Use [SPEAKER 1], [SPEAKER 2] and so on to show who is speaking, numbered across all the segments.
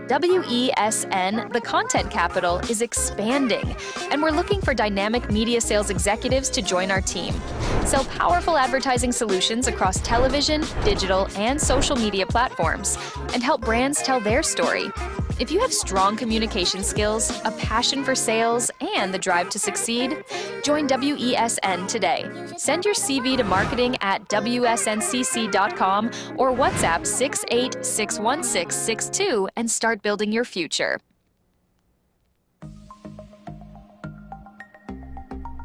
[SPEAKER 1] WESN, the content capital, is expanding, and we're looking for dynamic media sales executives to join our team. Sell powerful advertising solutions across television, digital, and social media platforms, and help brands tell their story. If you have strong communication skills, a passion for sales, and the drive to succeed, join WESN today. Send your CV to marketing@wsncc.com or WhatsApp 6861662 and start building your future.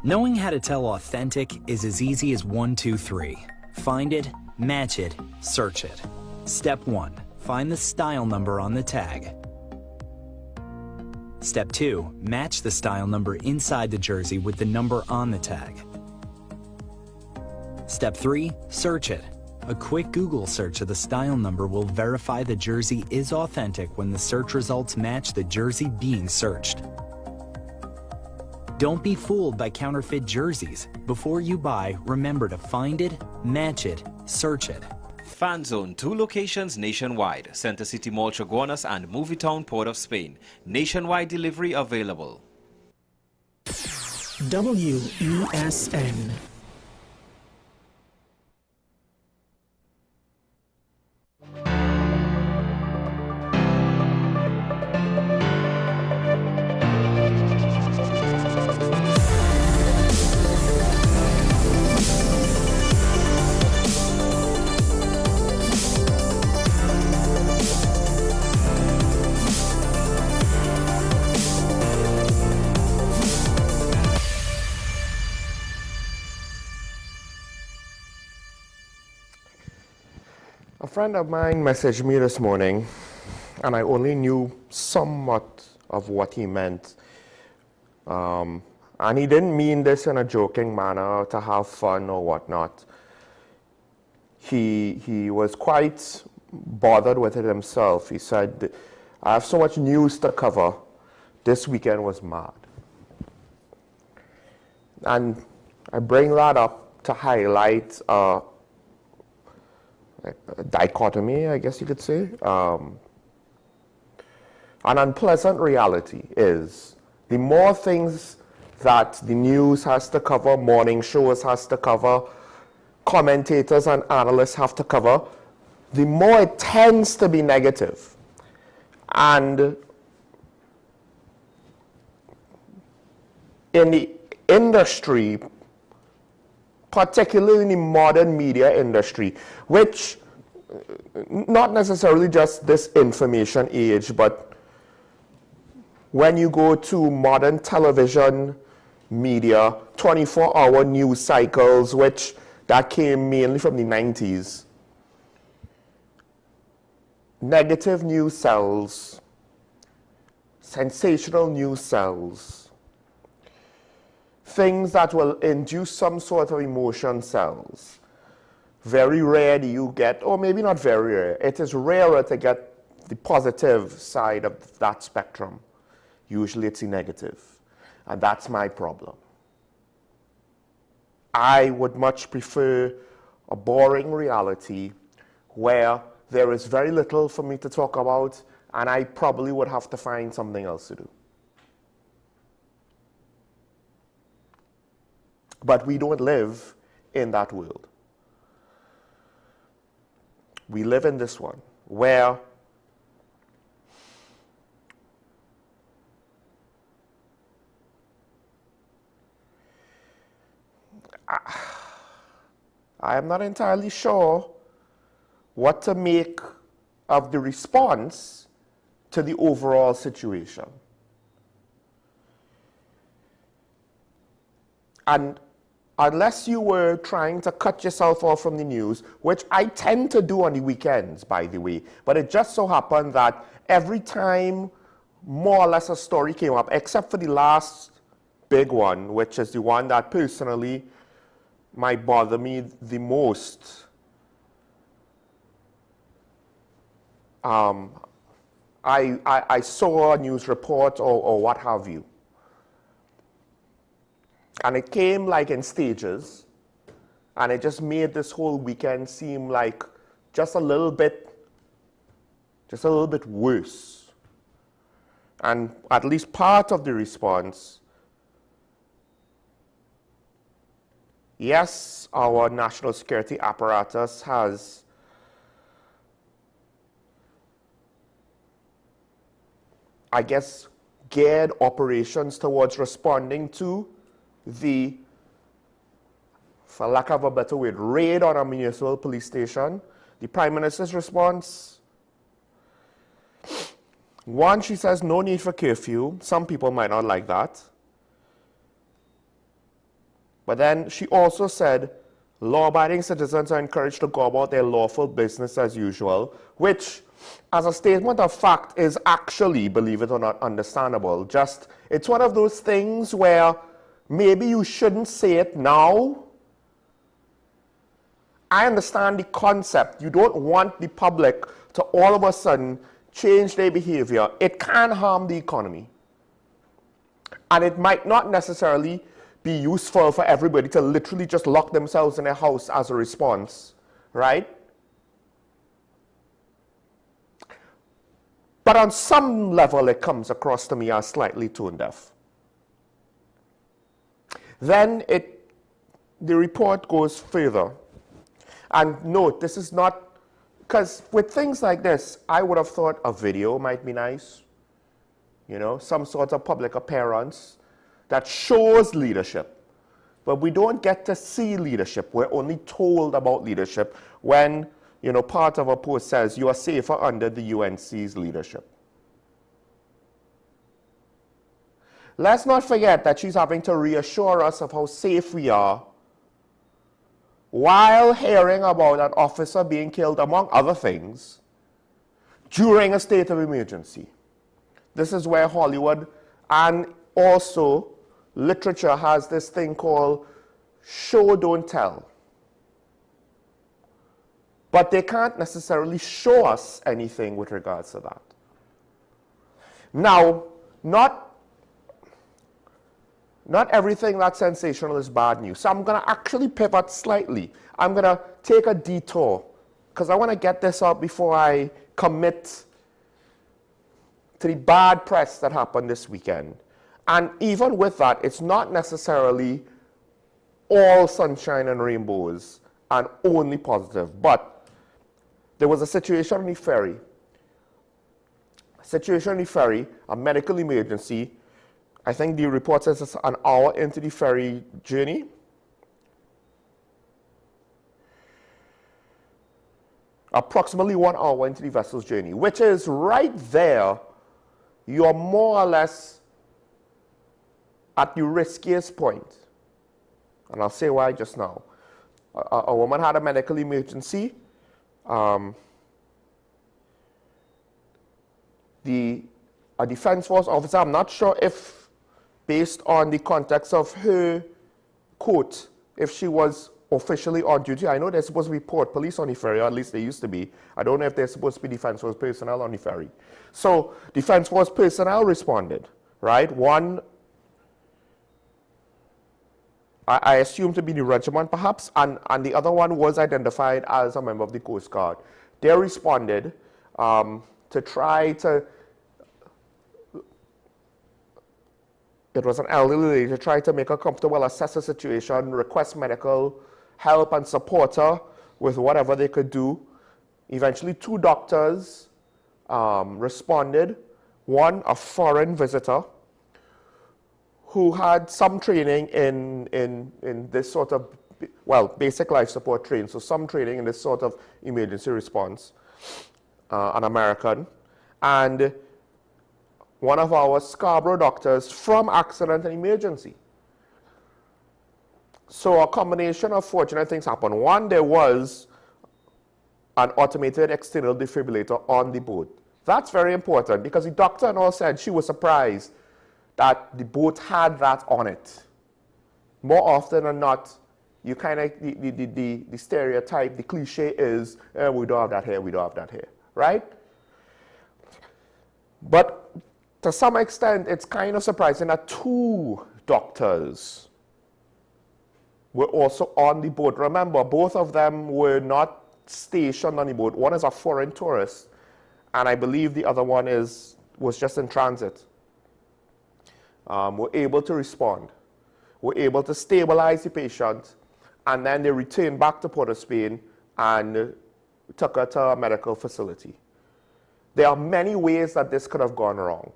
[SPEAKER 2] Knowing how to tell authentic is as easy as 1, 2, 3. Find it, match it, search it. Step 1. Find the style number on the tag. Step 2. Match the style number inside the jersey with the number on the tag. Step 3. Search it. A quick Google search of the style number will verify the jersey is authentic when the search results match the jersey being searched. Don't be fooled by counterfeit jerseys. Before you buy, remember to find it, match it, search it.
[SPEAKER 3] Fan Zone, 2 locations nationwide. Center City Mall, Chaguanas and Movietown, Port of Spain. Nationwide delivery available.
[SPEAKER 4] WESN.
[SPEAKER 5] A friend of mine messaged me this morning, and I only knew somewhat of what he meant. And he didn't mean this in a joking manner to have fun or whatnot. He was quite bothered with it himself. He said, I have so much news to cover. This weekend was mad. And I bring that up to highlight a dichotomy, I guess you could say. An unpleasant reality is the more things that the news has to cover, morning shows has to cover, commentators and analysts have to cover, the more it tends to be negative. And in the industry, particularly in the modern media industry, which not necessarily just this information age, but when you go to modern television media, 24-hour news cycles, which that came mainly from the 90s, negative news sells, sensational news sells, things that will induce some sort of emotion sells. Very rare do you get, or maybe not very rare, it is rarer to get the positive side of that spectrum. Usually it's the negative, and that's my problem. I would much prefer a boring reality where there is very little for me to talk about, and I probably would have to find something else to do. But we don't live in that world. We live in this one where I am not entirely sure what to make of the response to the overall situation. And unless you were trying to cut yourself off from the news, which I tend to do on the weekends, by the way, but it just so happened that every time more or less a story came up, except for the last big one, which is the one that personally might bother me the most. I saw a news report or what have you. And it came like in stages, and it just made this whole weekend seem like just a little bit worse. and at least part of the response, yes, our national security apparatus has I guess, geared operations towards responding to the, for lack of a better word, raid on a municipal police station. The Prime Minister's response, one, she says no need for curfew. Some people might not like that. But then she also said law-abiding citizens are encouraged to go about their lawful business as usual, which, as a statement of fact, is actually, believe it or not, understandable. Just, it's one of those things where maybe you shouldn't say it now. I understand the concept. You don't want the public to all of a sudden change their behavior. It can harm the economy. And it might not necessarily be useful for everybody to literally just lock themselves in their house as a response, right? But on some level, it comes across to me as slightly tone deaf. Then the report goes further. And note, this is not, because with things like this, I would have thought a video might be nice. You know, some sort of public appearance that shows leadership. But we don't get to see leadership. We're only told about leadership when, you know, part of a post says you are safer under the UNC's leadership. Let's not forget that she's having to reassure us of how safe we are while hearing about an officer being killed, among other things, during a state of emergency. This is where Hollywood and also literature has this thing called show, don't tell. But they can't necessarily show us anything with regards to that. Now, not everything that's sensational is bad news. So I'm going to actually pivot slightly. I'm going to take a detour because I want to get this out before I commit to the bad press that happened this weekend. And even with that, it's not necessarily all sunshine and rainbows and only positive. But there was a situation on the ferry. A medical emergency. I think the report says it's an hour into the ferry journey. Approximately 1 hour into the vessel's journey, which is right there. You're more or less at the riskiest point. And I'll say why just now. A woman had a medical emergency. A defense force officer, I'm not sure if, based on the context of her quote, if she was officially on duty. I know there's supposed to be port police on the ferry, or at least they used to be. I don't know if there's supposed to be defense force personnel on the ferry. So defense force personnel responded, right? One, I assume to be the regiment perhaps, and the other one was identified as a member of the Coast Guard. They responded to try to, it was an elderly lady, to try to make her comfortable, assess the situation, request medical help and support her with whatever they could do. Eventually 2 doctors responded. One, a foreign visitor who had some training in this sort of, well, basic life support training, so some training in this sort of emergency response, an American, and one of our Scarborough doctors from accident and emergency. So a combination of fortunate things happened. One, there was an automated external defibrillator on the boat. That's very important because the doctor and all said she was surprised that the boat had that on it. More often than not, you kind of, the stereotype, the cliche is, we don't have that here, we don't have that here, right? But to some extent, it's kind of surprising that 2 doctors were also on the boat. Remember, both of them were not stationed on the boat. One is a foreign tourist, and I believe the other one is was just in transit were able to respond, were able to stabilize the patient, and then they returned back to Port of Spain and took her to a medical facility. There are many ways that this could have gone wrong.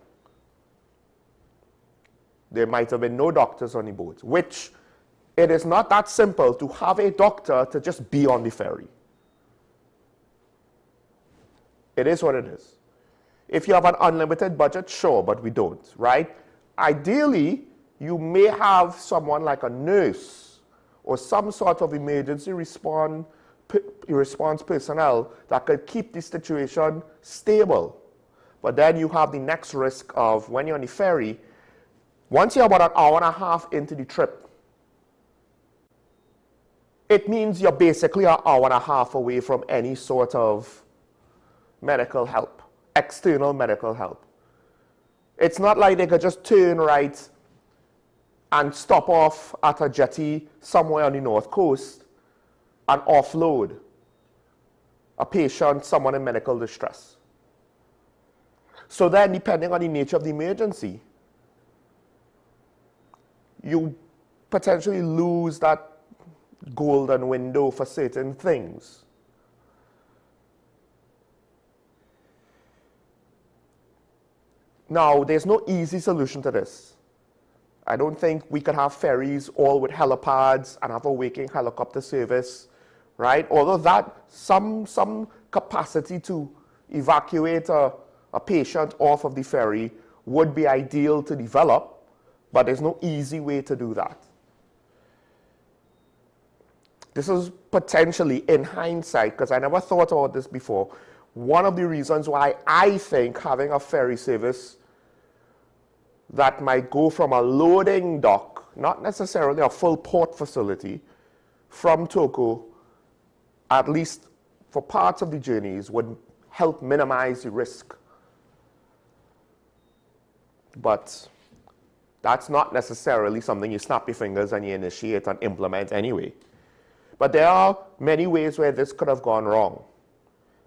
[SPEAKER 5] There might have been no doctors on the boat, which it is not that simple to have a doctor to just be on the ferry. It is what it is. If you have an unlimited budget, sure, but we don't, right? Ideally, you may have someone like a nurse or some sort of emergency response personnel that could keep the situation stable. But then you have the next risk of when you're on the ferry, once you're about an hour and a half into the trip, it means you're basically an hour and a half away from any sort of medical help, external medical help. It's not like they could just turn right and stop off at a jetty somewhere on the north coast and offload a patient, someone in medical distress. So then, depending on the nature of the emergency, you potentially lose that golden window for certain things. Now, there's no easy solution to this. I don't think we could have ferries all with helipads and have a working helicopter service, right? Although that, some capacity to evacuate a patient off of the ferry would be ideal to develop, but there's no easy way to do that. This is potentially, in hindsight, because I never thought about this before, one of the reasons why I think having a ferry service that might go from a loading dock, not necessarily a full port facility, from Togo, at least for parts of the journeys, would help minimize the risk. But that's not necessarily something you snap your fingers and you initiate and implement anyway. But there are many ways where this could have gone wrong.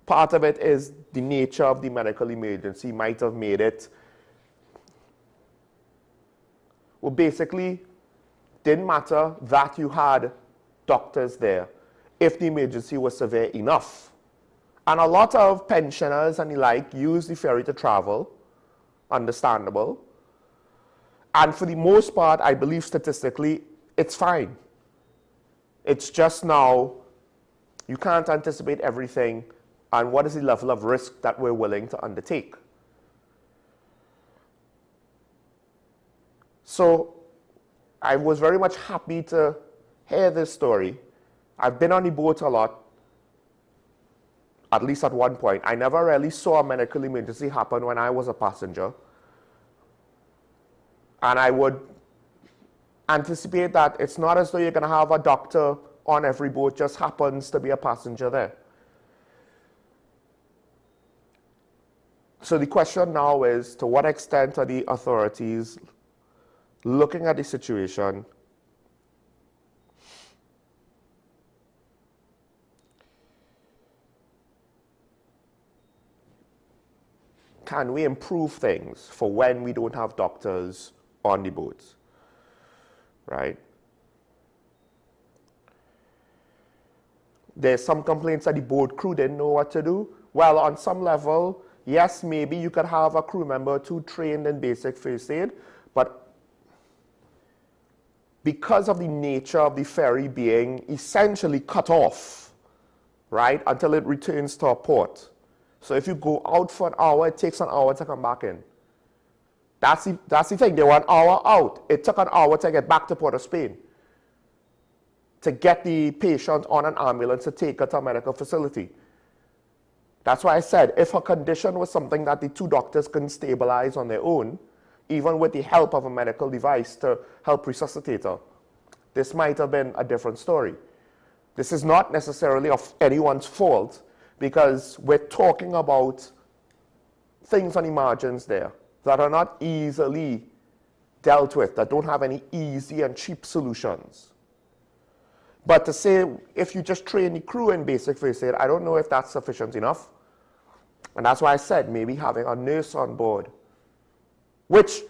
[SPEAKER 5] Part of it is the nature of the medical emergency might have made it, well, basically, didn't matter that you had doctors there if the emergency was severe enough. And a lot of pensioners and the like use the ferry to travel, understandable. And for the most part, I believe statistically, it's fine. It's just now, you can't anticipate everything, and what is the level of risk that we're willing to undertake. So I was very much happy to hear this story. I've been on the boat a lot, at least at one point. I never really saw a medical emergency happen when I was a passenger. And I would anticipate that it's not as though you're going to have a doctor on every boat, just happens to be a passenger there. So the question now is, to what extent are the authorities looking at the situation can we improve things for when we don't have doctors on the boats, right? There's some complaints that the boat crew didn't know what to do. Well, on some level, yes, maybe you could have a crew member too trained in basic first aid, but because of the nature of the ferry being essentially cut off, right, until it returns to a port. So if you go out for an hour, it takes an hour to come back in. That's the thing. They were an hour out. It took an hour to get back to Port of Spain, to get the patient on an ambulance to take her to a medical facility. That's why I said, if her condition was something that the two doctors couldn't stabilize on their own, even with the help of a medical device to help resuscitate her, this might have been a different story. This is not necessarily of anyone's fault, because we're talking about things on the margins there that are not easily dealt with, that don't have any easy and cheap solutions. But to say, if you just train the crew in basic first aid, I don't know if that's sufficient enough. And that's why I said maybe having a nurse on board which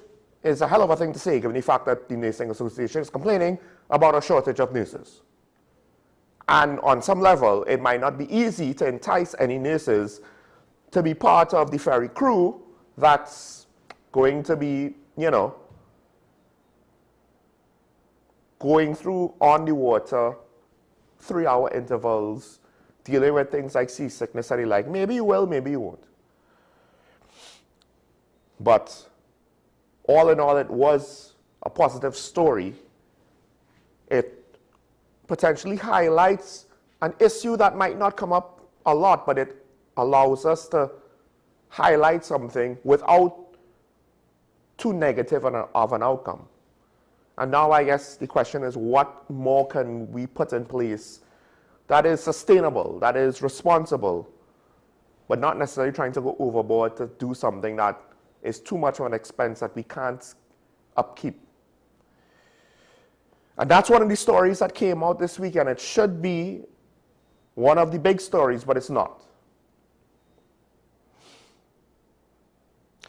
[SPEAKER 5] is a hell of a thing to say, given the fact that the Nursing Association is complaining about a shortage of nurses. And on some level, it might not be easy to entice any nurses to be part of the ferry crew that's going to be, you know, going through on the water, 3-hour intervals, dealing with things like seasickness and the like. Maybe you will, maybe you won't. But all in all, it was a positive story. It potentially highlights an issue that might not come up a lot, but it allows us to highlight something without too negative of an outcome. And now I guess the question is, what more can we put in place that is sustainable, that is responsible, but not necessarily trying to go overboard to do something that is too much of an expense that we can't upkeep. And that's one of the stories that came out this week, and it should be one of the big stories, but it's not.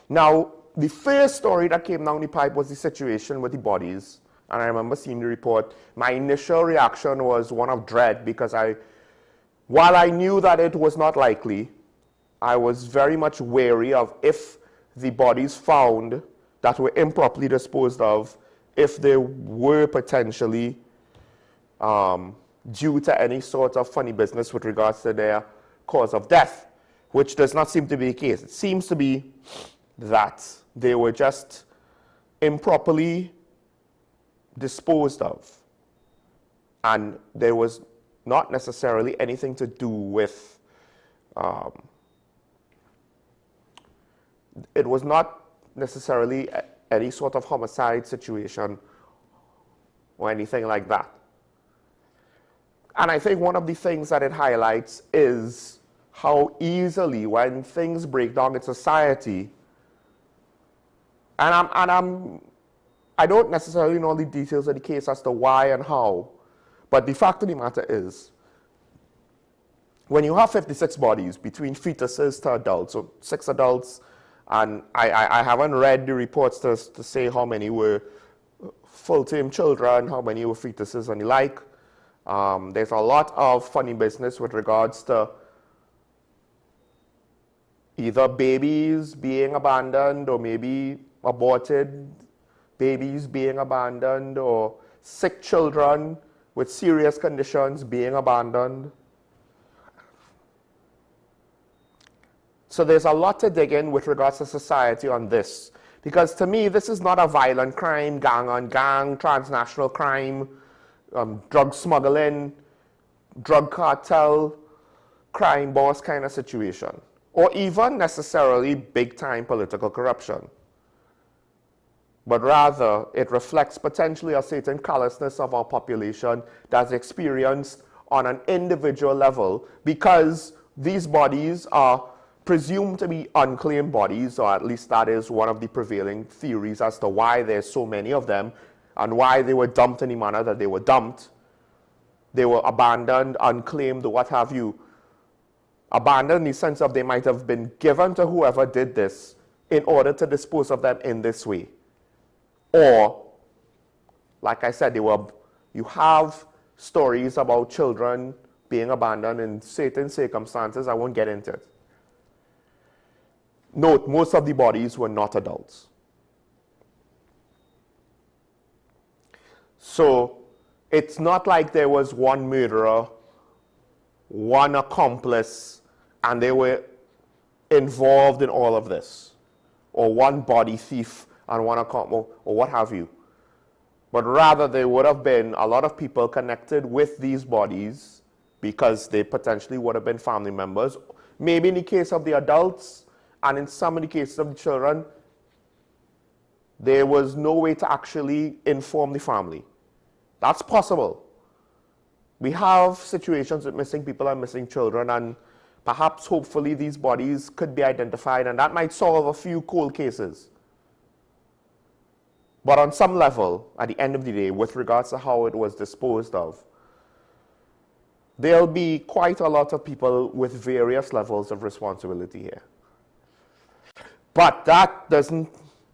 [SPEAKER 5] Now, the first story that came down the pipe was the situation with the bodies. And I remember seeing the report. My initial reaction was one of dread, because while I knew that it was not likely, I was very much wary of if the bodies found that were improperly disposed of, if they were potentially due to any sort of funny business with regards to their cause of death, which does not seem to be the case. It seems to be that they were just improperly disposed of, and there was not necessarily anything to do with, it was not necessarily any sort of homicide situation or anything like that. And I think one of the things that it highlights is how easily, when things break down in society, and I don't necessarily know the details of the case as to why and how, but the fact of the matter is, when you have 56 bodies between fetuses to adults, so 6 adults, and I haven't read the reports to say how many were full-term children, how many were fetuses and the like. There's a lot of funny business with regards to either babies being abandoned, or maybe aborted babies being abandoned, or sick children with serious conditions being abandoned. So there's a lot to dig in with regards to society on this, because to me this is not a violent crime, gang on gang, transnational crime, drug smuggling, drug cartel, crime boss kind of situation, or even necessarily big time political corruption. But rather, it reflects potentially a certain callousness of our population that's experienced on an individual level, because these bodies are presumed to be unclaimed bodies, or at least that is one of the prevailing theories as to why there's so many of them and why they were dumped in the manner that they were dumped. They were abandoned, unclaimed, what have you. Abandoned in the sense of they might have been given to whoever did this in order to dispose of them in this way. Or, like I said, you have stories about children being abandoned in certain circumstances. I won't get into it. Note, most of the bodies were not adults. So, it's not like there was one murderer, one accomplice, and they were involved in all of this. Or one body thief and one accomplice, or what have you. But rather, there would have been a lot of people connected with these bodies because they potentially would have been family members. Maybe in the case of the adults, and in some of the cases of the children, there was no way to actually inform the family. That's possible. We have situations with missing people and missing children, and perhaps, hopefully, these bodies could be identified, and that might solve a few cold cases. But on some level, at the end of the day, with regards to how it was disposed of, there'll be quite a lot of people with various levels of responsibility here. But that doesn't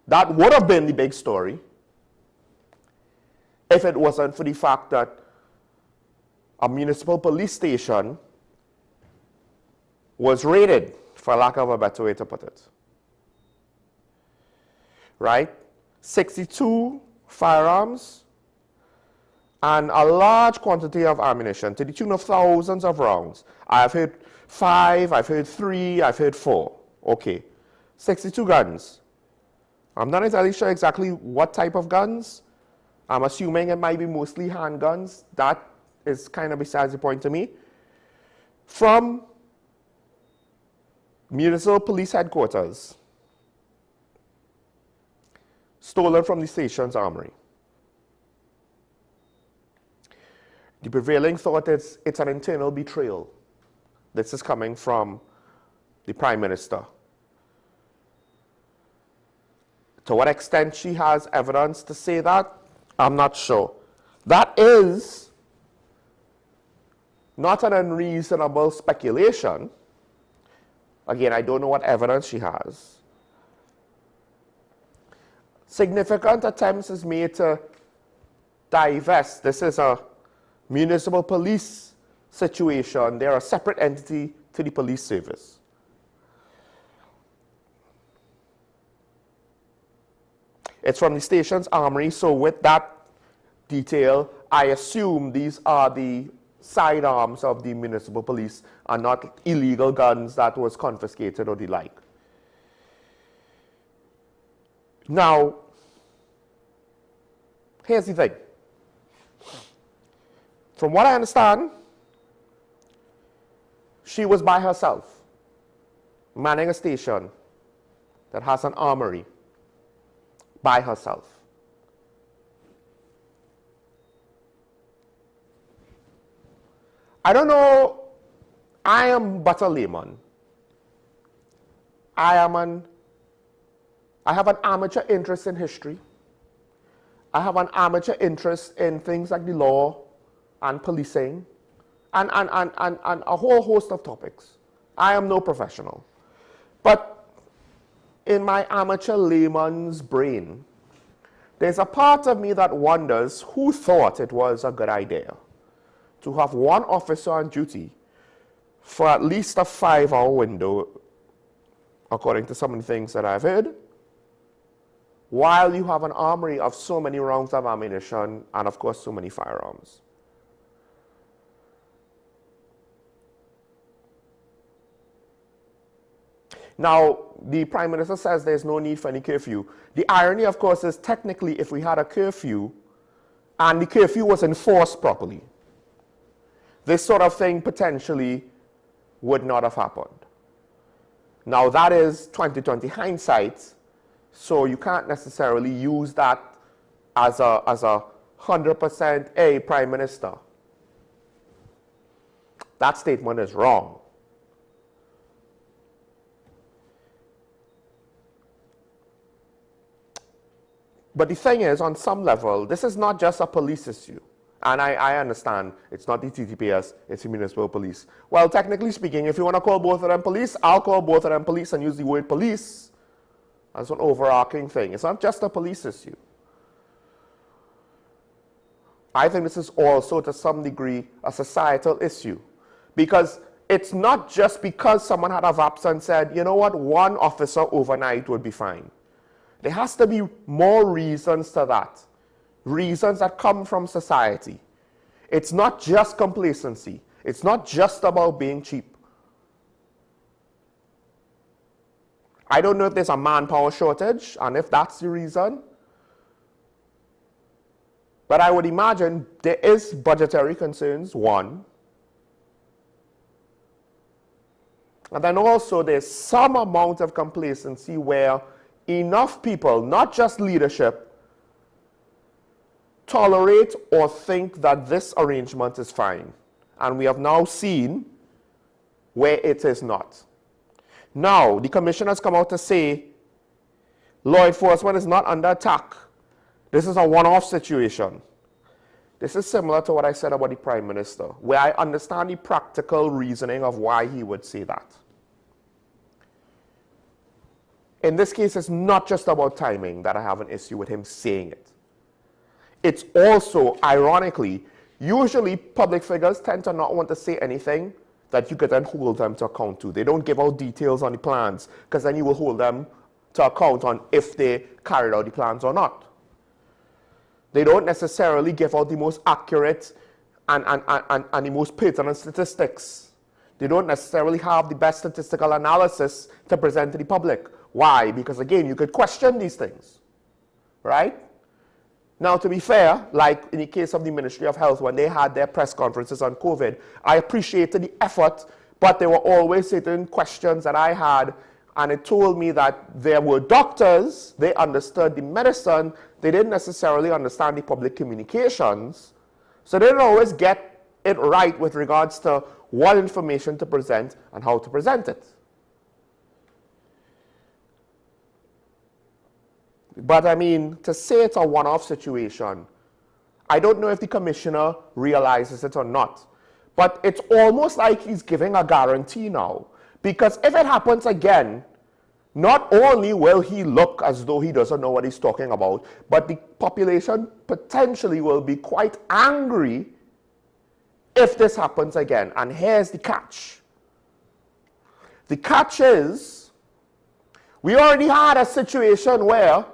[SPEAKER 5] That would have been the big story if it wasn't for the fact that a municipal police station was raided, for lack of a better way to put it. Right? 62 firearms and a large quantity of ammunition to the tune of thousands of rounds. I've heard 5, I've heard 3, I've heard 4. Okay. 62 guns. I'm not entirely sure exactly what type of guns. I'm assuming it might be mostly handguns. That is kind of besides the point to me. From municipal police headquarters, stolen from the station's armory. The prevailing thought is it's an internal betrayal. This is coming from the Prime Minister. To what extent she has evidence to say that, I'm not sure. That is not an unreasonable speculation. Again, I don't know what evidence she has. Significant attempts is made to divest. This is a municipal police situation. They're a separate entity to the police service. It's from the station's armory, so with that detail, I assume these are the sidearms of the municipal police and not illegal guns that was confiscated or the like. Now, here's the thing. From what I understand, she was by herself, manning a station that has an armory by herself. I don't know, I am but a layman. I have an amateur interest in history. I have an amateur interest in things like the law and policing and a whole host of topics. I am no professional. But in my amateur layman's brain, there's a part of me that wonders who thought it was a good idea to have one officer on duty for at least a 5-hour window, according to some of the things that I've heard, while you have an armory of so many rounds of ammunition and, of course, so many firearms. Now, the Prime Minister says there's no need for any curfew. The irony, of course, is technically if we had a curfew and the curfew was enforced properly, this sort of thing potentially would not have happened. Now, that is 2020 hindsight, so you can't necessarily use that as a 100% a Prime Minister. That statement is wrong. But the thing is, on some level, this is not just a police issue. And I understand it's not the TTPS, it's the municipal police. Well, technically speaking, if you want to call both of them police, I'll call both of them police and use the word police as an overarching thing. It's not just a police issue. I think this is also, to some degree, a societal issue. Because it's not just because someone had a VAPS and said, you know what, one officer overnight would be fine. There has to be more reasons to that. Reasons that come from society. It's not just complacency. It's not just about being cheap. I don't know if there's a manpower shortage and if that's the reason. But I would imagine there is budgetary concerns, one. And then also there's some amount of complacency where enough people, not just leadership, tolerate or think that this arrangement is fine. And we have now seen where it is not. Now, the commission has come out to say law enforcement is not under attack. This is a one-off situation. This is similar to what I said about the Prime Minister, where I understand the practical reasoning of why he would say that. in this case, it's not just about timing that I have an issue with him saying it. It's also, ironically, usually public figures tend to not want to say anything that you could then hold them to account to. They don't give out details on the plans, because then you will hold them to account on if they carried out the plans or not. They don't necessarily give out the most accurate and the most pertinent statistics. They don't necessarily have the best statistical analysis to present to the public. Why? Because again, you could question these things, right? Now, to be fair, like in the case of the Ministry of Health, when they had their press conferences on COVID, I appreciated the effort, but there were always certain questions that I had, and it told me that there were doctors, they understood the medicine, they didn't necessarily understand the public communications, so they didn't always get it right with regards to what information to present and how to present it. But I mean, to say it's a one-off situation, I don't know if the commissioner realizes it or not. But it's almost like he's giving a guarantee now. Because if it happens again, not only will he look as though he doesn't know what he's talking about, but the population potentially will be quite angry if this happens again. And here's the catch. The catch is, we already had a situation where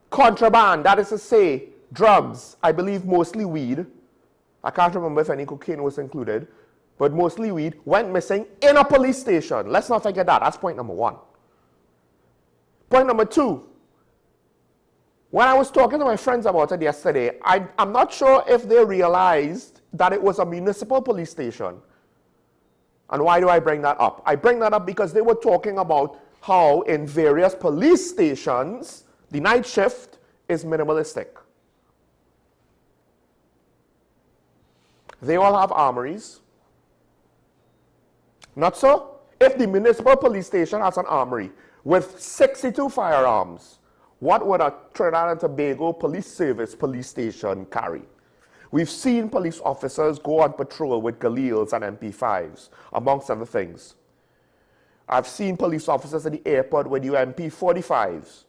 [SPEAKER 5] contraband, that is to say, drugs, I believe mostly weed, I can't remember if any cocaine was included, but mostly weed, went missing in a police station. Let's not forget that. That's point number one. Point number two, when I was talking to my friends about it yesterday, I'm not sure if they realized that it was a municipal police station. And why do I bring that up? I bring that up because they were talking about how in various police stations, the night shift is minimalistic. They all have armories. Not so? If the municipal police station has an armory with 62 firearms, what would a Trinidad and Tobago police service police station carry? We've seen police officers go on patrol with Galils and MP5s, amongst other things. I've seen police officers at the airport with UMP45s.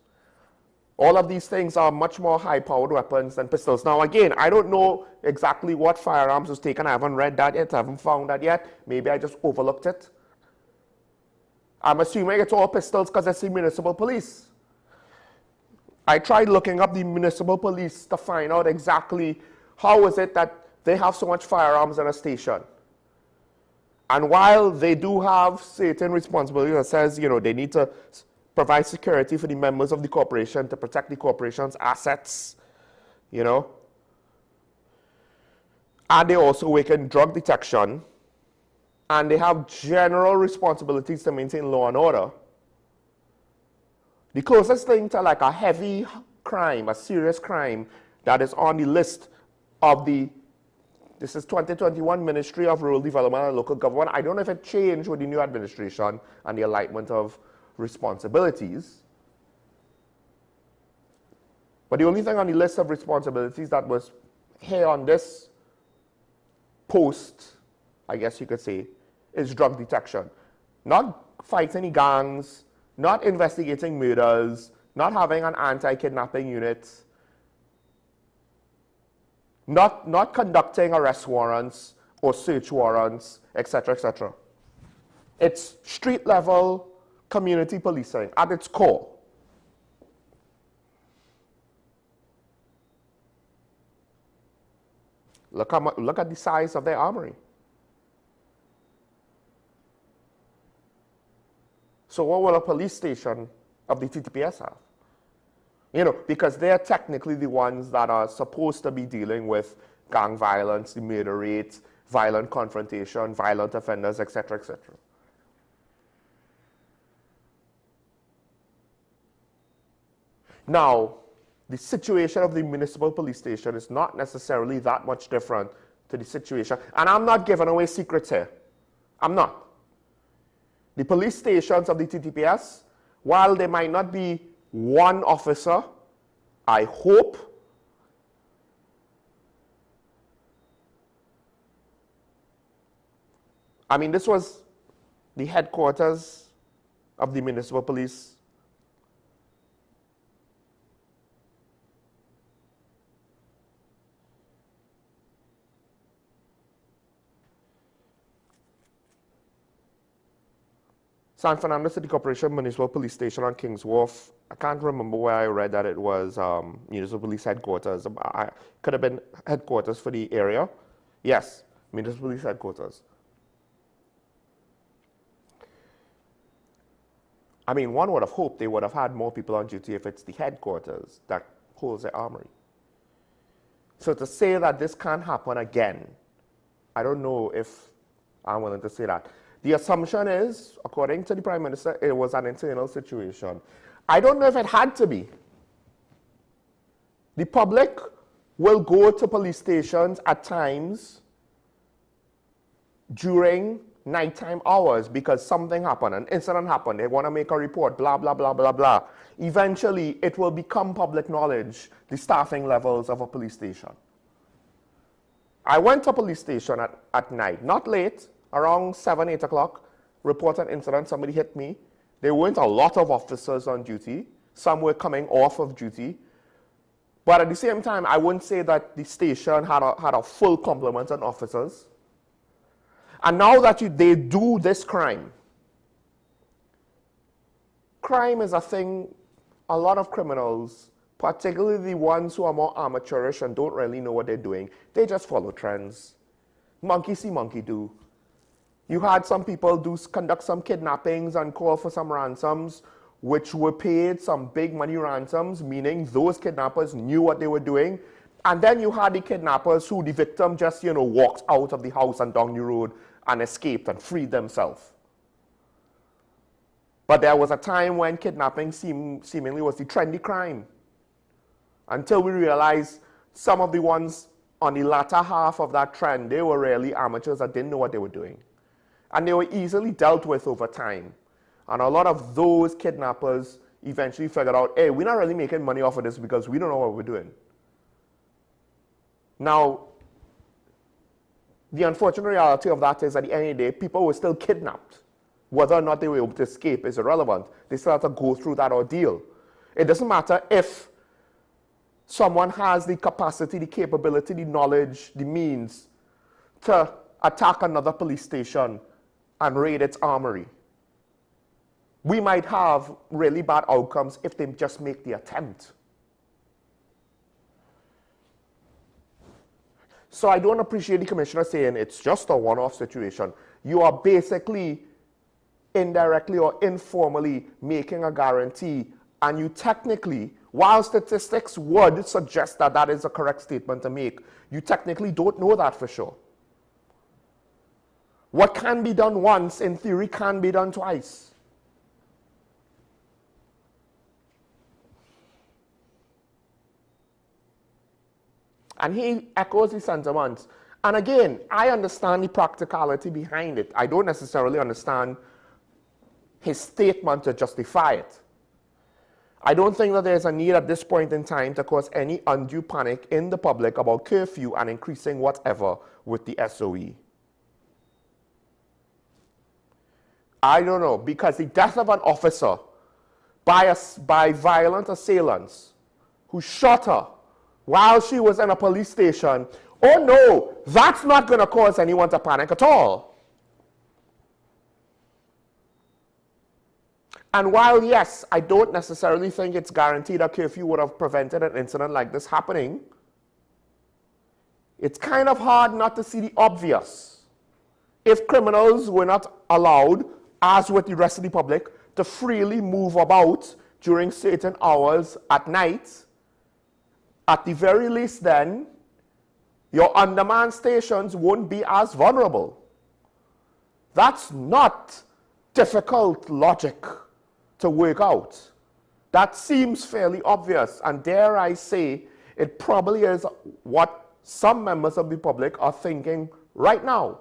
[SPEAKER 5] All of these things are much more high-powered weapons than pistols. Now, again, I don't know exactly what firearms was taken. I haven't read that yet. I haven't found that yet. Maybe I just overlooked it. I'm assuming it's all pistols because it's the municipal police. I tried looking up the municipal police to find out exactly how is it that they have so much firearms in a station. And while they do have certain responsibilities that says, you know, they need to provide security for the members of the corporation to protect the corporation's assets, you know. And they also work in drug detection. And they have general responsibilities to maintain law and order. The closest thing to like a heavy crime, a serious crime, that is on the list of the, this is 2021 Ministry of Rural Development and Local Government. I don't know if it changed with the new administration and the alignment of responsibilities. But the only thing on the list of responsibilities that was here on this post, I guess you could say, is drug detection. Not fighting gangs, not investigating murders, not having an anti-kidnapping unit, not conducting arrest warrants or search warrants, etc., etc. It's street-level community policing at its core. Look at the size of their armory. So what will a police station of the TTPS have? You know, because they're technically the ones that are supposed to be dealing with gang violence, the murder rate, violent confrontation, violent offenders, etc., etc. Now, the situation of the municipal police station is not necessarily that much different to the situation. And I'm not giving away secrets here. I'm not. The police stations of the TTPS, while there might not be one officer, I hope I mean, this was the headquarters of the municipal police. San Fernando City Corporation Municipal Police Station on Kings Wharf. I can't remember where I read that it was municipal police headquarters. Could have been headquarters for the area. Yes, municipal police headquarters. I mean, one would have hoped they would have had more people on duty if it's the headquarters that holds the armory. So to say that this can't happen again, I don't know if I'm willing to say that. The assumption is, according to the Prime Minister, it was an internal situation. I don't know if it had to be. The public will go to police stations at times during nighttime hours because something happened, an incident happened, they want to make a report, blah, blah, blah, blah, blah. Eventually, it will become public knowledge, the staffing levels of a police station. I went to a police station at night, not late, around 7, 8 o'clock, reported an incident, somebody hit me. There weren't a lot of officers on duty. Some were coming off of duty. But at the same time, I wouldn't say that the station had a full complement of officers. And now that they do this crime is a thing a lot of criminals, particularly the ones who are more amateurish and don't really know what they're doing, they just follow trends. Monkey see, monkey do. You had some people conduct some kidnappings and call for some ransoms, which were paid some big money ransoms, meaning those kidnappers knew what they were doing. And then you had the kidnappers who the victim just, walked out of the house and down the road and escaped and freed themselves. But there was a time when kidnapping seemingly was the trendy crime. Until we realized some of the ones on the latter half of that trend, they were really amateurs that didn't know what they were doing. And they were easily dealt with over time. And a lot of those kidnappers eventually figured out, hey, we're not really making money off of this because we don't know what we're doing. Now, the unfortunate reality of that is at the end of the day, people were still kidnapped. Whether or not they were able to escape is irrelevant. They still have to go through that ordeal. It doesn't matter if someone has the capacity, the capability, the knowledge, the means to attack another police station and raid its armory. We might have really bad outcomes if they just make the attempt. So I don't appreciate the commissioner saying it's just a one-off situation. You are basically indirectly or informally making a guarantee, and you technically, while statistics would suggest that that is a correct statement to make, you technically don't know that for sure. What can be done once, in theory, can be done twice. And he echoes the sentiments. And again, I understand the practicality behind it. I don't necessarily understand his statement to justify it. I don't think that there's a need at this point in time to cause any undue panic in the public about curfew and increasing whatever with the SOE. I don't know, because the death of an officer by violent assailants who shot her while she was in a police station, oh no, that's not going to cause anyone to panic at all. And while, yes, I don't necessarily think it's guaranteed that curfew would have prevented an incident like this happening, it's kind of hard not to see the obvious. If criminals were not allowed, as with the rest of the public, to freely move about during certain hours at night, at the very least then, your undermanned stations won't be as vulnerable. That's not difficult logic to work out. That seems fairly obvious, and dare I say, it probably is what some members of the public are thinking right now.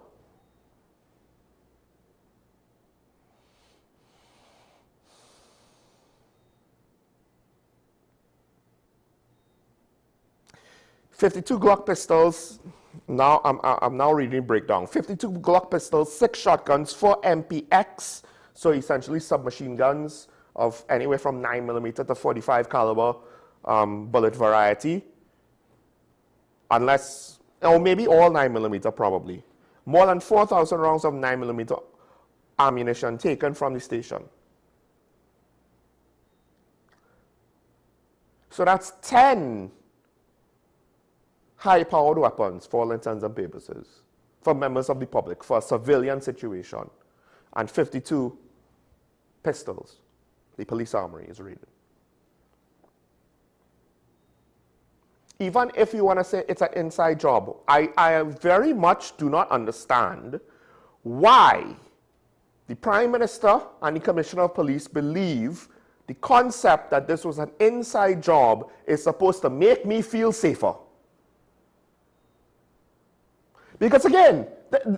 [SPEAKER 5] .52 Glock pistols, I'm now reading breakdown. 52 Glock pistols, 6 shotguns, 4 MPX, So essentially submachine guns of anywhere from 9mm to 45 caliber bullet variety, unless, or maybe all 9mm probably. More than 4,000 rounds of 9mm ammunition taken from the station. So that's 10 high-powered weapons for all intents and purposes, for members of the public, for a civilian situation, and 52 pistols. The police armory is raided. Even if you want to say it's an inside job, I very much do not understand why the Prime Minister and the Commissioner of Police believe the concept that this was an inside job is supposed to make me feel safer. Because again,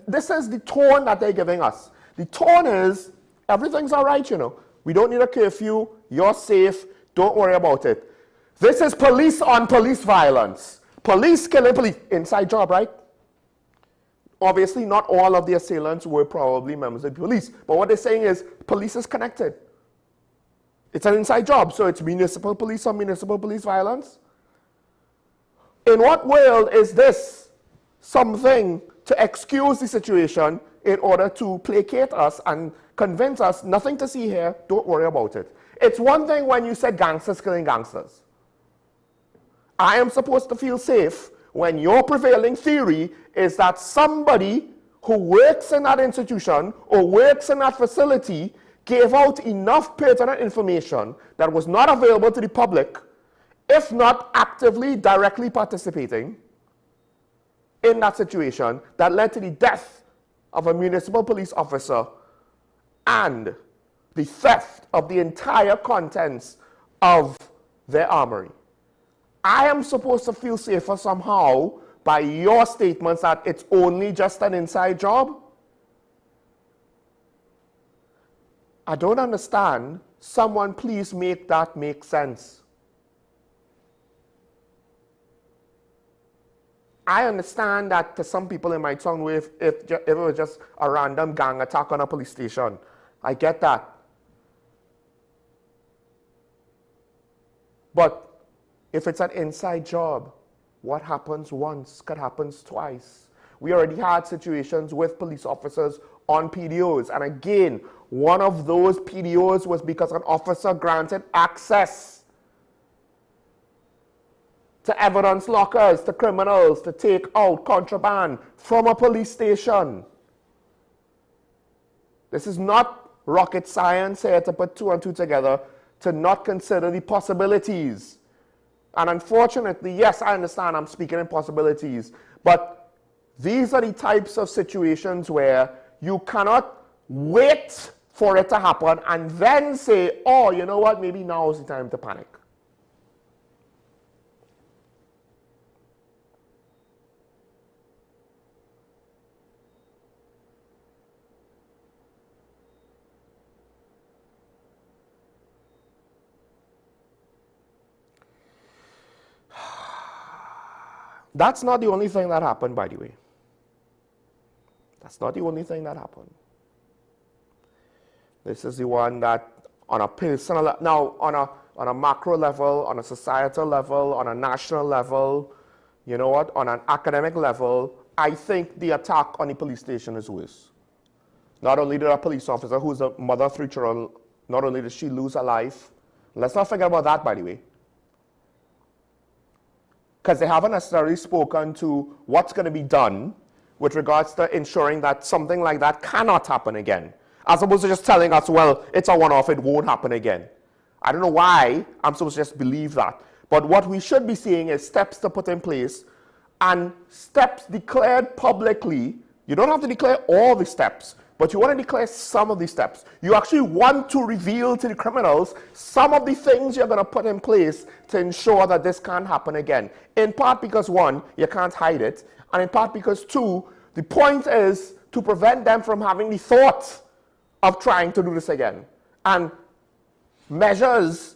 [SPEAKER 5] this is the tone that they're giving us. The tone is, everything's all right, you know. We don't need a curfew. You're safe. Don't worry about it. This is police on police violence. Police killing police. Inside job, right? Obviously, not all of the assailants were probably members of the police. But what they're saying is, police is connected. It's an inside job. So it's municipal police on municipal police violence. In what world is this something to excuse the situation in order to placate us and convince us nothing to see here, don't worry about it? It's one thing when you said gangsters killing gangsters. I am supposed to feel safe when your prevailing theory is that somebody who works in that institution or works in that facility gave out enough pertinent information that was not available to the public, if not actively, directly participating in that situation, that led to the death of a municipal police officer and the theft of the entire contents of their armory. I am supposed to feel safer somehow by your statements that it's only just an inside job? I don't understand. Someone please make that make sense. I understand that to some people it might sound weird if it was just a random gang attack on a police station. I get that. But if it's an inside job, what happens once could happen twice. We already had situations with police officers on PDOs. And again, one of those PDOs was because an officer granted access to evidence lockers, to criminals, to take out contraband from a police station. This is not rocket science here to put two and two together, to not consider the possibilities. And unfortunately, yes, I understand I'm speaking in possibilities, but these are the types of situations where you cannot wait for it to happen and then say, oh, you know what, maybe now is the time to panic. That's not the only thing that happened, by the way. That's not the only thing that happened. This is the one that on a personal, now on a macro level, on a societal level, on a national level, you know what, on an academic level, I think the attack on the police station is worse. Not only did a police officer who's a mother of 3 children, not only did she lose her life, let's not forget about that, by the way. Because they haven't necessarily spoken to what's going to be done with regards to ensuring that something like that cannot happen again. As opposed to just telling us, well, it's a one-off, it won't happen again. I don't know why I'm supposed to just believe that. But what we should be seeing is steps to put in place and steps declared publicly. You don't have to declare all the steps, but you want to declare some of the steps. You actually want to reveal to the criminals some of the things you're going to put in place to ensure that this can't happen again. In part because, one, you can't hide it, and in part because, two, the point is to prevent them from having the thought of trying to do this again. And measures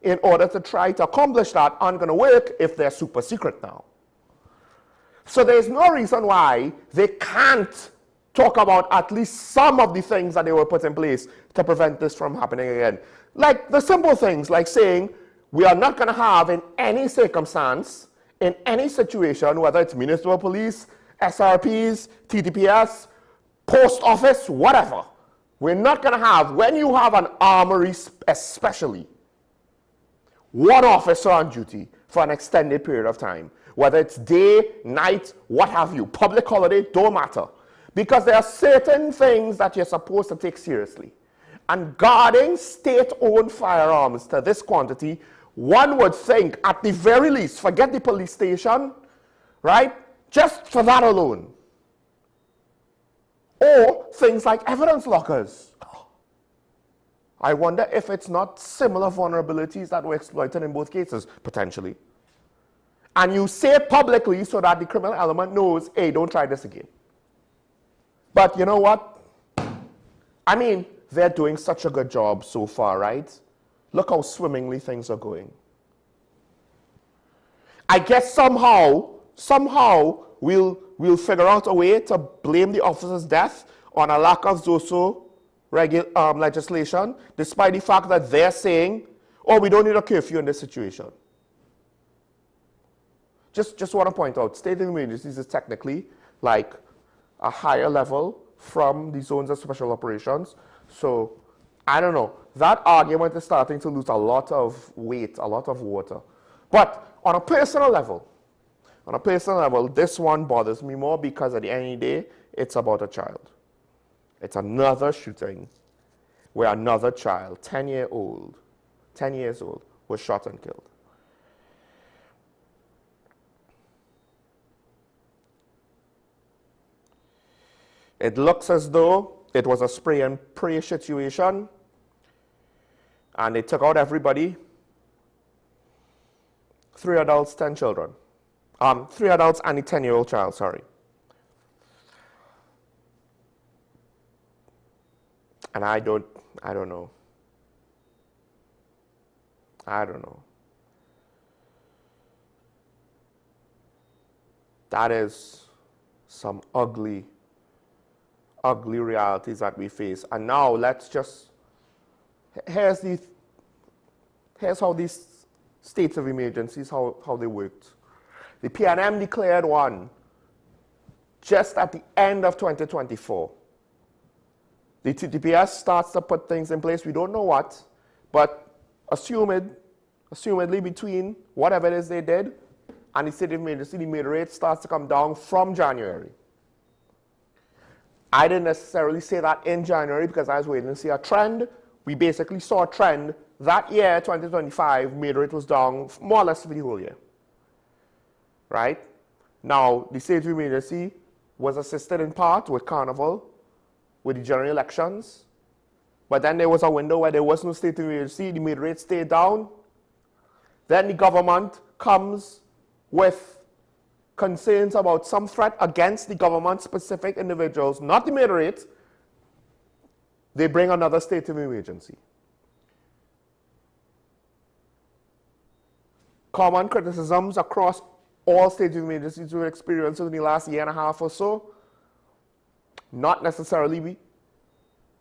[SPEAKER 5] in order to try to accomplish that aren't going to work if they're super secret now. So there's no reason why they can't talk about at least some of the things that they were put in place to prevent this from happening again. Like the simple things, like saying we are not going to have in any circumstance, in any situation, whether it's municipal police, SRPs, TTPS, post office, whatever. We're not going to have, when you have an armory especially, one officer on duty for an extended period of time, whether it's day, night, what have you, public holiday, don't matter. Because there are certain things that you're supposed to take seriously. And guarding state-owned firearms to this quantity, one would think, at the very least, forget the police station, right? Just for that alone. Or things like evidence lockers. I wonder if it's not similar vulnerabilities that were exploited in both cases, potentially. And you say it publicly so that the criminal element knows, hey, don't try this again. But you know what? I mean, they're doing such a good job so far, right? Look how swimmingly things are going. I guess somehow we'll figure out a way to blame the officer's death on a lack of ZOSO legislation, despite the fact that they're saying, oh, we don't need a curfew in this situation. Just want to point out, state of emergencies is technically like a higher level from the zones of special operations. So, I don't know. That argument is starting to lose a lot of weight, a lot of water. But on a personal level, this one bothers me more because at the end of the day, it's about a child. It's another shooting where another child, 10 years old, was shot and killed. It looks as though it was a spray and pray situation, and they took out everybody. 3 adults, 10 children. 3 adults and a 10-year-old child, sorry. And I don't know. That is some ugly realities that we face. And now here's how these states of emergencies, how they worked. The PNM declared one just at the end of 2024. The TTPS starts to put things in place, we don't know what, but assumedly between whatever it is they did and the state of emergency, the murder rate starts to come down from January. I didn't necessarily say that in January because I was waiting to see a trend. We basically saw a trend. That year, 2025, murder rate was down more or less for the whole year. Right? Now, the state of emergency was assisted in part with Carnival, with the general elections. But then there was a window where there was no state of emergency, the murder rate stayed down. Then the government comes with concerns about some threat against the government-specific individuals, not the murder rate. They bring another state of emergency. Common criticisms across all states of emergencies we've experienced in the last year and a half or so, not necessarily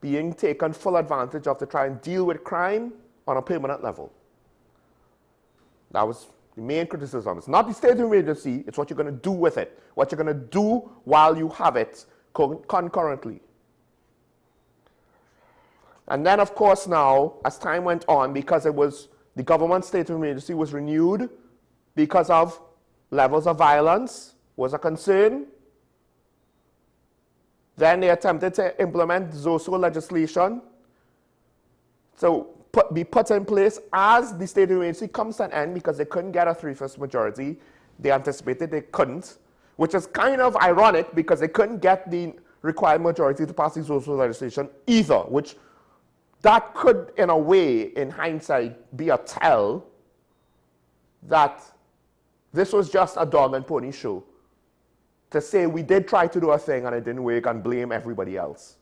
[SPEAKER 5] being taken full advantage of to try and deal with crime on a permanent level. That was the main criticism. It's not the state of emergency, it's what you're going to do with it, what you're going to do while you have it concurrently. And then, of course, now, as time went on, because it was the government state of emergency was renewed because of levels of violence was a concern. Then they attempted to implement ZOSO legislation to be put in place as the state of emergency comes to an end because they couldn't get a 3/5 majority. They anticipated they couldn't, which is kind of ironic because they couldn't get the required majority to pass the ZOSO legislation either, which that could, in a way, in hindsight, be a tell that this was just a dog and pony show. To say we did try to do a thing and it didn't work and blame everybody else.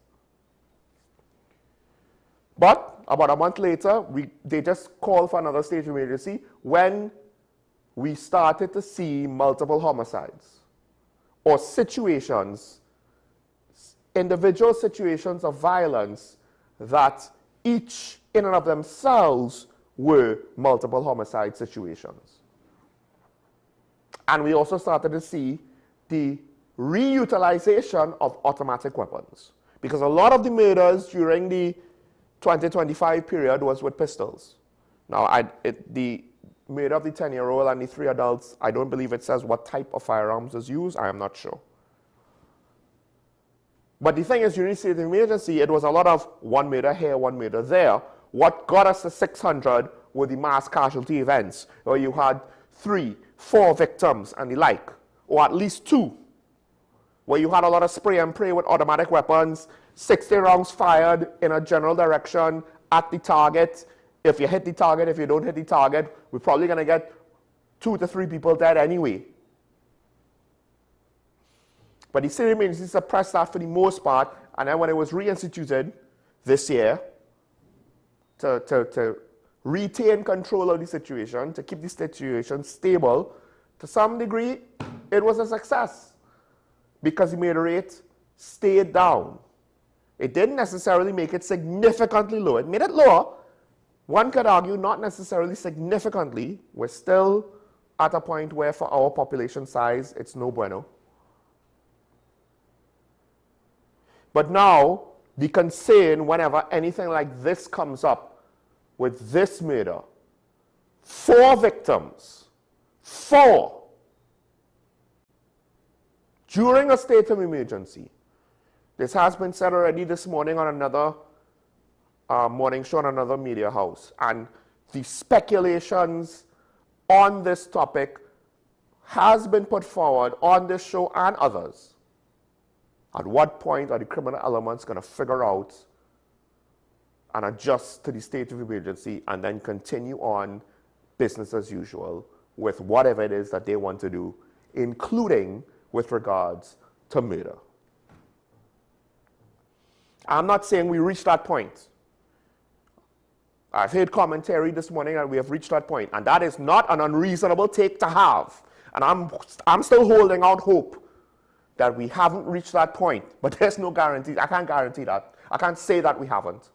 [SPEAKER 5] But about a month later, they just called for another state of emergency when we started to see multiple homicides or situations individual situations of violence that each in and of themselves were multiple homicide situations. And we also started to see the reutilization of automatic weapons, because a lot of the murders during the 2025 period was with pistols. Now, the murder of the 10-year-old and the 3 adults, I don't believe it says what type of firearms was used. I am not sure. But the thing is, during the state of emergency, it was a lot of one murder here, one murder there. What got us to 600 were the mass casualty events, where you had 3, 4 victims and the like, or at least 2, where you had a lot of spray and pray with automatic weapons, 60 rounds fired in a general direction at the target. If you hit the target, if you don't hit the target, we're probably going to get 2 to 3 people dead anyway. But the state of emergency suppressed that for the most part, and then when it was reinstituted this year to retain control of the situation, to keep the situation stable, to some degree, it was a success because the murder rate stayed down. It didn't necessarily make it significantly lower. It made it lower. One could argue not necessarily significantly. We're still at a point where for our population size, it's no bueno. But now, the concern whenever anything like this comes up with this murder, 4 victims, 4, during a state of emergency. This has been said already this morning on another morning show on another media house. And the speculations on this topic has been put forward on this show and others. At what point are the criminal elements going to figure out and adjust to the state of emergency and then continue on business as usual with whatever it is that they want to do, including with regards to murder? I'm not saying we reached that point. I've heard commentary this morning that we have reached that point, and that is not an unreasonable take to have. And I'm still holding out hope that we haven't reached that point, but there's no guarantee. I can't guarantee that. I can't say that we haven't.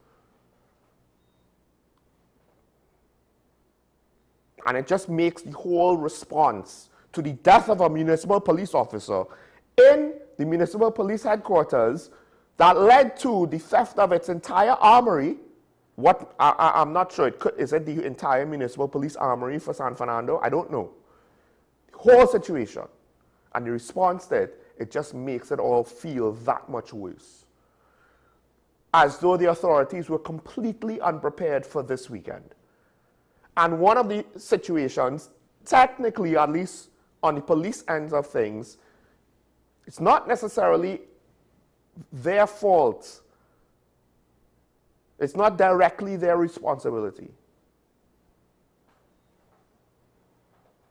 [SPEAKER 5] And it just makes the whole response to the death of a municipal police officer in the municipal police headquarters that led to the theft of its entire armory. I'm not sure, is it the entire municipal police armory for San Fernando? I don't know. The whole situation and the response to it just makes it all feel that much worse. As though the authorities were completely unprepared for this weekend. And one of the situations, technically, at least on the police ends of things, it's not necessarily their fault. It's not directly their responsibility,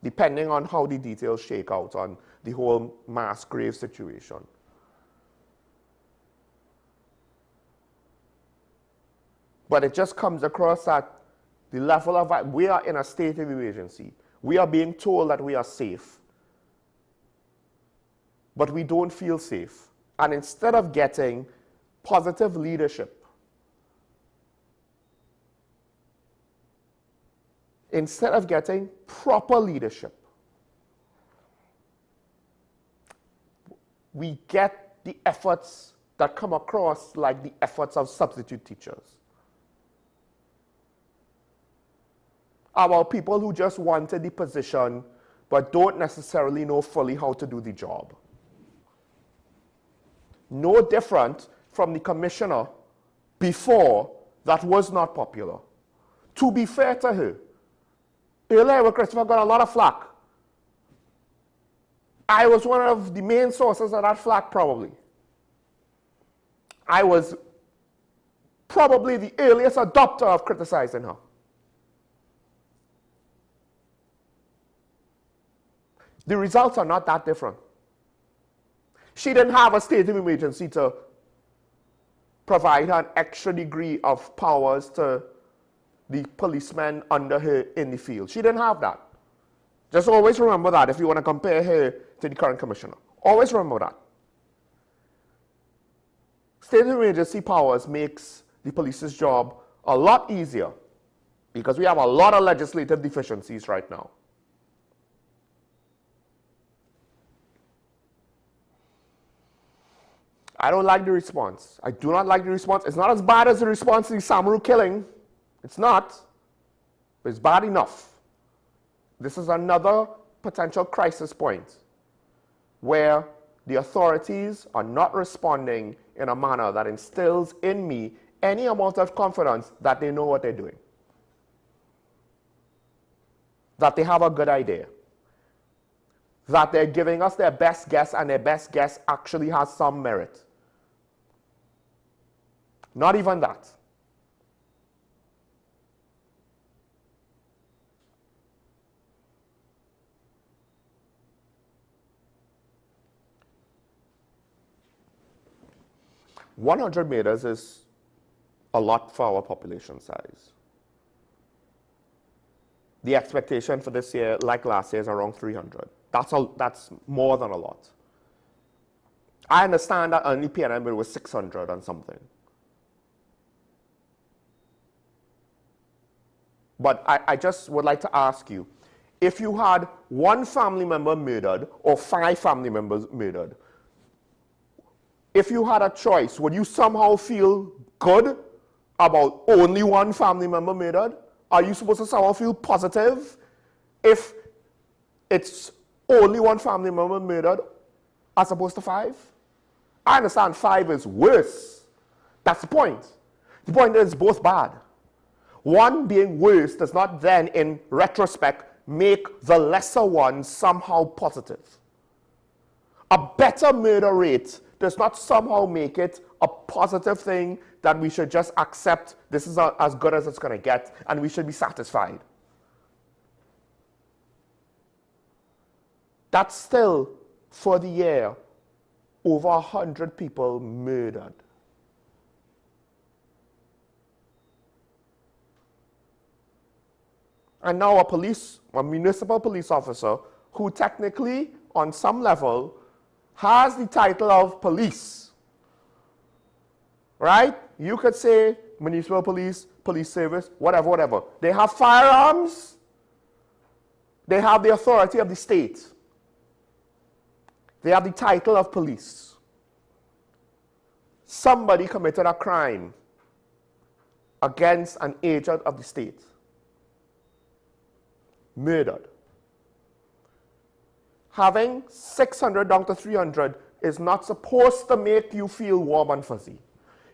[SPEAKER 5] depending on how the details shake out on the whole mass grave situation. But it just comes across that the level of, we are in a state of emergency. We are being told that we are safe, but we don't feel safe. And instead of getting positive leadership, instead of getting proper leadership, we get the efforts that come across like the efforts of substitute teachers. About people who just wanted the position but don't necessarily know fully how to do the job. No different from the commissioner before that was not popular. To be fair to her, earlier Christopher got a lot of flack. I was one of the main sources of that flack, probably. I was probably the earliest adopter of criticizing her. The results are not that different. She didn't have a state of emergency to provide her an extra degree of powers to the policemen under her in the field. She didn't have that. Just always remember that if you want to compare her to the current commissioner. Always remember that. State of emergency powers makes the police's job a lot easier because we have a lot of legislative deficiencies right now. I don't like the response. I do not like the response. It's not as bad as the response to the Samaru killing. It's not. But it's bad enough. This is another potential crisis point where the authorities are not responding in a manner that instills in me any amount of confidence that they know what they're doing, that they have a good idea, that they're giving us their best guess and their best guess actually has some merit. Not even that. $100 meters is a lot for our population size. The expectation for this year, like last year, is around 300. That's more than a lot. I understand that only PNM was 600 and something. But I just would like to ask you, if you had one family member murdered or 5 family members murdered, if you had a choice, would you somehow feel good about only one family member murdered? Are you supposed to somehow feel positive if it's only one family member murdered as opposed to 5? I understand 5 is worse. That's the point. The point is both bad. One being worse does not then, in retrospect, make the lesser one somehow positive. A better murder rate does not somehow make it a positive thing that we should just accept this is as good as it's going to get and we should be satisfied. That's still, for the year, over 100 people murdered. And now a municipal police officer who technically, on some level, has the title of police, right? You could say municipal police, police service, whatever, whatever. They have firearms. They have the authority of the state. They have the title of police. Somebody committed a crime against an agent of the state. Murdered. Having 600 down to 300 is not supposed to make you feel warm and fuzzy.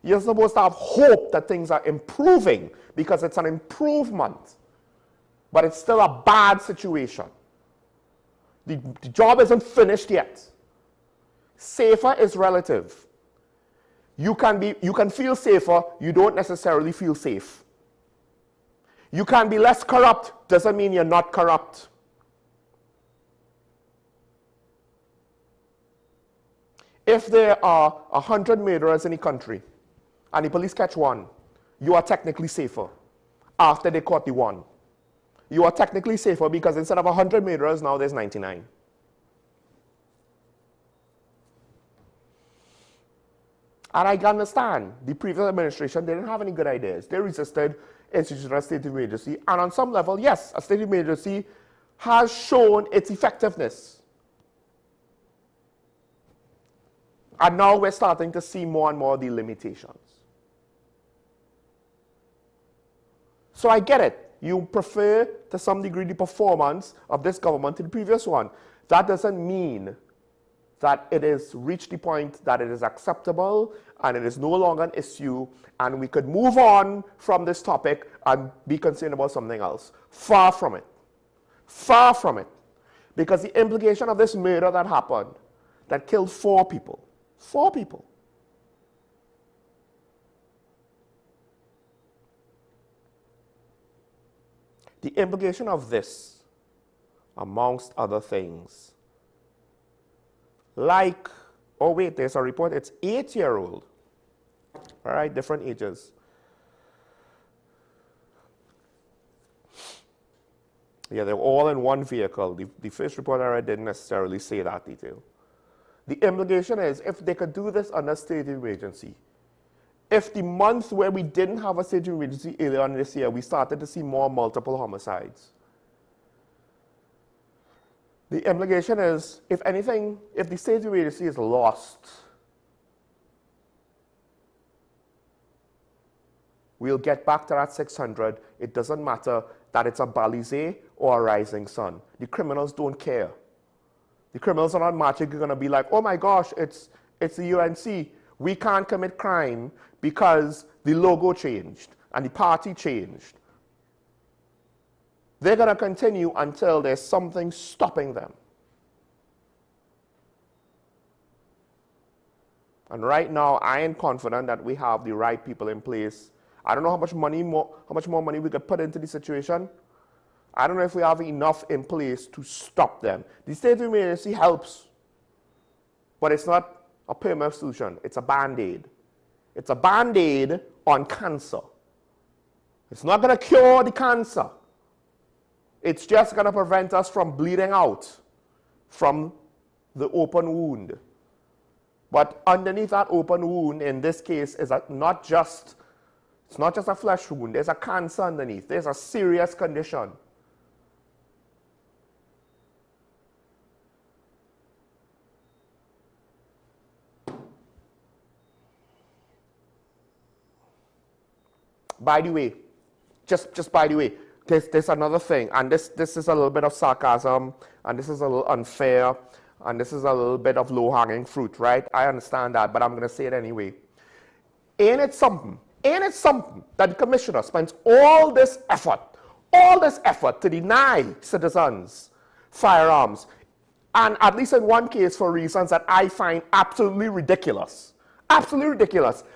[SPEAKER 5] You're supposed to have hope that things are improving because it's an improvement. But it's still a bad situation. The job isn't finished yet. Safer is relative. You can feel safer, you don't necessarily feel safe. You can be less corrupt, doesn't mean you're not corrupt. If there are 100 murderers in the country and the police catch one, you are technically safer after they caught the one. You are technically safer because instead of 100 murderers, now there's 99. And I understand the previous administration didn't have any good ideas. They resisted institutional state of emergency. And on some level, yes, a state of emergency has shown its effectiveness. And now we're starting to see more and more of the limitations. So I get it. You prefer, to some degree, the performance of this government to the previous one. That doesn't mean that it has reached the point that it is acceptable and it is no longer an issue and we could move on from this topic and be concerned about something else. Far from it. Far from it. Because the implication of this murder that happened, that killed 4 people, 4 people. The implication of this, amongst other things, like, oh wait, there's a report, it's 8-year-old. All right, different ages. Yeah, they were all in one vehicle. The first report I read didn't necessarily say that detail. The implication is if they could do this under state of emergency, if the month where we didn't have a state of emergency earlier on this year, we started to see more multiple homicides. The implication is, if anything, if the state of emergency is lost, we'll get back to that 600. It doesn't matter that it's a Balize or a rising sun. The criminals don't care. The criminals are not magically going to be like, oh my gosh, it's the UNC. We can't commit crime because the logo changed and the party changed. They're going to continue until there's something stopping them. And right now, I am confident that we have the right people in place. I don't know how much more money we could put into the situation. I don't know if we have enough in place to stop them. The state of emergency helps, but it's not a permanent solution. It's a Band-Aid. It's a Band-Aid on cancer. It's not going to cure the cancer. It's just going to prevent us from bleeding out from the open wound. But underneath that open wound, in this case, is it's not just a flesh wound. There's a cancer underneath. There's a serious condition. By the way, just by the way, there's another thing, and this is a little bit of sarcasm, and this is a little unfair, and this is a little bit of low-hanging fruit, right? I understand that, but I'm going to say it anyway. Ain't it something that the commissioner spends all this effort to deny citizens firearms, and at least in one case for reasons that I find absolutely ridiculous,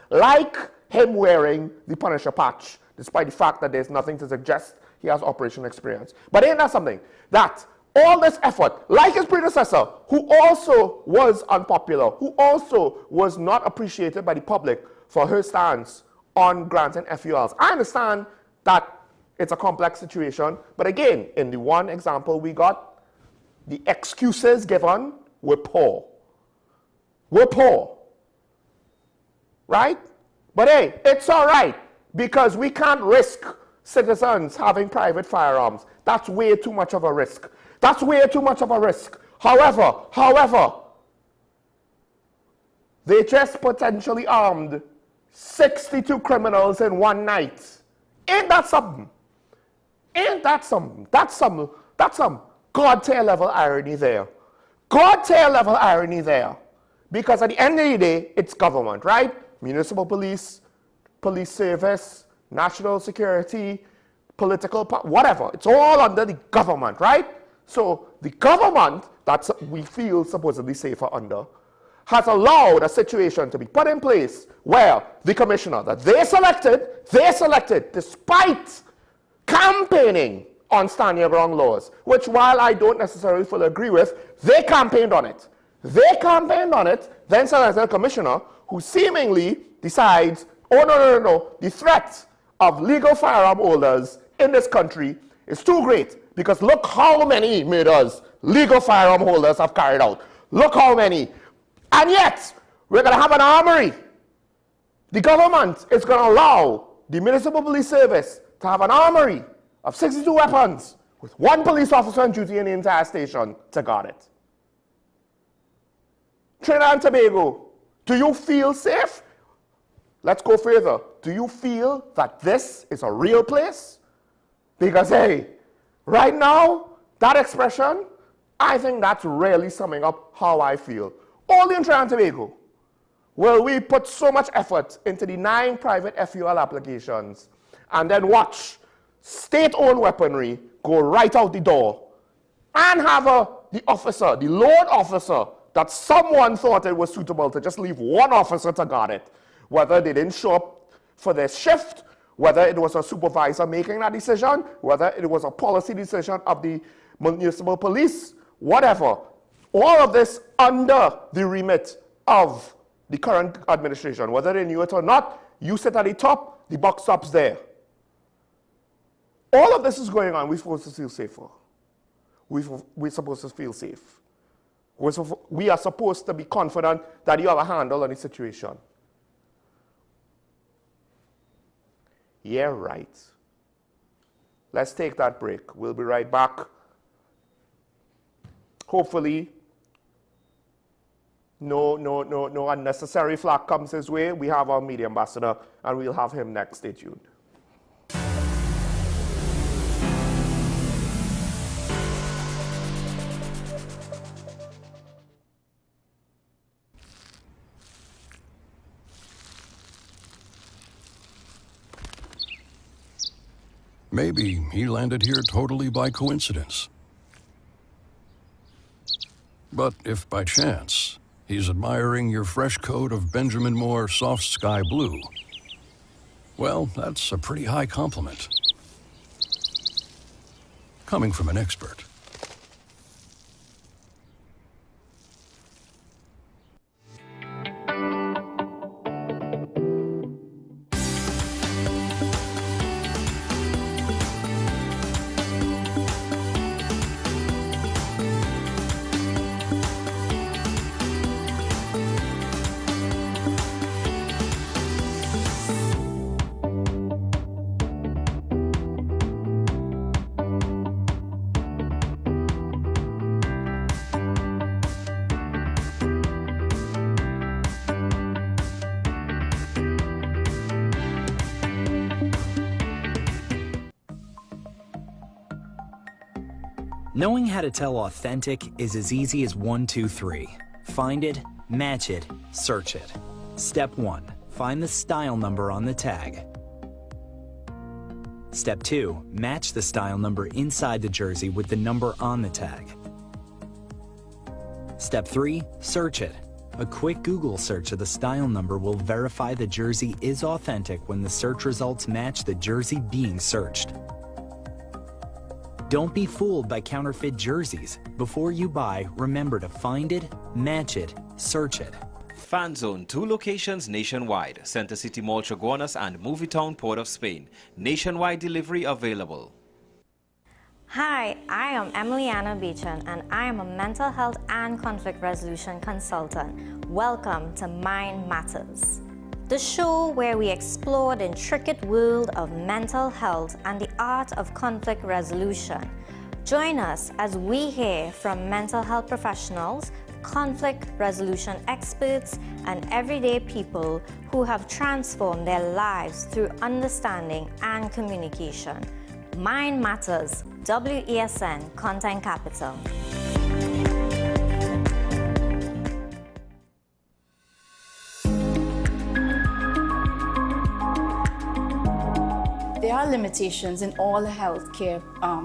[SPEAKER 5] like him wearing the Punisher patch, despite the fact that there's nothing to suggest he has operational experience. But ain't that something? That all this effort, like his predecessor, who also was unpopular, who also was not appreciated by the public for her stance on granting FULs. I understand that it's a complex situation, but again, in the one example we got, the excuses given were poor. Right? But hey, it's all right, because we can't risk citizens having private firearms. That's way too much of a risk. However, they just potentially armed 62 criminals in one night. Ain't that something? That's some God-tier level irony there. Because at the end of the day, it's government, right? Municipal police, police service, national security, political, whatever. It's all under the government, right? So the government that we feel supposedly safer under has allowed a situation to be put in place where the commissioner that they selected despite campaigning on stand your ground laws, which while I don't necessarily fully agree with, they campaigned on it. Then selected a commissioner who seemingly decides, oh no, the threat of legal firearm holders in this country is too great, because look how many murders legal firearm holders have carried out. Look how many. And yet, we're going to have an armory. The government is going to allow the municipal police service to have an armory of 62 weapons with one police officer on duty in the entire station to guard it. Trinidad and Tobago, do you feel safe? Let's go further. Do you feel that this is a real place? Because, hey, right now, that expression, I think that's really summing up how I feel. Only in Trinidad and Tobago will we put so much effort into denying private FUL applications and then watch state-owned weaponry go right out the door and have the lone officer that someone thought it was suitable to just leave one officer to guard it, whether they didn't show up for their shift, whether it was a supervisor making that decision, whether it was a policy decision of the municipal police, whatever. All of this under the remit of the current administration. Whether they knew it or not, you sit at the top, the buck stops there. All of this is going on. We're supposed to feel safer. We're supposed to feel safe. We are supposed to be confident that you have a handle on the situation. Yeah, right. Let's take that break. We'll be right back. Hopefully, no unnecessary flack comes his way. We have our media ambassador, and we'll have him next. Stay tuned.
[SPEAKER 6] Maybe he landed here totally by coincidence. But if by chance he's admiring your fresh coat of Benjamin Moore soft sky blue, well, that's a pretty high compliment. Coming from an expert.
[SPEAKER 2] Knowing how to tell authentic is as easy as 1, 2, 3. Find it, match it, search it. Step 1. Find the style number on the tag. Step 2. Match the style number inside the jersey with the number on the tag. Step 3. Search it. A quick Google search of the style number will verify the jersey is authentic when the search results match the jersey being searched. Don't be fooled by counterfeit jerseys. Before you buy, remember to find it, match it, search it.
[SPEAKER 3] Fan Zone, 2 locations nationwide. Center City Mall, Chaguanas and Movietown, Port of Spain. Nationwide delivery available.
[SPEAKER 7] Hi, I am Emiliana Beechan and I am a mental health and conflict resolution consultant. Welcome to Mind Matters, the show where we explore the intricate world of mental health and the art of conflict resolution. Join us as we hear from mental health professionals, conflict resolution experts, and everyday people who have transformed their lives through understanding and communication. Mind Matters, WESN Content Capital.
[SPEAKER 8] There are limitations in all the healthcare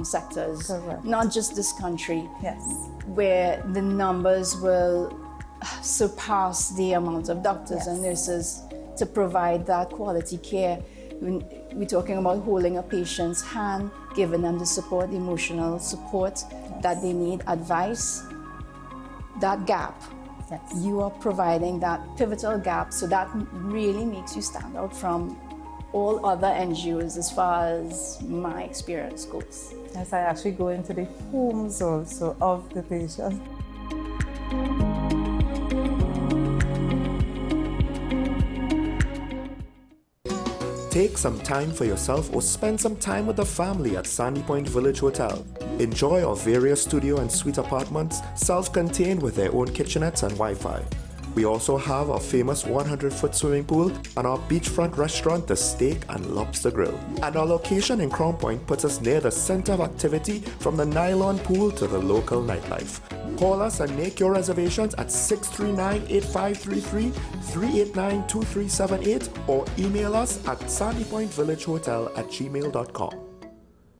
[SPEAKER 8] sectors,
[SPEAKER 9] Correct.
[SPEAKER 8] not just this country,
[SPEAKER 9] Yes.
[SPEAKER 8] where the numbers will surpass the amount of doctors
[SPEAKER 9] Yes.
[SPEAKER 8] and nurses to provide that quality care. We're talking about holding a patient's hand, giving them the support, the emotional support that they need, advice. That gap,
[SPEAKER 9] Yes.
[SPEAKER 8] you are providing that pivotal gap, so that really makes you stand out from all other NGOs as far as my experience goes.
[SPEAKER 9] Yes, I actually go into the homes also of the patient.
[SPEAKER 5] Take some time for yourself or spend some time with the family at Sandy Point Village Hotel. Enjoy our various studio and suite apartments, self-contained with their own kitchenettes and Wi-Fi. We also have our famous 100-foot swimming pool and our beachfront restaurant, the Steak and Lobster Grill. And our location in Crown Point puts us near the center of activity from the nylon pool to the local nightlife. Call us and make your reservations at 639-8533, 389-2378 or email us at sandypointvillagehotel@gmail.com.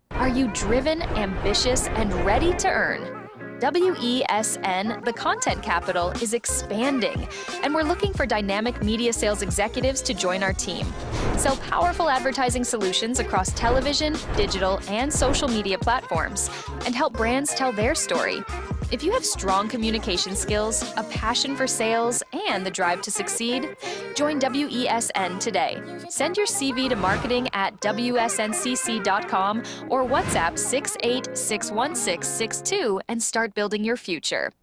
[SPEAKER 1] Are you driven, ambitious, and ready to earn? WESN, the content capital, is expanding, and we're looking for dynamic media sales executives to join our team. Sell powerful advertising solutions across television, digital, and social media platforms, and help brands tell their story. If you have strong communication skills, a passion for sales, and the drive to succeed, join WESN today. Send your CV to marketing@wsncc.com or WhatsApp 6861662 and start building your future.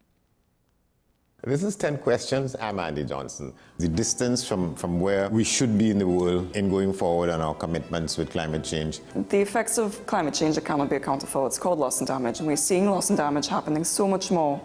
[SPEAKER 10] This is 10 Questions. I'm Andy Johnson. The distance from where we should be in the world in going forward on our commitments with climate change.
[SPEAKER 11] The effects of climate change that cannot be accounted for, it's called loss and damage. And we're seeing loss and damage happening so much more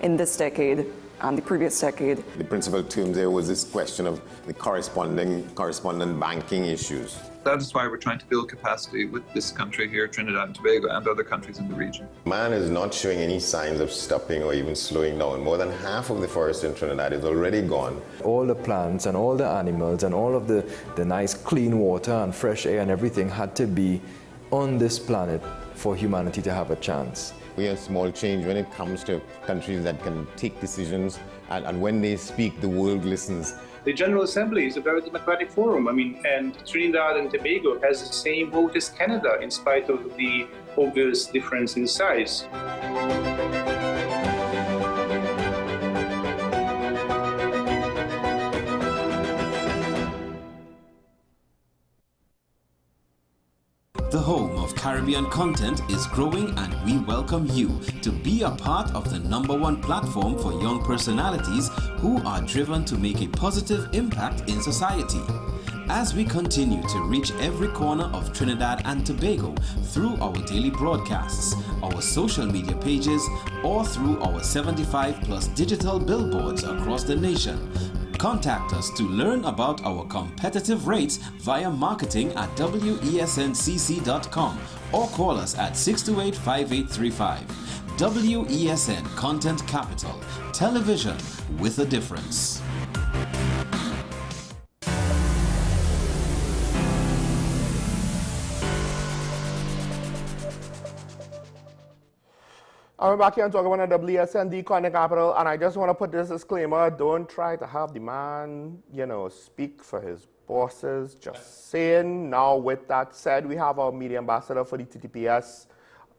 [SPEAKER 11] in this decade and the previous decade.
[SPEAKER 10] The principal term there was this question of the correspondent banking issues.
[SPEAKER 12] That is why we're trying to build capacity with this country here, Trinidad and Tobago, and other countries in the region.
[SPEAKER 10] Man is not showing any signs of stopping or even slowing down. More than half of the forest in Trinidad is already gone.
[SPEAKER 13] All the plants and all the animals and all of the nice clean water and fresh air and everything had to be on this planet for humanity to have a chance.
[SPEAKER 10] We have small change when it comes to countries that can take decisions, and when they speak, the world listens.
[SPEAKER 14] The General Assembly is a very democratic forum. And Trinidad and Tobago has the same vote as Canada, in spite of the obvious difference in size.
[SPEAKER 3] The home of Caribbean content is growing, and we welcome you to be a part of the #1 platform for young personalities who are driven to make a positive impact in society. As we continue to reach every corner of Trinidad and Tobago through our daily broadcasts, our social media pages, or through our 75+ digital billboards across the nation, contact us to learn about our competitive rates via marketing at wesncc.com or call us at 628-5835. WESN Content Capital, television with a difference.
[SPEAKER 5] I'm back here and talking about the WSND Content Capital, and I just want to put this disclaimer: don't try to have the man, speak for his bosses. Just saying. Now, with that said, we have our media ambassador for the TTPS,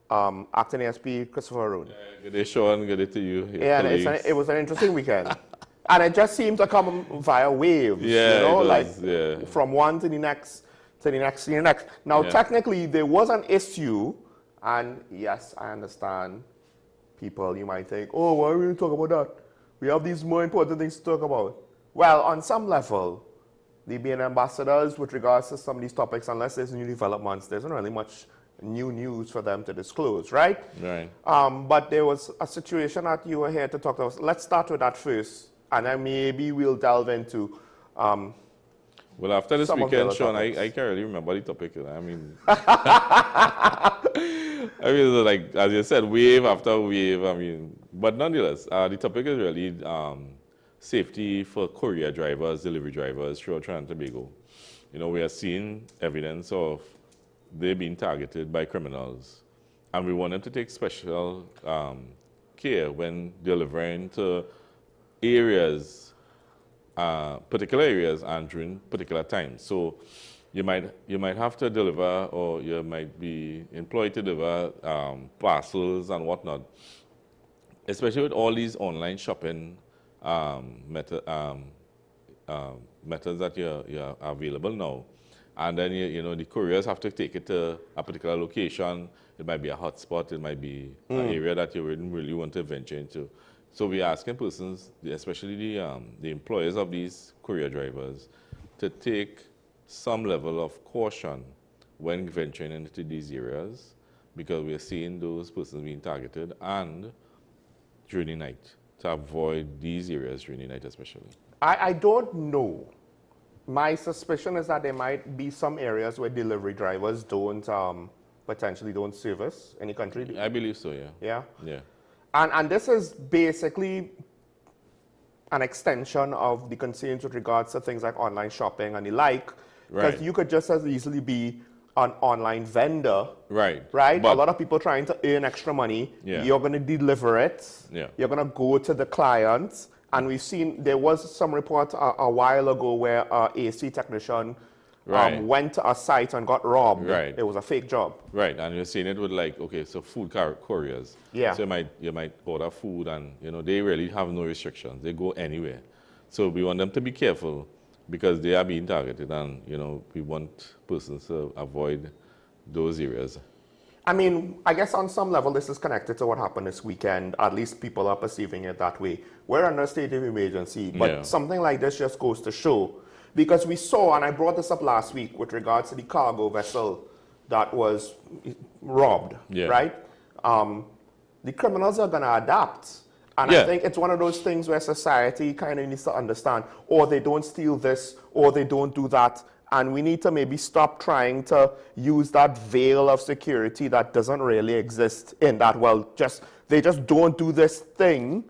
[SPEAKER 5] acting ASP, Christopher Arun.
[SPEAKER 15] Good day, Sean. Good day to you.
[SPEAKER 5] Yeah, and it was an interesting weekend. And it just seemed to come via waves, from one to the next, to the next, to the next. Now, technically, there was an issue, and yes, I understand. People, you might think, oh, why are we talking about that? We have these more important things to talk about. Well, on some level, the being ambassadors with regards to some of these topics, unless there's new developments, there isn't really much new news for them to disclose, right?
[SPEAKER 15] Right.
[SPEAKER 5] But there was a situation that you were here to talk to us. Let's start with that first, and then maybe we'll delve into
[SPEAKER 15] well, after this weekend, Sean, I can't really remember the topic. I mean, like, as you said, wave after wave. But nonetheless, the topic is really safety for courier drivers, delivery drivers throughout Trinidad and Tobago. We are seeing evidence of they being targeted by criminals. And we wanted to take special care when delivering to areas, particular areas and during particular times. So you might have to deliver, or you might be employed to deliver parcels and whatnot, especially with all these online shopping methods that are available now. And then the couriers have to take it to a particular location. It might be a hotspot. It might be an area that you wouldn't really want to venture into. So we're asking persons, especially the employers of these courier drivers, to take some level of caution when venturing into these areas, because we're seeing those persons being targeted, and during the night, to avoid these areas during the night especially.
[SPEAKER 5] I don't know. My suspicion is that there might be some areas where delivery drivers potentially don't service any country.
[SPEAKER 15] I believe so, yeah.
[SPEAKER 5] Yeah?
[SPEAKER 15] Yeah.
[SPEAKER 5] And this is basically an extension of the concerns with regards to things like online shopping and the like. Because you could just as easily be an online vendor.
[SPEAKER 15] Right.
[SPEAKER 5] Right? A lot of people trying to earn extra money.
[SPEAKER 15] Yeah.
[SPEAKER 5] You're going to deliver it.
[SPEAKER 15] Yeah.
[SPEAKER 5] You're going to go to the client. And we've seen, there was some report a while ago where an AC technician went to a site and got robbed.
[SPEAKER 15] Right.
[SPEAKER 5] It was a fake job.
[SPEAKER 15] Right, and you're seeing it with so food couriers.
[SPEAKER 5] Yeah.
[SPEAKER 15] So you might order food, and they really have no restrictions. They go anywhere. So we want them to be careful, because they are being targeted, and we want persons to avoid those areas.
[SPEAKER 5] I mean, I guess on some level this is connected to what happened this weekend. At least people are perceiving it that way. We're under a state of emergency, but something like this just goes to show. Because we saw, and I brought this up last week with regards to the cargo vessel that was robbed, right? The criminals are going to adapt. And I think it's one of those things where society kind of needs to understand, or they don't steal this, or they don't do that. And we need to maybe stop trying to use that veil of security that doesn't really exist in that, well, they just don't do this thing.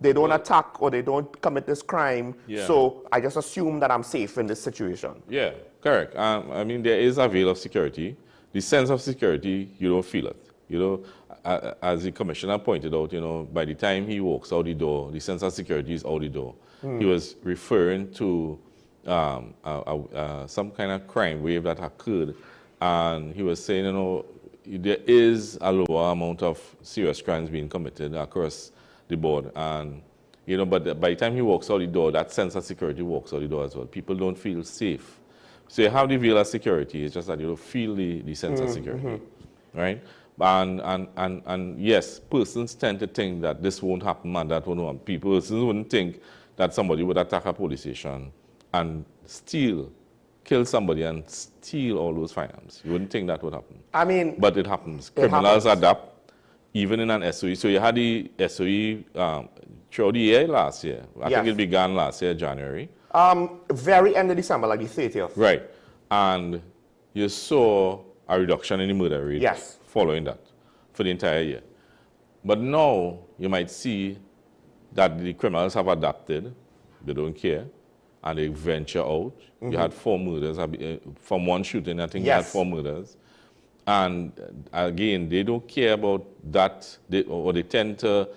[SPEAKER 5] They don't attack or they don't commit this crime. So I just assume that I'm safe in this situation.
[SPEAKER 15] Yeah, correct. I mean, there is a veil of security. The sense of security, you don't feel it. You know, as the commissioner pointed out, you know, by the time he walks out the door, the sense of security is out the door. He was referring to some kind of crime wave that occurred, and he was saying, you know, there is a lower amount of serious crimes being committed across the board, and you know, but by the time he walks out the door, that sense of security walks out the door as well. People don't feel safe. So you have the veil of security, it's just that you don't feel the sense of security, right? And yes, persons tend to think that this won't happen and that won't happen. Persons wouldn't think that somebody would attack a police station and kill somebody and steal all those firearms. You wouldn't think that would happen.
[SPEAKER 5] I mean,
[SPEAKER 15] but it happens. Criminals adapt, even in an SOE. So you had the SOE throughout the year last year. I think it began last year, January.
[SPEAKER 5] Very end of December, like the 30th.
[SPEAKER 15] Right. And you saw a reduction in the murder rate following that for the entire year. But now you might see that the criminals have adapted. They don't care. And they venture out. You had 4 murders. From one shooting, I think you had 4 murders. And again, they don't care about that, or they tend to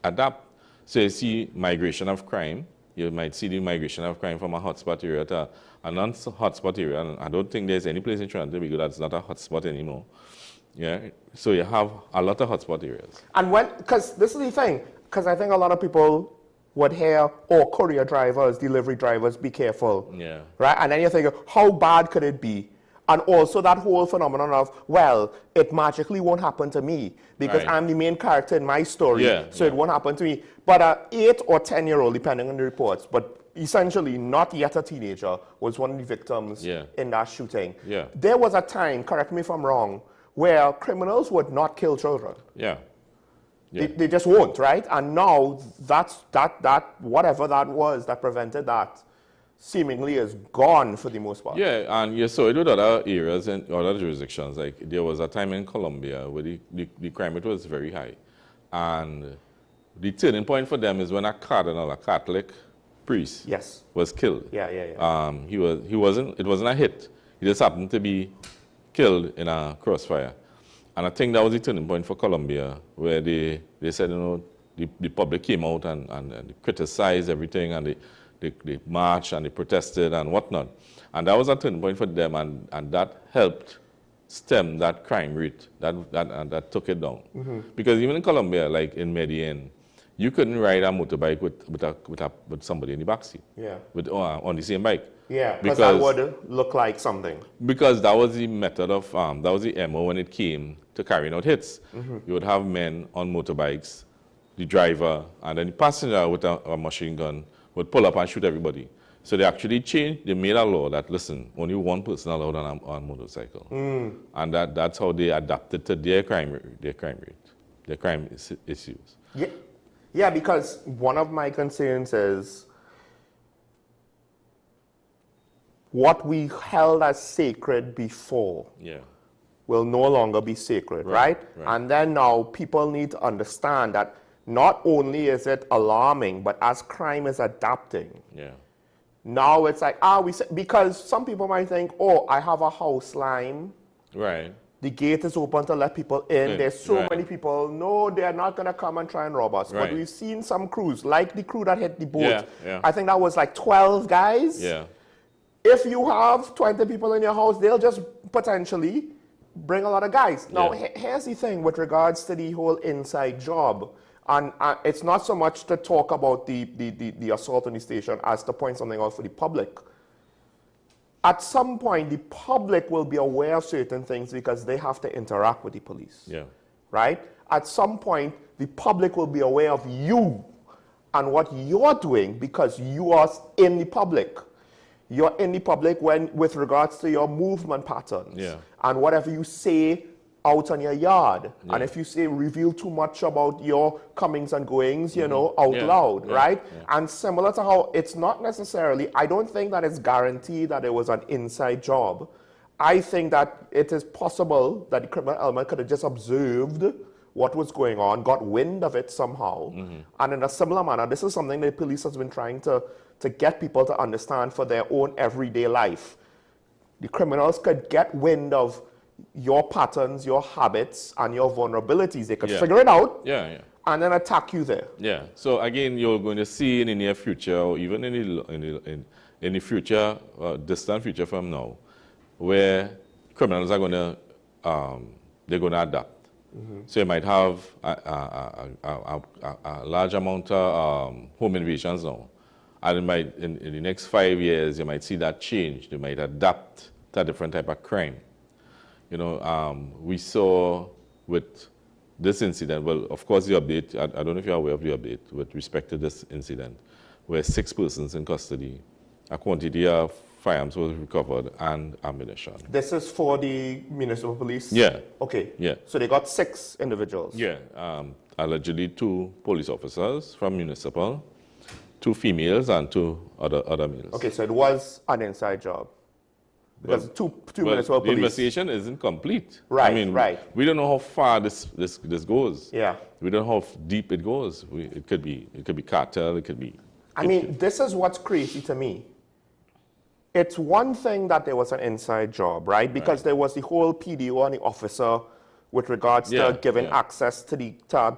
[SPEAKER 15] adapt. So you see migration of crime. You might see the migration of crime from a hotspot area to a non-hotspot area. And I don't think there's any place in Trinidad and Tobago that's not a hotspot anymore. Yeah. So you have a lot of hotspot areas.
[SPEAKER 5] And because this is the thing, because I think a lot of people would hear, oh, courier drivers, delivery drivers, be careful.
[SPEAKER 15] Yeah.
[SPEAKER 5] Right? And then you think, how bad could it be? And also that whole phenomenon of, well, it magically won't happen to me because I'm the main character in my story, so it won't happen to me. But an 8 or 10-year-old, depending on the reports, but essentially not yet a teenager, was one of the victims in that shooting. There was a time, correct me if I'm wrong, where criminals would not kill children. They just won't, right? And now that whatever that was that prevented that seemingly is gone for the most part.
[SPEAKER 15] Yeah, and you saw it with other areas and other jurisdictions. Like there was a time in Colombia where the crime rate was very high. And the turning point for them is when a cardinal, a Catholic priest, was killed. It wasn't a hit. He just happened to be killed in a crossfire. And I think that was the turning point for Colombia, where they said, you know, the public came out and they criticized everything, and they marched and they protested and whatnot. And that was a turning point for them, and that helped stem that crime rate, that took it down. Because even in Colombia, like in Medellin, you couldn't ride a motorbike with somebody in the backseat. On the same bike.
[SPEAKER 5] Because that would look like something.
[SPEAKER 15] Because that was the method of, that was the MO when it came to carrying out hits. You would have men on motorbikes, the driver, and then the passenger with a machine gun would pull up and shoot everybody. So they actually changed, they made a law that, listen, only one person allowed on a motorcycle. And that's how they adapted to their crime issues.
[SPEAKER 5] Yeah, because one of my concerns is what we held as sacred before will no longer be sacred, right? And then now people need to understand that not only is it alarming, but as crime is adapting, now it's like, because some people might think, oh, I have a house line. The gate is open to let people in. There's so many people. No, they're not going to come and try and rob us. But we've seen some crews, like the crew that hit the boat. I think that was like 12 guys. If you have 20 people in your house, they'll just potentially bring a lot of guys. Now, here's the thing with regards to the whole inside job. And it's not so much to talk about the assault on the station as to point something out for the public. at some point, the public will be aware of certain things because they have to interact with the police.
[SPEAKER 15] Yeah.
[SPEAKER 5] Right? At some point, the public will be aware of you and what you're doing because you are in the public. You're in the public with regards to your movement patterns.
[SPEAKER 15] Yeah.
[SPEAKER 5] And whatever you say out on your yard.
[SPEAKER 15] Yeah.
[SPEAKER 5] And if you say reveal too much about your comings and goings, you know, out loud, right? And similar to how it's not necessarily, I don't think that it's guaranteed that it was an inside job. I think that it is possible that the criminal element could have just observed what was going on, got wind of it somehow. And in a similar manner, this is something the police has been trying to get people to understand for their own everyday life. The criminals could get wind of your patterns, your habits, and your vulnerabilities. They could figure it out and then attack you there.
[SPEAKER 15] Yeah. So again, you're going to see in the near future, or even in the future, distant future from now, where criminals are going to they're going to adapt. So you might have a large amount of home invasions now, and it might in the next 5 years you might see that change. They might adapt to a different type of crime. You know, we saw with this incident, well, of course, the update, I don't know if you're aware of the update with respect to this incident, where 6 persons in custody, a quantity of firearms was recovered and ammunition.
[SPEAKER 5] This is for the municipal police?
[SPEAKER 15] Yeah.
[SPEAKER 5] Okay.
[SPEAKER 15] Yeah.
[SPEAKER 5] So they got 6 individuals?
[SPEAKER 15] Yeah. Allegedly 2 police officers from municipal, 2 females and 2 other males.
[SPEAKER 5] Okay, so it was an inside job. Because two municipal police.
[SPEAKER 15] The investigation isn't complete.
[SPEAKER 5] Right,
[SPEAKER 15] I mean,
[SPEAKER 5] right.
[SPEAKER 15] We don't know how far this goes.
[SPEAKER 5] Yeah.
[SPEAKER 15] We don't know how deep it goes. It could be cartel. It could be.
[SPEAKER 5] I mean, this is what's crazy to me. It's one thing that there was an inside job, right? Because there was the whole PDO and the officer with regards to giving access to the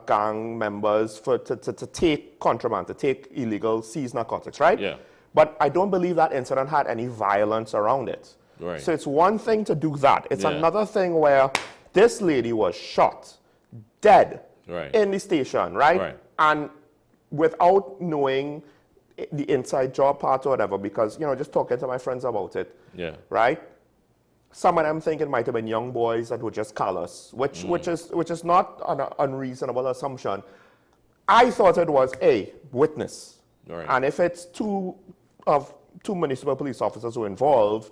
[SPEAKER 5] gang members to take contraband, to take illegal seized narcotics, right?
[SPEAKER 15] Yeah.
[SPEAKER 5] But I don't believe that incident had any violence around it.
[SPEAKER 15] Right.
[SPEAKER 5] So it's one thing to do that. It's another thing where this lady was shot, dead, in the station, right? And without knowing the inside job part or whatever, because, you know, just talking to my friends about it, right? Some of them think it might have been young boys that were just callous, which is not an unreasonable assumption. I thought it was a witness. And if it's two municipal police officers who are involved,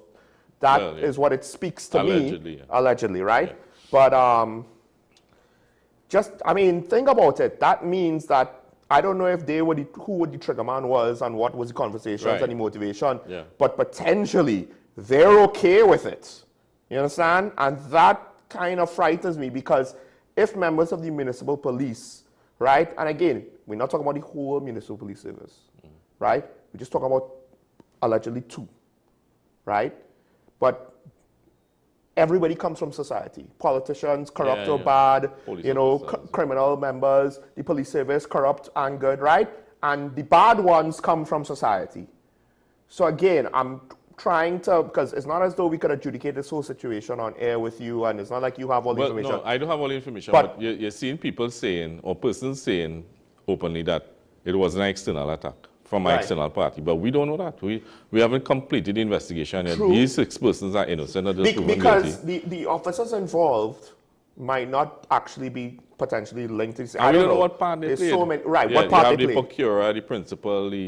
[SPEAKER 5] that is what it speaks to me. Allegedly, right? But I mean, think about it. That means that I don't know if they were who the trigger man was and what was the conversations and the motivation, but potentially they're okay with it. You understand? And that kind of frightens me, because if members of the municipal police, right? And again, we're not talking about the whole municipal police service, right? We're just talking about allegedly 2, right? But everybody comes from society. Politicians, corrupt or bad, police criminal members, the police service, corrupt and good, right? And the bad ones come from society. So again, I'm trying to, because it's not as though we could adjudicate this whole situation on air with you, and it's not like you have all the information.
[SPEAKER 15] No, I don't have all the information, but you're seeing people saying, or persons saying openly that it was an external attack from an external party, but we don't know that. We haven't completed the investigation yet. These 6 persons are innocent of this
[SPEAKER 5] because the officers involved might not actually be potentially linked to this.
[SPEAKER 15] I don't know what part they played.
[SPEAKER 5] So many, right,
[SPEAKER 15] yeah,
[SPEAKER 5] what part
[SPEAKER 15] you
[SPEAKER 5] they
[SPEAKER 15] have the procurer, the principal, the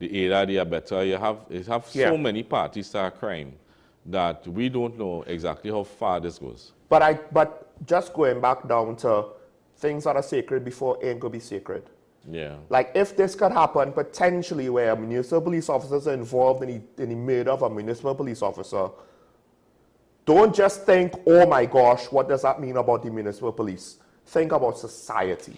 [SPEAKER 15] aider, the abettor. You have so many parties to a crime that we don't know exactly how far this goes.
[SPEAKER 5] But just going back down to things that are sacred before ain't gonna be sacred.
[SPEAKER 15] Yeah.
[SPEAKER 5] Like if this could happen potentially where municipal police officers are involved in the murder of a municipal police officer, don't just think, oh my gosh, what does that mean about the municipal police? Think about society.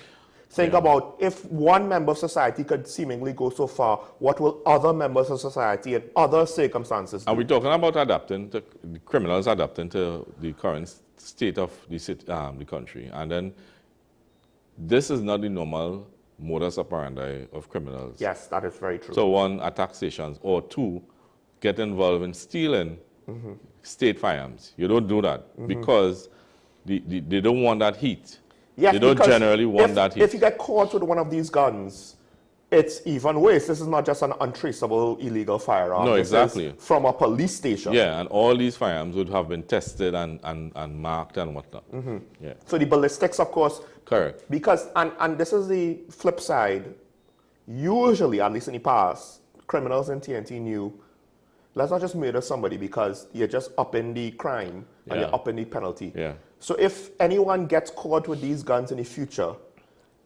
[SPEAKER 5] Think about if one member of society could seemingly go so far, what will other members of society in other circumstances do?
[SPEAKER 15] Are we talking about adapting to the criminals adapting to the current state of the country? And then this is not the normal modus operandi of criminals.
[SPEAKER 5] Yes, that is very true.
[SPEAKER 15] So 1, attack stations, or 2, get involved in stealing state firearms. You don't do that because they don't want that heat.
[SPEAKER 5] Yes,
[SPEAKER 15] they don't generally want that heat.
[SPEAKER 5] If you get caught with one of these guns, it's even worse. This is not just an untraceable illegal firearm.
[SPEAKER 15] No,
[SPEAKER 5] This
[SPEAKER 15] exactly.
[SPEAKER 5] is from a police station.
[SPEAKER 15] Yeah, and all these firearms would have been tested and marked and whatnot. Yeah.
[SPEAKER 5] So the ballistics, of course.
[SPEAKER 15] Correct.
[SPEAKER 5] Because, and this is the flip side, usually, at least in the past, criminals in TNT knew, let's not just murder somebody because you're just upping the crime and you're upping the penalty.
[SPEAKER 15] Yeah.
[SPEAKER 5] So if anyone gets caught with these guns in the future,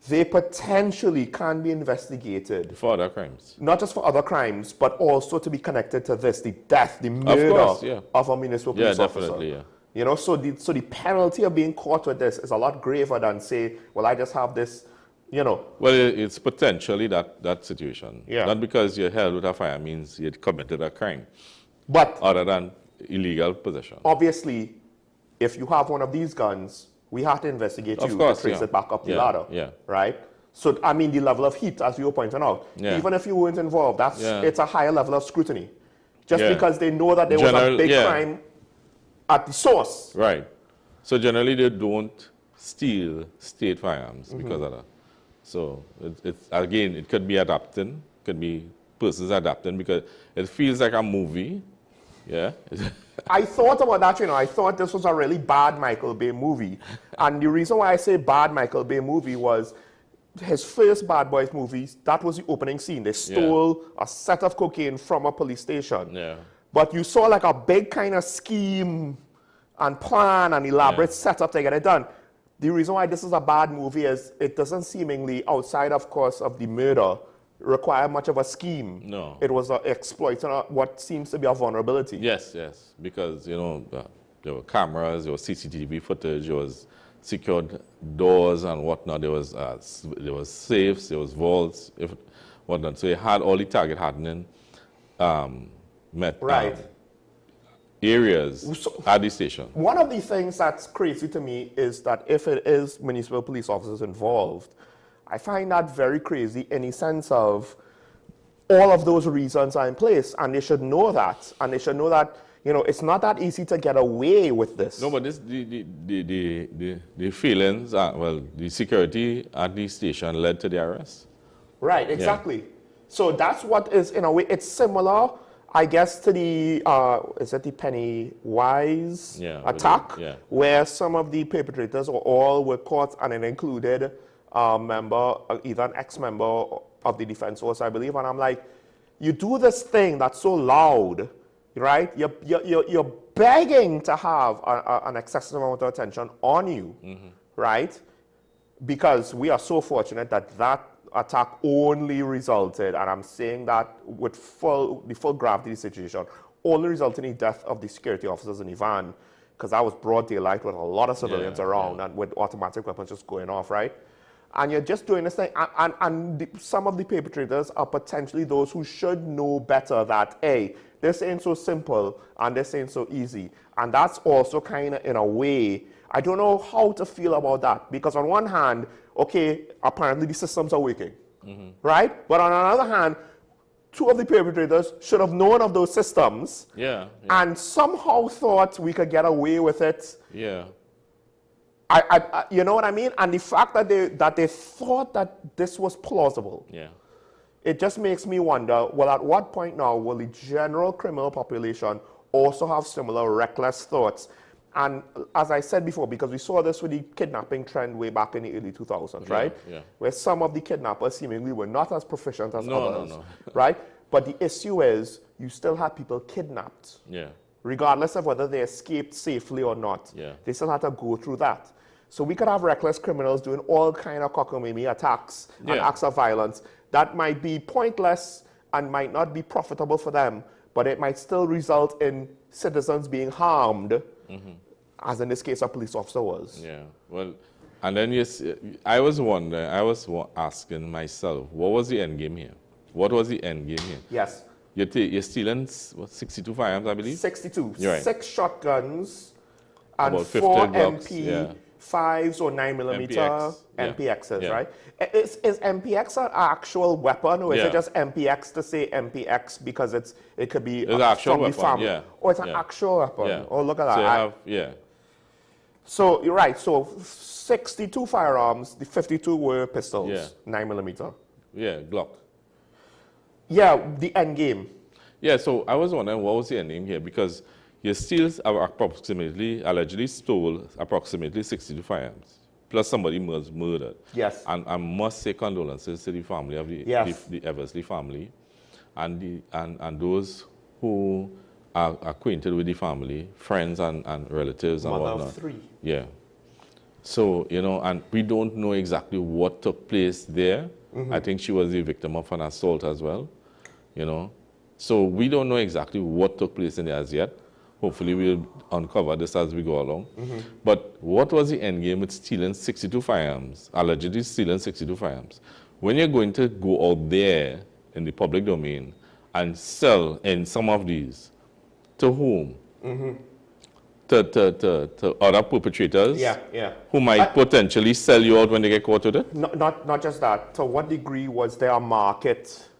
[SPEAKER 5] they potentially can be investigated.
[SPEAKER 15] For other crimes.
[SPEAKER 5] Not just for other crimes, but also to be connected to this, the death, the murder of a municipal police officer.
[SPEAKER 15] Definitely, yeah.
[SPEAKER 5] You know, so the penalty of being caught with this is a lot graver than say, well, I just have this, you know.
[SPEAKER 15] Well, it's potentially that situation.
[SPEAKER 5] Yeah.
[SPEAKER 15] Not because you're held with a fire means you'd committed a crime.
[SPEAKER 5] But
[SPEAKER 15] other than illegal possession.
[SPEAKER 5] Obviously, if you have one of these guns, we have to investigate
[SPEAKER 15] Of
[SPEAKER 5] you
[SPEAKER 15] course,
[SPEAKER 5] to trace
[SPEAKER 15] yeah.
[SPEAKER 5] it back up the
[SPEAKER 15] Yeah,
[SPEAKER 5] ladder.
[SPEAKER 15] yeah.
[SPEAKER 5] Right? So, I mean, the level of heat, as you were pointing out,
[SPEAKER 15] Yeah.
[SPEAKER 5] even if you weren't involved, it's a higher level of scrutiny. Just
[SPEAKER 15] Yeah.
[SPEAKER 5] because they know that there was a big crime at the source.
[SPEAKER 15] Right. So generally they don't steal state firearms because of that. So it's again, it could be adapting, could be persons adapting because it feels like a movie. Yeah.
[SPEAKER 5] I thought about that, you know, I thought this was a really bad Michael Bay movie. And the reason why I say bad Michael Bay movie was his first Bad Boys movie, that was the opening scene. They stole a set of cocaine from a police station.
[SPEAKER 15] Yeah.
[SPEAKER 5] But you saw like a big kind of scheme and plan and elaborate setup to get it done. The reason why this is a bad movie is it doesn't seemingly, outside of course of the murder, require much of a scheme.
[SPEAKER 15] No.
[SPEAKER 5] It was exploiting what seems to be a vulnerability.
[SPEAKER 15] Yes, yes. Because, you know, there were cameras, there was CCTV footage, there was secured doors and whatnot. There was safes, there was vaults, whatnot. So you had all the target hardening areas at the station.
[SPEAKER 5] One of the things that's crazy to me is that if it is municipal police officers involved, I find that very crazy in the sense of all of those reasons are in place, and they should know that, and they should know that, you know, it's not that easy to get away with this.
[SPEAKER 15] No, but this the feelings, the security at the station led to the arrest.
[SPEAKER 5] Right, exactly. So that's what is, in a way, it's similar, I guess, to the, is it the Pennywise attack, where some of the perpetrators were caught, and it included a member, either an ex-member of the defense force, I believe, and I'm like, you do this thing that's so loud, right? You're begging to have an excessive amount of attention on you, right? Because we are so fortunate that that attack only resulted, and I'm saying that with the full gravity of the situation, only resulted in the death of the security officers in the van, because that was broad daylight with a lot of civilians around and with automatic weapons just going off, right? And you're just doing this thing, and some of the perpetrators are potentially those who should know better that, hey, this ain't so simple and this ain't so easy. And that's also kind of, in a way, I don't know how to feel about that, because on one hand, okay, apparently the systems are working, right? But on another hand, two of the perpetrators should have known of those systems and somehow thought we could get away with it.
[SPEAKER 15] Yeah.
[SPEAKER 5] You know what I mean? And the fact that they thought that this was plausible, it just makes me wonder, well, at what point now will the general criminal population also have similar reckless thoughts? And as I said before, because we saw this with the kidnapping trend way back in the early 2000s, right?
[SPEAKER 15] Yeah.
[SPEAKER 5] Where some of the kidnappers seemingly were not as proficient as others,
[SPEAKER 15] No.
[SPEAKER 5] right? But the issue is you still had people kidnapped.
[SPEAKER 15] Yeah.
[SPEAKER 5] Regardless of whether they escaped safely or not. They still had to go through that. So we could have reckless criminals doing all kind of cockamamie attacks and acts of violence that might be pointless and might not be profitable for them, but it might still result in citizens being harmed, as in this case a police officer was.
[SPEAKER 15] Yeah, well, and then I was wondering, I was asking myself, what was the end game here? What was the end game here?
[SPEAKER 5] Yes.
[SPEAKER 15] You're stealing, what, 62 firearms, I believe?
[SPEAKER 5] 62.
[SPEAKER 15] You're right.
[SPEAKER 5] 6 shotguns and
[SPEAKER 15] About
[SPEAKER 5] 4
[SPEAKER 15] Glocks,
[SPEAKER 5] MP5s or 9mm MPXs, right? Is MPX an actual weapon, or is it just MPX to say MPX because it could be
[SPEAKER 15] an actual
[SPEAKER 5] from the
[SPEAKER 15] weapon,
[SPEAKER 5] family? Oh, it's an actual weapon. Oh, look at that.
[SPEAKER 15] So
[SPEAKER 5] So you're right. So 62 firearms, the 52 were pistols, 9mm.
[SPEAKER 15] Yeah, Glock.
[SPEAKER 5] Yeah, the end game.
[SPEAKER 15] Yeah, so I was wondering what was the end game here, because you still allegedly stole approximately 62 firearms, plus somebody was murdered.
[SPEAKER 5] Yes.
[SPEAKER 15] And I must say condolences to the family of the Eversley family, and those who are acquainted with the family, friends and relatives and
[SPEAKER 5] Mother
[SPEAKER 15] whatnot.
[SPEAKER 5] of 3.
[SPEAKER 15] Yeah. So, you know, and we don't know exactly what took place there. I think she was the victim of an assault as well, you know. So we don't know exactly what took place in there as yet. Hopefully we'll uncover this as we go along. But what was the end game with stealing 62 firearms, allegedly stealing 62 firearms? When you're going to go out there in the public domain and sell in some of these, to whom? To other perpetrators who might potentially sell you out when they get caught with it?
[SPEAKER 5] Not just that. To what degree was there a market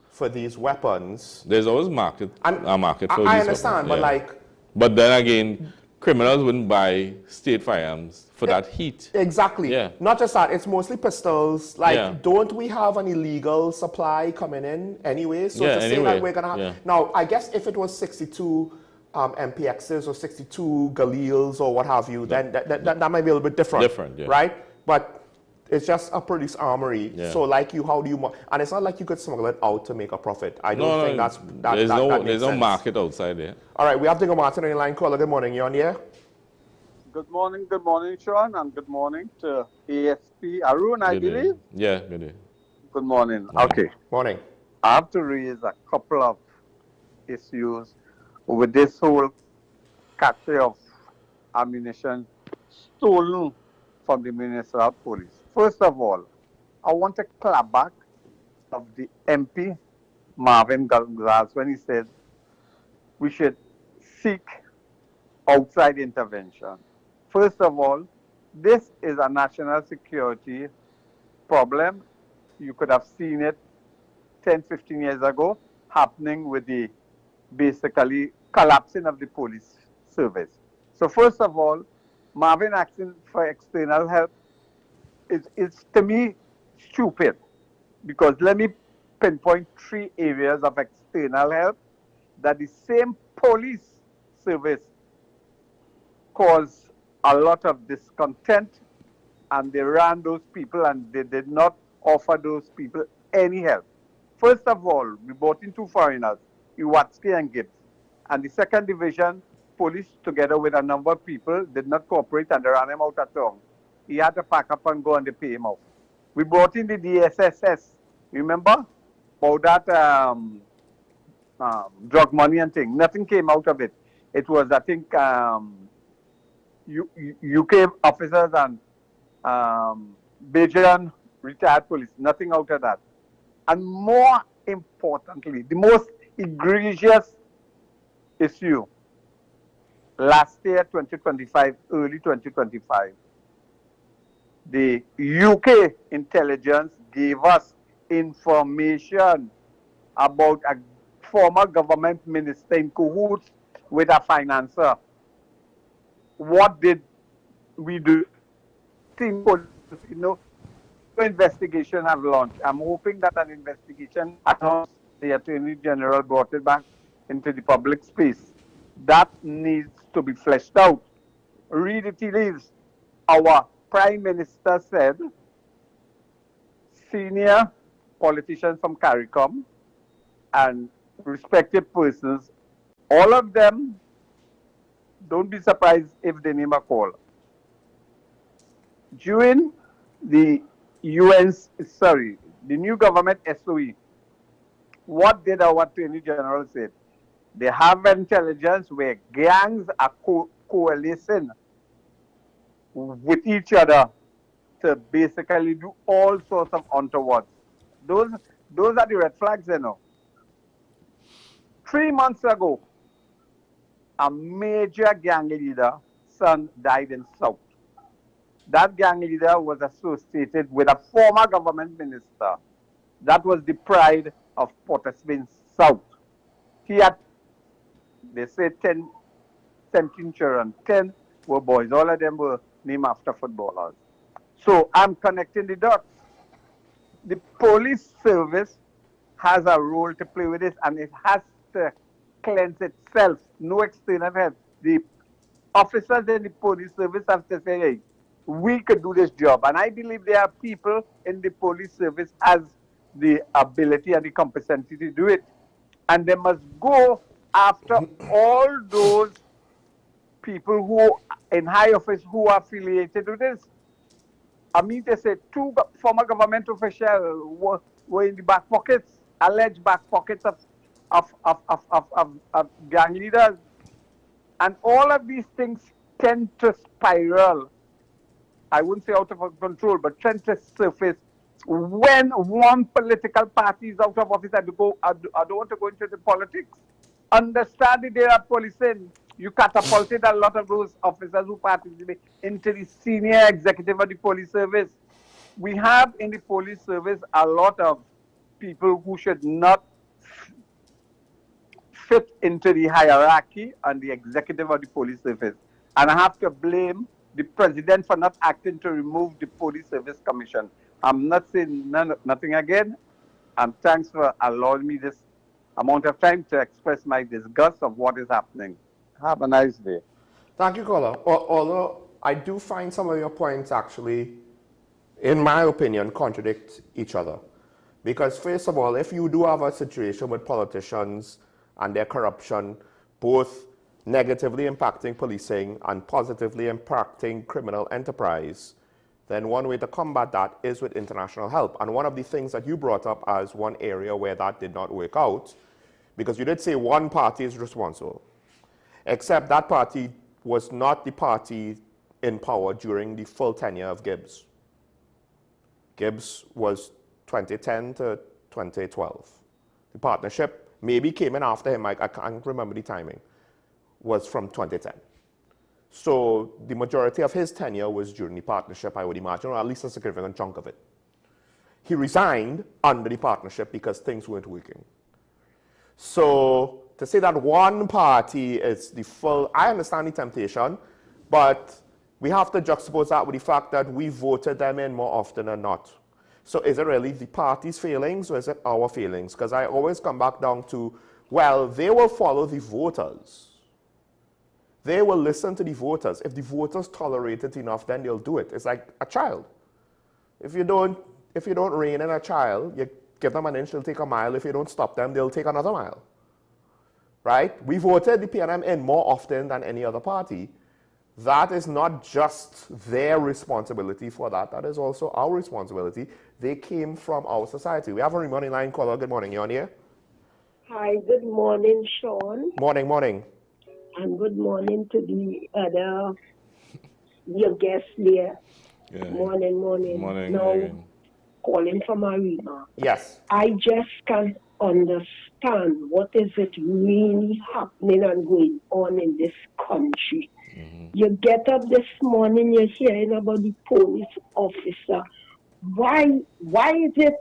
[SPEAKER 5] for these weapons?
[SPEAKER 15] There's always a market for these weapons.
[SPEAKER 5] I understand, but like...
[SPEAKER 15] But then again, criminals wouldn't buy state firearms for that heat.
[SPEAKER 5] Exactly.
[SPEAKER 15] Yeah.
[SPEAKER 5] Not just that, it's mostly pistols. Like, don't we have an illegal supply coming in anyway? So to say that we're going to have... Now, I guess if it was 62... MPXs or 62 Galils or what have you, then that might be a little bit different. Right? But it's just a police armory. So like how do you... And it's not like you could smuggle it out to make a profit. I don't think that's...
[SPEAKER 15] There's no market outside there.
[SPEAKER 5] All right, we have Diego Martin on the line. Caller, good morning. You on the air?
[SPEAKER 16] Good morning, Sean, and good morning to ASP Arun, I believe.
[SPEAKER 15] Yeah, good day.
[SPEAKER 16] Good morning. Okay.
[SPEAKER 5] Morning.
[SPEAKER 16] I have to raise a couple of issues with this whole category of ammunition stolen from the municipal police. First of all, I want to clap back of the MP, Marvin Gonzalez, when he said we should seek outside intervention. First of all, this is a national security problem. You could have seen it 10, 15 years ago happening with the basically collapsing of the police service. So first of all, Marvin asking for external help is to me stupid, because let me pinpoint 3 areas of external help that the same police service caused a lot of discontent, and they ran those people and they did not offer those people any help. First of all, we brought in 2 foreigners, Iwatsky and Gibbs. And the 2nd Division police, together with a number of people, did not cooperate and they ran him out of town. He had to pack up and go and they pay him off. We brought in the DSSS, remember? About that drug money and thing. Nothing came out of it. It was, I think, UK officers and Belgian retired police. Nothing out of that. And more importantly, the most egregious issue, last year, 2025, early 2025, the UK intelligence gave us information about a former government minister in cahoots with a financier. What did we do? Investigation have launched. I'm hoping that an investigation, the Attorney General brought it back into the public space. That needs to be fleshed out. Read the tea leaves. Our Prime Minister said senior politicians from CARICOM and respected persons, all of them, don't be surprised if they name a call. During the the new government SOE, what did our Attorney General say? They have intelligence where gangs are coalescing with each other to basically do all sorts of untowards. Those are the red flags, you know. 3 months ago, a major gang leader, son, died in South. That gang leader was associated with a former government minister. That was the pride of Portersville South. He had, they say 10, 17 children. 10 were boys. All of them were named after footballers. So I'm connecting the dots. The police service has a role to play with this, and it has to cleanse itself. No external help. The officers in the police service have to say, hey, we could do this job. And I believe there are people in the police service has the ability and the competency to do it. And they must go after all those people who in high office who are affiliated with this. I mean to say 2 former government officials were in the back pockets, alleged back pockets of gang leaders. And all of these things tend to spiral. I wouldn't say out of control, but tend to surface when one political party is out of office. I don't want to go into the politics. Understand the data policing. You catapulted a lot of those officers who participate into the senior executive of the police service. We have in the police service a lot of people who should not fit into the hierarchy and the executive of the police service. And I have to blame the president for not acting to remove the police service commission. I'm not saying nothing again, and thanks for allowing me this amount of time to express my disgust of what is happening. Have a nice day.
[SPEAKER 5] Thank you, caller. Although I do find some of your points actually, in my opinion, contradict each other. Because first of all, if you do have a situation with politicians and their corruption, both negatively impacting policing and positively impacting criminal enterprise, then one way to combat that is with international help. And one of the things that you brought up as one area where that did not work out, because you did say one party is responsible, except that party was not the party in power during the full tenure of Gibbs. Gibbs was 2010 to 2012. The partnership maybe came in after him, I can't remember the timing, was from 2010. So the majority of his tenure was during the partnership, I would imagine, or at least a significant chunk of it. He resigned under the partnership because things weren't working. So to say that one party is the full, I understand the temptation, but we have to juxtapose that with the fact that we voted them in more often than not. So is it really the party's failings or is it our failings? Because I always come back down to, well, they will follow the voters. They will listen to the voters. If the voters tolerate it enough, then they'll do it. It's like a child. If you don't rein in a child, you give them an inch, they'll take a mile. If you don't stop them, they'll take another mile. Right? We voted the PNM in more often than any other party. That is not just their responsibility for that. That is also our responsibility. They came from our society. We have a money line caller. Good morning. You on here?
[SPEAKER 17] Hi. Good morning, Sean.
[SPEAKER 5] Morning, morning.
[SPEAKER 17] And good morning to the other, your guest there.
[SPEAKER 15] Yeah.
[SPEAKER 17] Morning.
[SPEAKER 15] Morning.
[SPEAKER 17] Now, calling from Arima.
[SPEAKER 5] Yes.
[SPEAKER 17] I just can't understand what is it really happening and going on in this country. You get up this morning, you're hearing about the police officer. Why is it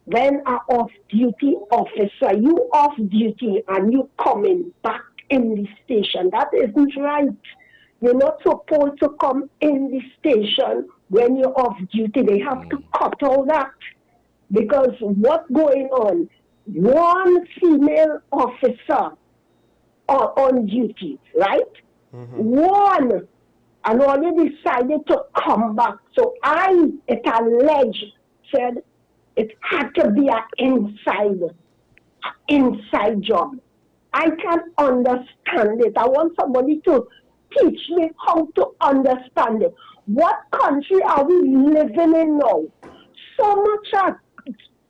[SPEAKER 17] when an off-duty officer, you off-duty and you coming back in the station? That isn't right. You're not supposed to come in the station when you're off-duty. They have to cut all that. Because what's going on? One female officer on duty, right? One, and only decided to come back. So it alleged, said it had to be an inside job. I can't understand it. I want somebody to teach me how to understand it. What country are we living in now? So much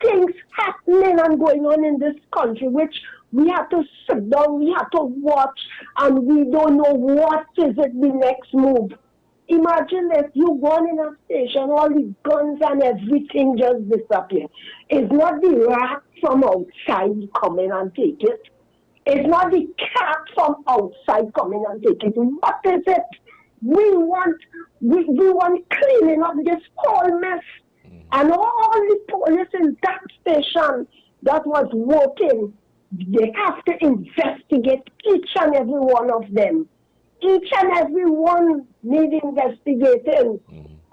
[SPEAKER 17] things happening and going on in this country, which we have to sit down, we have to watch, and we don't know what is it the next move. Imagine if you go in a station, all the guns and everything just disappear. It's not the rat from outside coming and take it. It's not the cat from outside coming and take it. What is it? We want cleaning up this whole mess. And all the police in that station that was working, they have to investigate each and every one of them. Each and every one need investigating.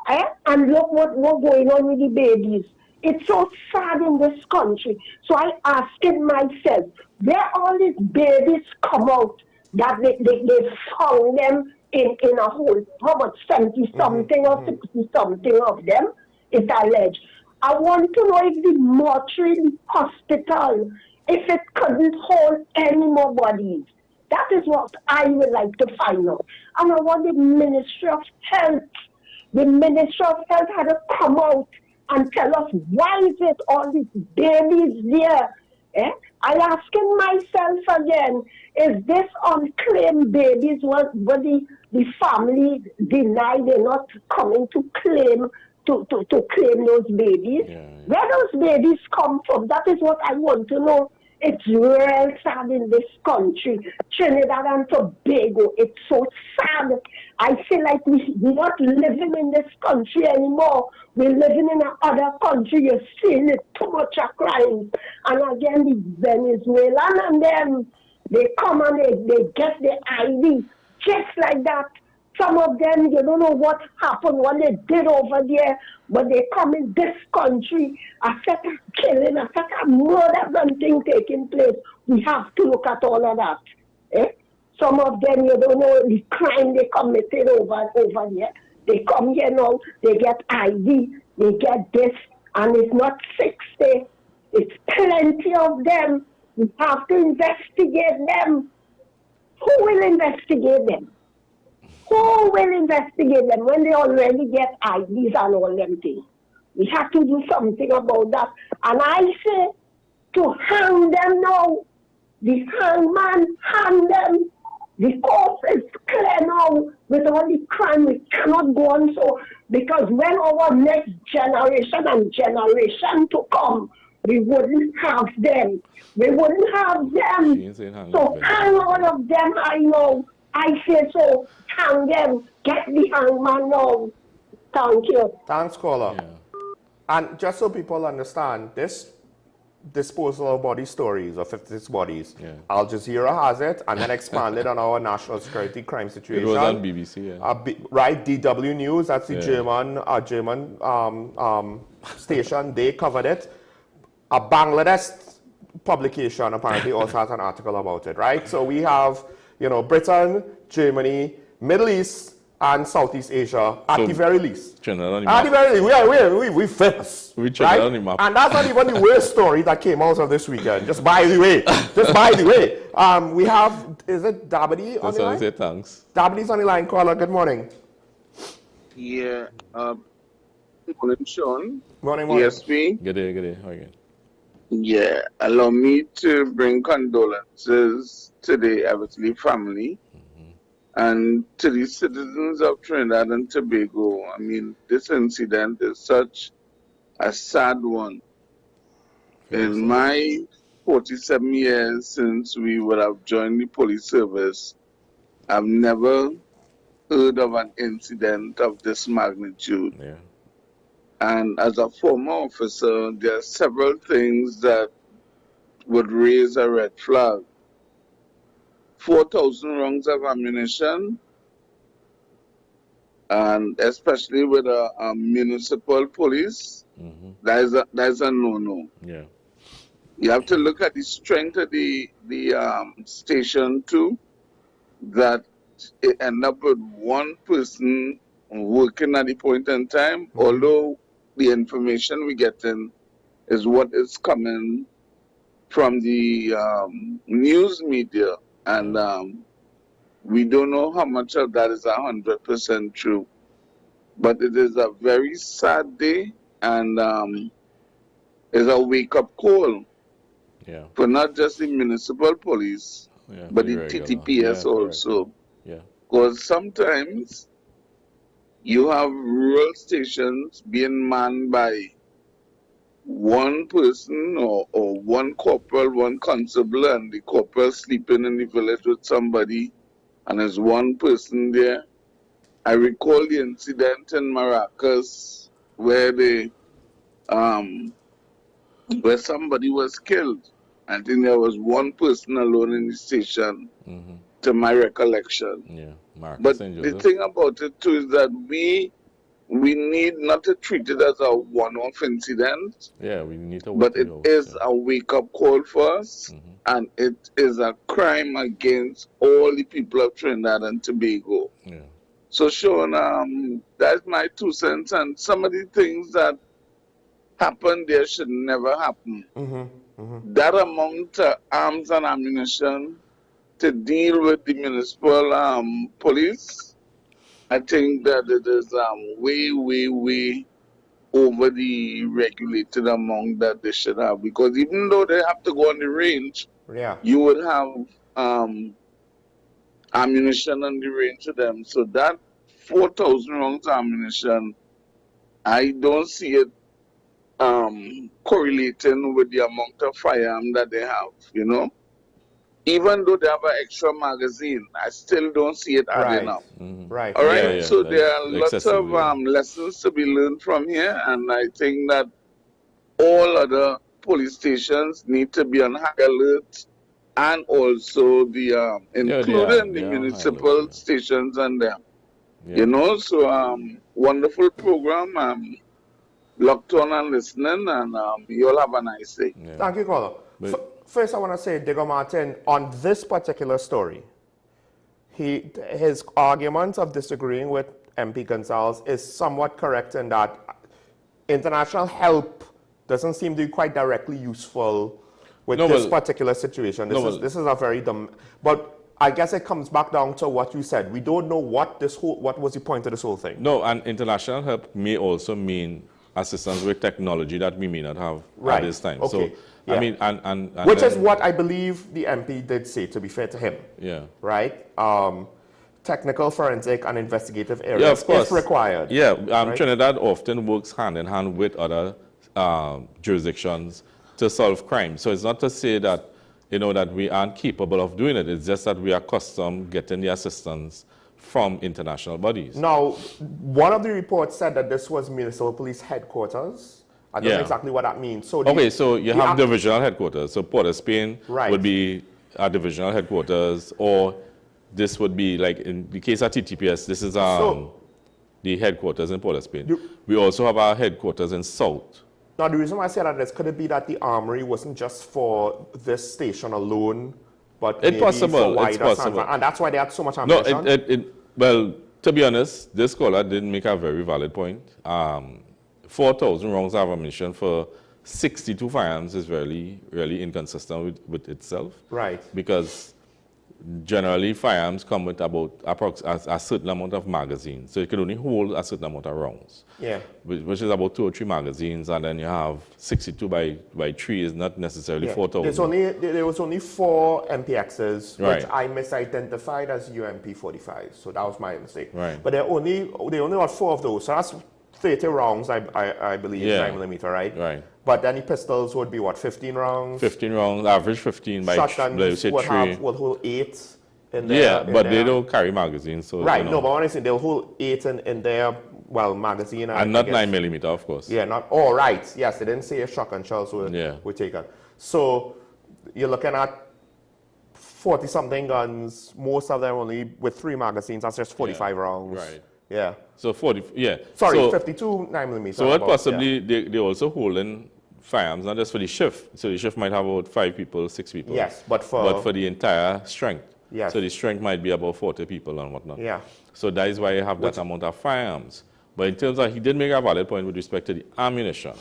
[SPEAKER 17] And look what's going on with the babies. It's so sad in this country. So I asking myself, where all these babies come out that they found them in a hole? How about 70-something or 60-something of them is alleged? I want to know if the mortuary hospital, if it couldn't hold any more bodies. That is what I would like to find out. And I want the Ministry of Health had to come out and tell us why is it all these babies there. I asking myself again, is this unclaimed babies what the family deny they're not coming to claim to claim those babies? Where those babies come from? That is what I want to know. It's real sad in this country, Trinidad and Tobago. It's so sad. I feel like we're not living in this country anymore. We're living in another country. You're seeing it too much of crime. And again, the Venezuelan and them, they come and they get the ID just like that. Some of them, you don't know what happened, what they did over there, but they come in this country, a set of killing, a set of murder and things taking place. We have to look at all of that. Some of them, you don't know the crime they committed over there. They come here now, they get ID, they get this, and it's not 60. It's plenty of them. We have to investigate them. Who will investigate them? Who will investigate them when they already get IDs and all them things? We have to do something about that. And I say to hang them now. The hangman, hang them. The court is clear now with all the crime. We cannot go on so, because when our next generation and generation to come, we wouldn't have them. We wouldn't have them. So hang all of them, I know. I say so. Hang them. Get the hangman now. Thank you.
[SPEAKER 5] Thanks, caller. And just so people understand, this disposal of body stories of 56 bodies, Al Jazeera has it and then expanded on our national security crime situation.
[SPEAKER 15] It was on BBC,
[SPEAKER 5] right, DW News, that's the German station, they covered it. A Bangladesh publication apparently also has an article about it, right? So we have, you know, Britain, Germany, Middle East, and Southeast Asia at the very least. At the very least, we famous. Right? And that's not even the worst story that came out of this weekend. Just by the way. We have, is it Dabadi on the line?
[SPEAKER 15] Say thanks.
[SPEAKER 5] Dabadi's on the line, caller. Good morning.
[SPEAKER 18] Yeah. Good morning, Sean.
[SPEAKER 5] Morning.
[SPEAKER 18] ESP.
[SPEAKER 15] Good day. How are you?
[SPEAKER 18] Yeah. Allow me to bring condolences to the Eversley family. And to the citizens of Trinidad and Tobago. I mean, this incident is such a sad one. In my 47 years since we would have joined the police service, I've never heard of an incident of this magnitude.
[SPEAKER 15] Yeah.
[SPEAKER 18] And as a former officer, there are several things that would raise a red flag. 4,000 rounds of ammunition, and especially with a municipal police, that is a no-no.
[SPEAKER 15] Yeah.
[SPEAKER 18] You have to look at the strength of the station too, that it ended up with one person working at the point in time, although the information we get in is what is coming from the news media. And we don't know how much of that is 100% true. But it is a very sad day, and it's a wake-up call for not just the municipal police, but the TTPS also. Because sometimes you have rural stations being manned by one person or one corporal, one constable, and the corporal sleeping in the village with somebody, and there's one person there. I recall the incident in Maracas where where somebody was killed. I think there was one person alone in the station, to my recollection.
[SPEAKER 15] Marcus
[SPEAKER 18] But the thing about it too is that we need not to treat it as a one-off incident.
[SPEAKER 15] Yeah, we need to.
[SPEAKER 18] But it is a wake-up call for us, and it is a crime against all the people of Trinidad and Tobago.
[SPEAKER 15] Yeah.
[SPEAKER 18] So, Sean, that's my 2 cents, and some of the things that happen there should never happen. That amount of arms and ammunition to deal with the municipal police, I think that it is way, way, way over the regulated amount that they should have. Because even though they have to go on the range, you would have ammunition on the range to them. So that 4,000 rounds of ammunition, I don't see it correlating with the amount of firearm that they have, you know. Even though they have an extra magazine, I still don't see it adding up.
[SPEAKER 5] Right.
[SPEAKER 18] All right.
[SPEAKER 15] Yeah, yeah,
[SPEAKER 18] So there are lots of
[SPEAKER 15] excessively.
[SPEAKER 18] lessons to be learned from here, and I think that all other police stations need to be on high alert, and also the including the municipal stations and them. You know, so wonderful program. Locked on and listening, and you all have a nice day.
[SPEAKER 5] Thank you, caller. First, I want to say, Digger Martin, on this particular story, his argument of disagreeing with MP Gonzalez is somewhat correct in that international help doesn't seem to be quite directly useful with this particular situation. This is a very dumb. But I guess it comes back down to what you said. We don't know what was the point of this whole thing.
[SPEAKER 15] No, and international help may also mean assistance with technology that we may not have at this time.
[SPEAKER 5] Okay.
[SPEAKER 15] So, I mean, and
[SPEAKER 5] which is what I believe the MP did say, to be fair to him.
[SPEAKER 15] Yeah.
[SPEAKER 5] Right? Technical, forensic, and investigative areas,
[SPEAKER 15] yeah, of course.
[SPEAKER 5] if required.
[SPEAKER 15] Yeah,
[SPEAKER 5] right?
[SPEAKER 15] Trinidad often works hand in hand with other jurisdictions to solve crime. So it's not to say that, you know, that we aren't capable of doing it. It's just that we are accustomed getting the assistance from international bodies.
[SPEAKER 5] Now, one of the reports said that this was municipal police headquarters. I don't know exactly what that means. So
[SPEAKER 15] so you have divisional headquarters. So Port of Spain would be a divisional headquarters, or this would be, like in the case of TTPS, this is the headquarters in Port of Spain. We also have our headquarters in South.
[SPEAKER 5] Now, the reason why I say that is, could it be that the armory wasn't just for this station alone, but maybe for wider and that's why they had so much ammunition?
[SPEAKER 15] No, well, to be honest, this caller didn't make a very valid point. 4,000 rounds of ammunition for 62 firearms is really, really inconsistent with itself.
[SPEAKER 5] Right.
[SPEAKER 15] Because generally firearms come with about a certain amount of magazines. So it can only hold a certain amount of rounds.
[SPEAKER 5] Yeah.
[SPEAKER 15] Which is about 2 or 3 magazines, and then you have 62 by 3 is not necessarily 4,000.
[SPEAKER 5] There was only 4 MPXs,
[SPEAKER 15] Right.
[SPEAKER 5] which I misidentified as UMP-45. So that was my mistake.
[SPEAKER 15] Right.
[SPEAKER 5] But they only got 4 of those. So that's 30 rounds, I believe, 9mm, right?
[SPEAKER 15] Right.
[SPEAKER 5] But then the pistols would be what, 15 rounds?
[SPEAKER 15] 15 rounds, average 15 by
[SPEAKER 5] Shotguns
[SPEAKER 15] say
[SPEAKER 5] would
[SPEAKER 15] 3.
[SPEAKER 5] would hold 8 in there.
[SPEAKER 15] Yeah, but they don't carry magazines. So,
[SPEAKER 5] right,
[SPEAKER 15] you know.
[SPEAKER 5] no, but when I say they'll hold 8 in their, well, magazine.
[SPEAKER 15] And not 9mm, of course.
[SPEAKER 5] Yeah, not, right. Yes, they didn't say a shotgun shells were taken. So you're looking at 40-something guns, most of them only with 3 magazines, that's just 45 rounds.
[SPEAKER 15] Right.
[SPEAKER 5] Yeah.
[SPEAKER 15] So 40, yeah.
[SPEAKER 5] Sorry,
[SPEAKER 15] so,
[SPEAKER 5] 52 9mm.
[SPEAKER 15] So what possibly they also holding firearms, not just for the shift. So the shift might have about 5 people, 6 people.
[SPEAKER 5] Yes, but for
[SPEAKER 15] the entire strength.
[SPEAKER 5] Yes.
[SPEAKER 15] So the strength might be about 40 people and whatnot.
[SPEAKER 5] Yeah.
[SPEAKER 15] So that is why you have that amount of firearms. But in terms of, he did make a valid point with respect to the ammunition,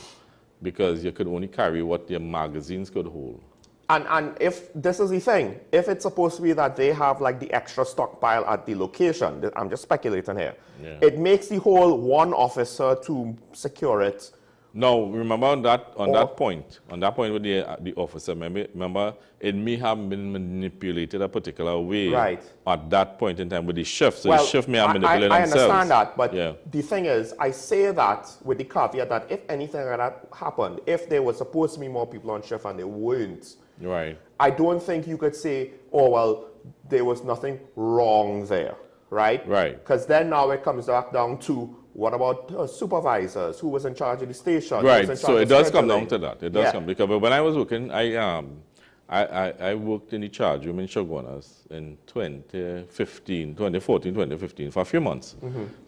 [SPEAKER 15] because you could only carry what your magazines could hold.
[SPEAKER 5] And if this is the thing, if it's supposed to be that they have like the extra stockpile at the location, I'm just speculating here, it makes the whole one officer to secure it.
[SPEAKER 15] No, remember on that point with the officer, remember it may have been manipulated a particular way at that point in time with the shift. So the shift may have manipulated themselves.
[SPEAKER 5] I understand that, but the thing is, I say that with the caveat that if anything like that happened, if there was supposed to be more people on shift and they weren't,
[SPEAKER 15] right,
[SPEAKER 5] I don't think you could say, oh, well, there was nothing wrong there, right?
[SPEAKER 15] Right.
[SPEAKER 5] Because then now it comes back down to, what about supervisors? Who was in charge of the station?
[SPEAKER 15] Right, so it does come down to that. It does come, because when I was working, I worked in the charge room in Chaguanas in 2014, 2015, for a few months.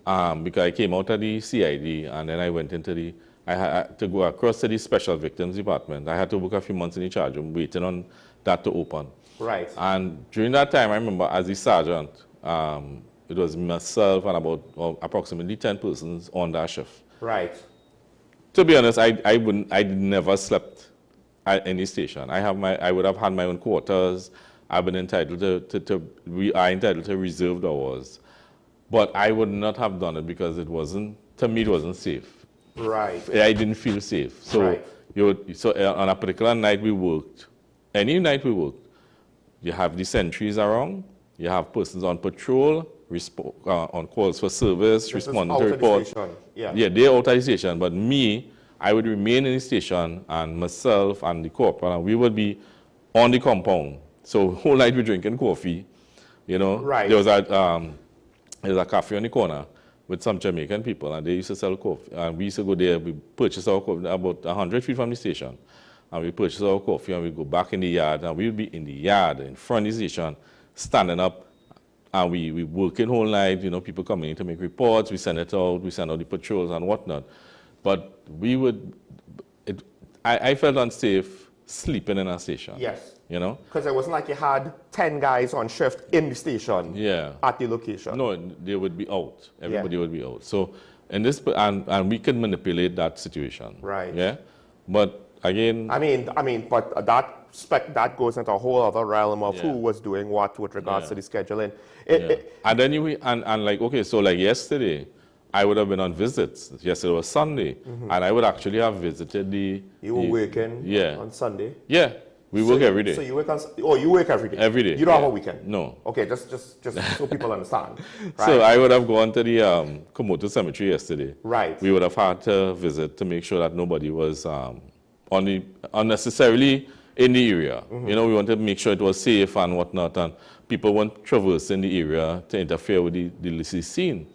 [SPEAKER 15] Because I came out of the CID and then I went into I had to go across to the Special Victims Department. I had to work a few months in the charge room waiting on that to open.
[SPEAKER 5] Right.
[SPEAKER 15] And during that time, I remember as the sergeant, it was myself and about approximately 10 persons on that shift.
[SPEAKER 5] Right.
[SPEAKER 15] To be honest, I never slept at any station. I would have had my own quarters. I've been entitled we are entitled to reserved hours. But I would not have done it because to me, it wasn't safe.
[SPEAKER 5] Right.
[SPEAKER 15] I didn't feel safe. So,
[SPEAKER 5] right.
[SPEAKER 15] On a particular night we worked, any night we worked, you have the sentries around, you have persons on patrol, on calls for service, responding to reports. Yeah, they're out of the station. But me, I would remain in the station, and myself and the corporal, we would be on the compound. So whole night we're drinking coffee, you know.
[SPEAKER 5] Right.
[SPEAKER 15] There was a cafe on the corner with some Jamaican people, and they used to sell coffee. And we used to go there, we purchase our coffee about 100 feet from the station. And we purchase our coffee, and we go back in the yard, and we would be in the yard, in front of the station, standing up, and we working whole night, you know, people coming in to make reports, we send it out, we send out the patrols and whatnot. But I felt unsafe sleeping in a station.
[SPEAKER 5] Yes.
[SPEAKER 15] You know?
[SPEAKER 5] Because it wasn't like you had 10 guys on shift in the station at the location.
[SPEAKER 15] No, they would be out. Everybody would be out. So, in this, and we can manipulate that situation.
[SPEAKER 5] Right.
[SPEAKER 15] Yeah? But again...
[SPEAKER 5] but that goes into a whole other realm of who was doing what with regards to the scheduling.
[SPEAKER 15] And then like yesterday, I would have been on visits. Yesterday was Sunday, and I would actually have visited
[SPEAKER 5] You were working on Sunday?
[SPEAKER 15] Yeah. We work every day.
[SPEAKER 5] So you work you work every day?
[SPEAKER 15] Every day.
[SPEAKER 5] You don't have a weekend?
[SPEAKER 15] No.
[SPEAKER 5] Okay, just so people understand. Right?
[SPEAKER 15] So I would have gone to the Komodo Cemetery yesterday.
[SPEAKER 5] Right.
[SPEAKER 15] We would have had to visit to make sure that nobody was unnecessarily in the area. You know, we wanted to make sure it was safe and whatnot, and people weren't traversing the area to interfere with the scene.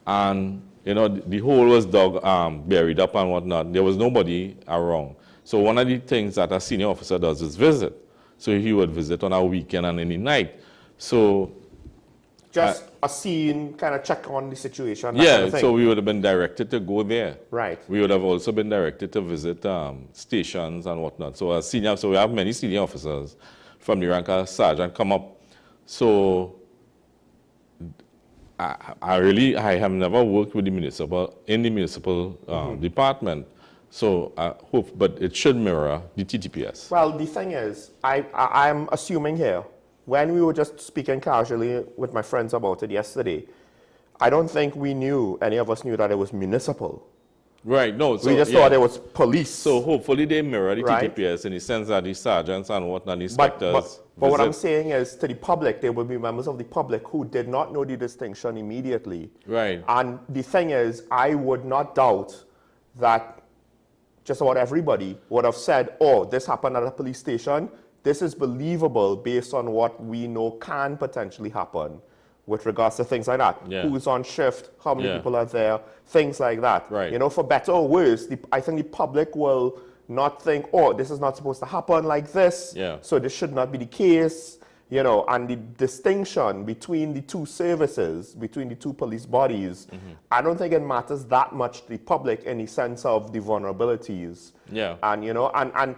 [SPEAKER 15] And, you know, the hole was buried up and whatnot. There was nobody around. So one of the things that a senior officer does is visit. So he would visit on a weekend and any night. So
[SPEAKER 5] just a scene, kind of check on the situation.
[SPEAKER 15] Yeah,
[SPEAKER 5] kind of
[SPEAKER 15] so we would have been directed to go there.
[SPEAKER 5] Right.
[SPEAKER 15] We would have also been directed to visit stations and whatnot. So we have many senior officers from the rank of sergeant come up. So I have never worked with the municipal department. So I hope, but it should mirror the TTPS.
[SPEAKER 5] Well, the thing is, I'm assuming here, when we were just speaking casually with my friends about it yesterday, I don't think any of us knew that it was municipal.
[SPEAKER 15] Right, no. So,
[SPEAKER 5] we just thought it was police.
[SPEAKER 15] So hopefully they mirror the TTPS in the sense that the sergeants and whatnot, the inspectors.
[SPEAKER 5] But what I'm saying is, to the public, there will be members of the public who did not know the distinction immediately.
[SPEAKER 15] Right.
[SPEAKER 5] And the thing is, I would not doubt that just about everybody would have said, oh, this happened at a police station. This is believable based on what we know can potentially happen with regards to things like that.
[SPEAKER 15] Yeah.
[SPEAKER 5] Who's on shift, how many people are there, things like that.
[SPEAKER 15] Right.
[SPEAKER 5] You know, for better or worse, I think the public will not think, oh, this is not supposed to happen like this, so this should not be the case. You know, and the distinction between the two services, between the two police bodies, I don't think it matters that much to the public in the sense of the vulnerabilities.
[SPEAKER 15] Yeah.
[SPEAKER 5] And, you know, and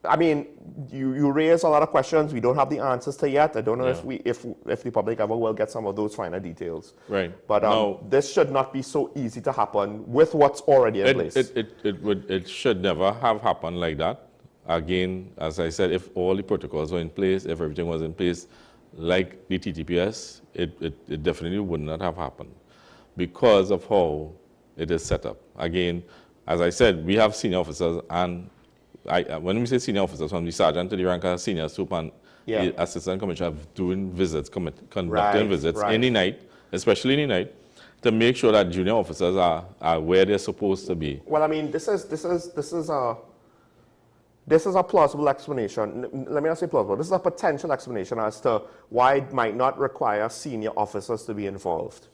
[SPEAKER 5] I mean, you raise a lot of questions we don't have the answers to yet. I don't know if the public ever will get some of those finer details.
[SPEAKER 15] Right.
[SPEAKER 5] But this should not be so easy to happen with what's already in place.
[SPEAKER 15] It should never have happened like that. Again, as I said, if all the protocols were in place, if everything was in place, like the TTPS, it definitely would not have happened because of how it is set up. Again, as I said, we have senior officers, and when we say senior officers, from the sergeant to the rank of senior super and the assistant commissioner, doing visits, conducting visits any night, especially any night, to make sure that junior officers are where they're supposed to be.
[SPEAKER 5] Well, I mean, this is a plausible explanation. Let me not say plausible. This is a potential explanation as to why it might not require senior officers to be involved.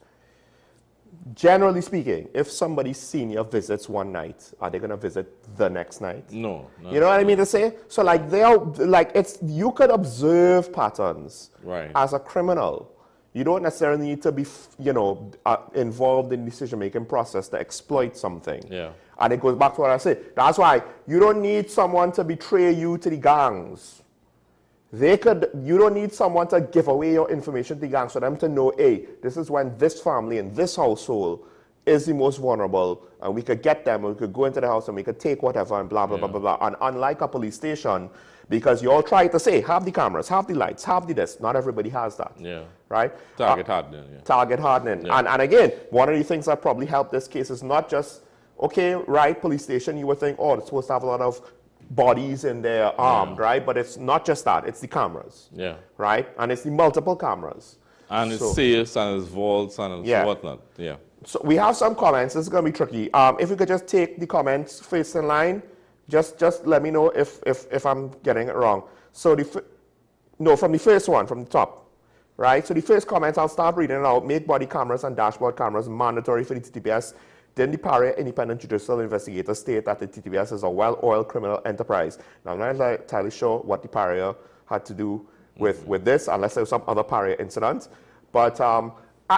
[SPEAKER 5] generally speaking, if somebody senior visits one night, are they going to visit the next night?
[SPEAKER 15] No.
[SPEAKER 5] You know what I mean to say? So like you could observe patterns as a criminal. You don't necessarily need to be, involved in the decision-making process to exploit something.
[SPEAKER 15] Yeah.
[SPEAKER 5] And it goes back to what I said. That's why you don't need someone to betray you to the gangs. You don't need someone to give away your information to the gangs for them to know, hey, this is when this family and this household is the most vulnerable, and we could get them, and we could go into the house, and we could take whatever, and blah, blah, blah, blah, blah. And unlike a police station, because you all try to say, have the cameras, have the lights, have the this. Not everybody has that.
[SPEAKER 15] Yeah.
[SPEAKER 5] Right?
[SPEAKER 15] Target hardening. Yeah.
[SPEAKER 5] Target hardening.
[SPEAKER 15] Yeah.
[SPEAKER 5] And again, one of the things that probably helped this case is not just, okay, right, police station, you would think, oh, it's supposed to have a lot of bodies in there armed, right? But it's not just that, it's the cameras.
[SPEAKER 15] Yeah.
[SPEAKER 5] Right? And it's the multiple cameras.
[SPEAKER 15] And it's safes and it's vaults and it's whatnot. Yeah.
[SPEAKER 5] So we have some comments. This is going to be tricky. If we could just take the comments first in line, just let me know if I'm getting it wrong. So from the first one, from the top, right? So the first comment, I'll start reading it out. Make body cameras and dashboard cameras mandatory for the TTPS. Then the Paria Independent Judicial Investigator state that the TTPS is a well-oiled criminal enterprise. Now, I'm not entirely sure what the Paria had to do with this, unless there was some other Paria incident. But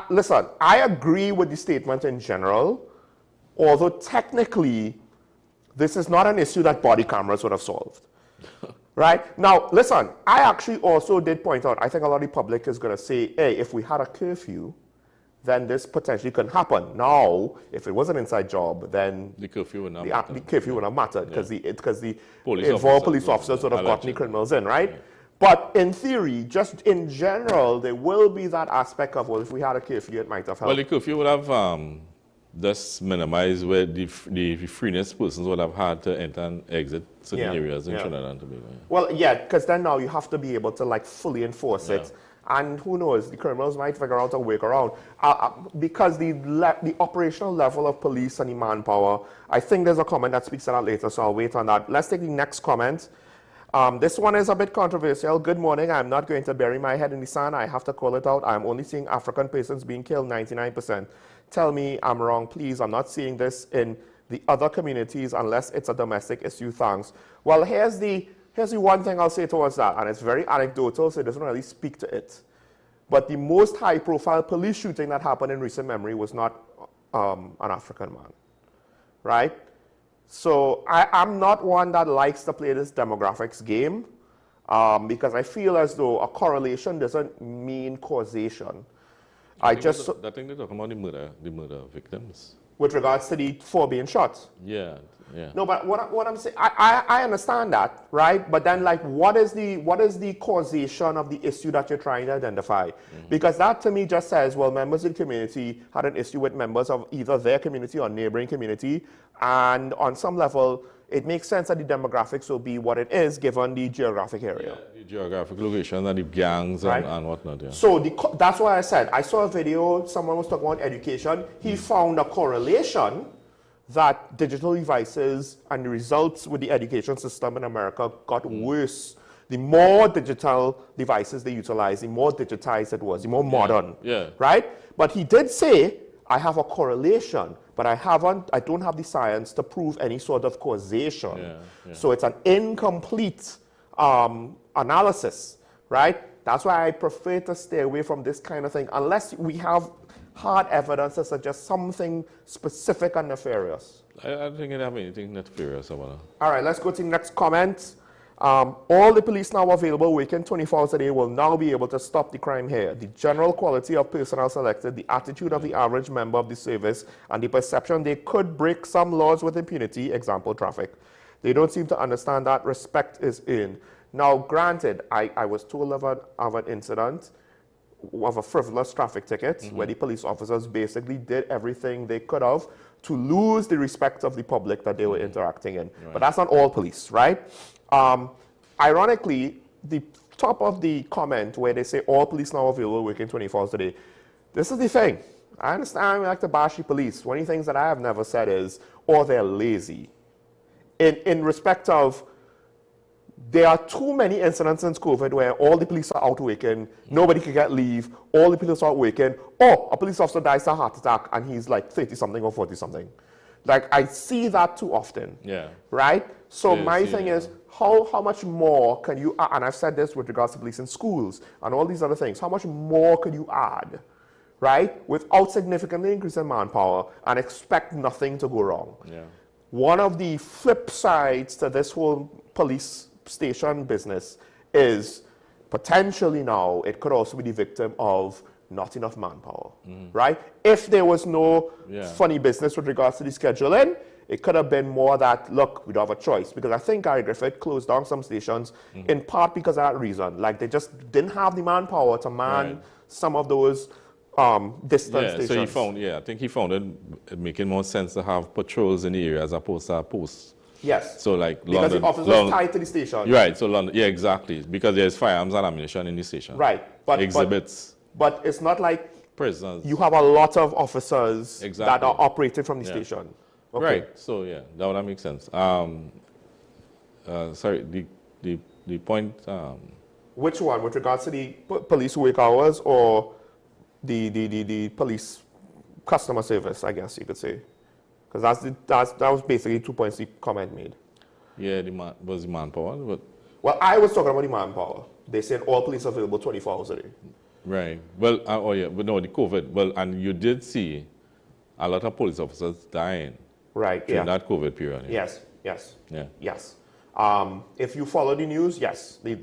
[SPEAKER 5] listen, I agree with the statement in general, although technically, this is not an issue that body cameras would have solved. Right? Now, listen, I actually also did point out, I think a lot of the public is going to say, hey, if we had a curfew, then this potentially can happen. Now, if it was an inside job, then
[SPEAKER 15] the curfew would not
[SPEAKER 5] matter. The curfew would not matter because the
[SPEAKER 15] police
[SPEAKER 5] involved police officers would have gotten the criminals in, right? Yeah. But in theory, just in general, there will be that aspect of, well, if we had a curfew, it might have helped.
[SPEAKER 15] Well, the curfew would have just minimized where the freeness persons would have had to enter and exit certain areas in Trinidad and Tobago. Yeah.
[SPEAKER 5] Well, yeah, because then now you have to be able to like fully enforce it. And who knows, the criminals might figure out a workaround. Because the operational level of police and the manpower, I think there's a comment that speaks to that later, so I'll wait on that. Let's take the next comment. This one is a bit controversial. Good morning. I'm not going to bury my head in the sand. I have to call it out. I'm only seeing African persons being killed, 99%. Tell me I'm wrong, please. I'm not seeing this in the other communities unless it's a domestic issue. Thanks. Well, here's the one thing I'll say towards that, and it's very anecdotal, so it doesn't really speak to it. But the most high-profile police shooting that happened in recent memory was not an African man, right? So I'm not one that likes to play this demographics game because I feel as though a correlation doesn't mean causation.
[SPEAKER 15] I think they're talking about the murder victims.
[SPEAKER 5] With regards to the 4 being shot?
[SPEAKER 15] Yeah.
[SPEAKER 5] No, but what I'm saying, I understand that, right? But then, like, what is the causation of the issue that you're trying to identify? Because that, to me, just says, well, members of the community had an issue with members of either their community or neighboring community, and on some level, it makes sense that the demographics will be what it is, given the geographic area.
[SPEAKER 15] Yeah, the geographic location and the gangs and whatnot, yeah.
[SPEAKER 5] So that's why I said, I saw a video, someone was talking about education. He found a correlation that digital devices and the results with the education system in America got worse. The more digital devices they utilize, the more digitized it was, the more modern, right? But he did say, I have a correlation, but I don't have the science to prove any sort of causation. So it's an incomplete analysis, right? That's why I prefer to stay away from this kind of thing, unless we have hard evidence to suggest something specific and nefarious.
[SPEAKER 15] I don't think it have anything nefarious about it.
[SPEAKER 5] All right, let's go to the next comment. All the police now available working 24 hours a day will now be able to stop the crime here. The general quality of personnel selected, the attitude of the average member of the service, and the perception they could break some laws with impunity, example traffic. They don't seem to understand that respect is in. Now, granted, I was told of an incident of a frivolous traffic ticket where the police officers basically did everything they could have to lose the respect of the public that they were interacting in. But that's not all police, right? Ironically, the top of the comment where they say all police now available working 24 hours a day, this is the thing. I understand we like to bash the police. One of the things that I have never said is, or they're lazy. In respect of, there are too many incidents since COVID where all the police are out working, nobody can get leave, all the police are out working, or a police officer dies of a heart attack and he's like 30-something or 40-something. Like, I see that too often.
[SPEAKER 15] Yeah.
[SPEAKER 5] Right? So
[SPEAKER 15] Yeah,
[SPEAKER 5] my thing is, how much more can you, and I've said this with regards to police in schools and all these other things, how much more can you add, right, without significantly increasing manpower and expect nothing to go wrong?
[SPEAKER 15] Yeah.
[SPEAKER 5] One of the flip sides to this whole police station business is potentially now it could also be the victim of not enough manpower, right? If there was no funny business with regards to the scheduling, it could have been more that, look, we don't have a choice. Because I think Gary Griffith closed down some stations in part because of that reason. Like, they just didn't have the manpower to man some of those distance stations.
[SPEAKER 15] So he found, I think he found it making more sense to have patrols in the area as opposed to posts.
[SPEAKER 5] Yes.
[SPEAKER 15] So like
[SPEAKER 5] because
[SPEAKER 15] London,
[SPEAKER 5] the officers tied to the station.
[SPEAKER 15] Right. So London, exactly, because there's firearms and ammunition in the station.
[SPEAKER 5] Right. But
[SPEAKER 15] exhibits.
[SPEAKER 5] But it's not like
[SPEAKER 15] prisoners.
[SPEAKER 5] You have a lot of officers that are operating from the station. Okay.
[SPEAKER 15] Right. So that makes sense. Sorry. The point.
[SPEAKER 5] Which one, with regards to the police work hours or the police customer service? I guess you could say. Because that was basically 2 points the comment made.
[SPEAKER 15] Yeah, was the manpower. But
[SPEAKER 5] well, I was talking about the manpower. They said all police available 24 hours a day.
[SPEAKER 15] Right. Well, but no, the COVID. Well, and you did see a lot of police officers dying.
[SPEAKER 5] Right.
[SPEAKER 15] During that COVID period.
[SPEAKER 5] Yes.
[SPEAKER 15] Yeah.
[SPEAKER 5] Yes. If you follow the news, yes, the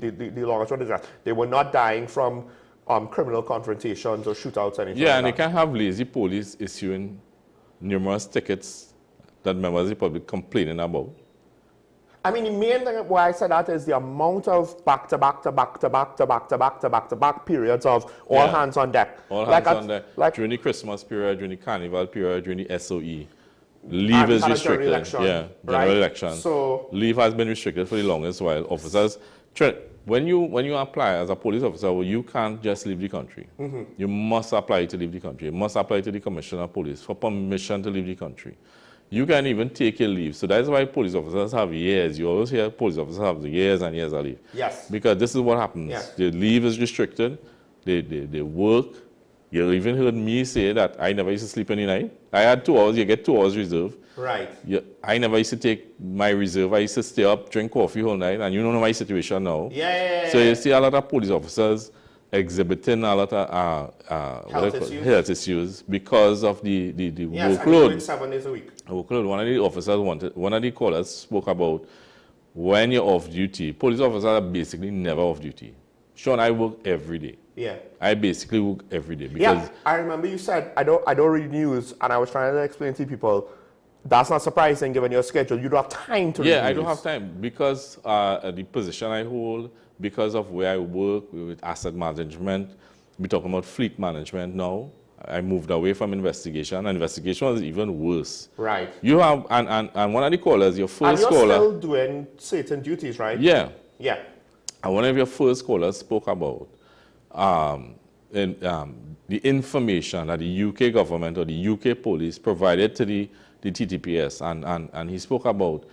[SPEAKER 5] longest one is that they were not dying from criminal confrontations or shootouts or anything.
[SPEAKER 15] Yeah,
[SPEAKER 5] like
[SPEAKER 15] and
[SPEAKER 5] that.
[SPEAKER 15] they can't have lazy police issuing numerous tickets that members of the public complaining about.
[SPEAKER 5] I mean, the main thing why I said that is the amount of back-to-back periods of all hands on deck.
[SPEAKER 15] All hands on deck. Like during the Christmas period, during the Carnival period, during the SOE. Leave is restricted. General election. So leave has been restricted for the longest while. Officers, when you apply as a police officer, you can't just leave the country. You must apply to leave the country. You must apply to the commissioner of police for permission to leave the country. You can even take your leave. So that's why police officers have years. You always hear police officers have years and years of leave.
[SPEAKER 5] Yes.
[SPEAKER 15] Because this is what happens.
[SPEAKER 5] Yes.
[SPEAKER 15] The leave is restricted. They work. You even heard me say that I never used to sleep any night. I had 2 hours. You get 2 hours reserve.
[SPEAKER 5] Right.
[SPEAKER 15] I never used to take my reserve. I used to stay up, drink coffee all night. And you know my situation now.
[SPEAKER 5] Yeah.
[SPEAKER 15] So you see a lot of police officers exhibiting a lot of health issues because of the workload.
[SPEAKER 5] Yes, 7 days a week.
[SPEAKER 15] Workload. One of the callers spoke about when you're off duty. Police officers are basically never off duty. Sean, I work every day.
[SPEAKER 5] Yeah.
[SPEAKER 15] I basically work every day because
[SPEAKER 5] I remember you said I don't read news, and I was trying to explain to people that's not surprising given your schedule. You don't have time to read news.
[SPEAKER 15] I don't have time because the position I hold, because of where I work with asset management, we're talking about fleet management now. I moved away from investigation, and investigation was even worse.
[SPEAKER 5] Right.
[SPEAKER 15] You have and one of the callers, your first
[SPEAKER 5] and you're
[SPEAKER 15] caller,
[SPEAKER 5] still doing certain duties, right?
[SPEAKER 15] Yeah.
[SPEAKER 5] Yeah.
[SPEAKER 15] And one of your first callers spoke about the information that the UK government or the UK police provided to the TTPS, and he spoke about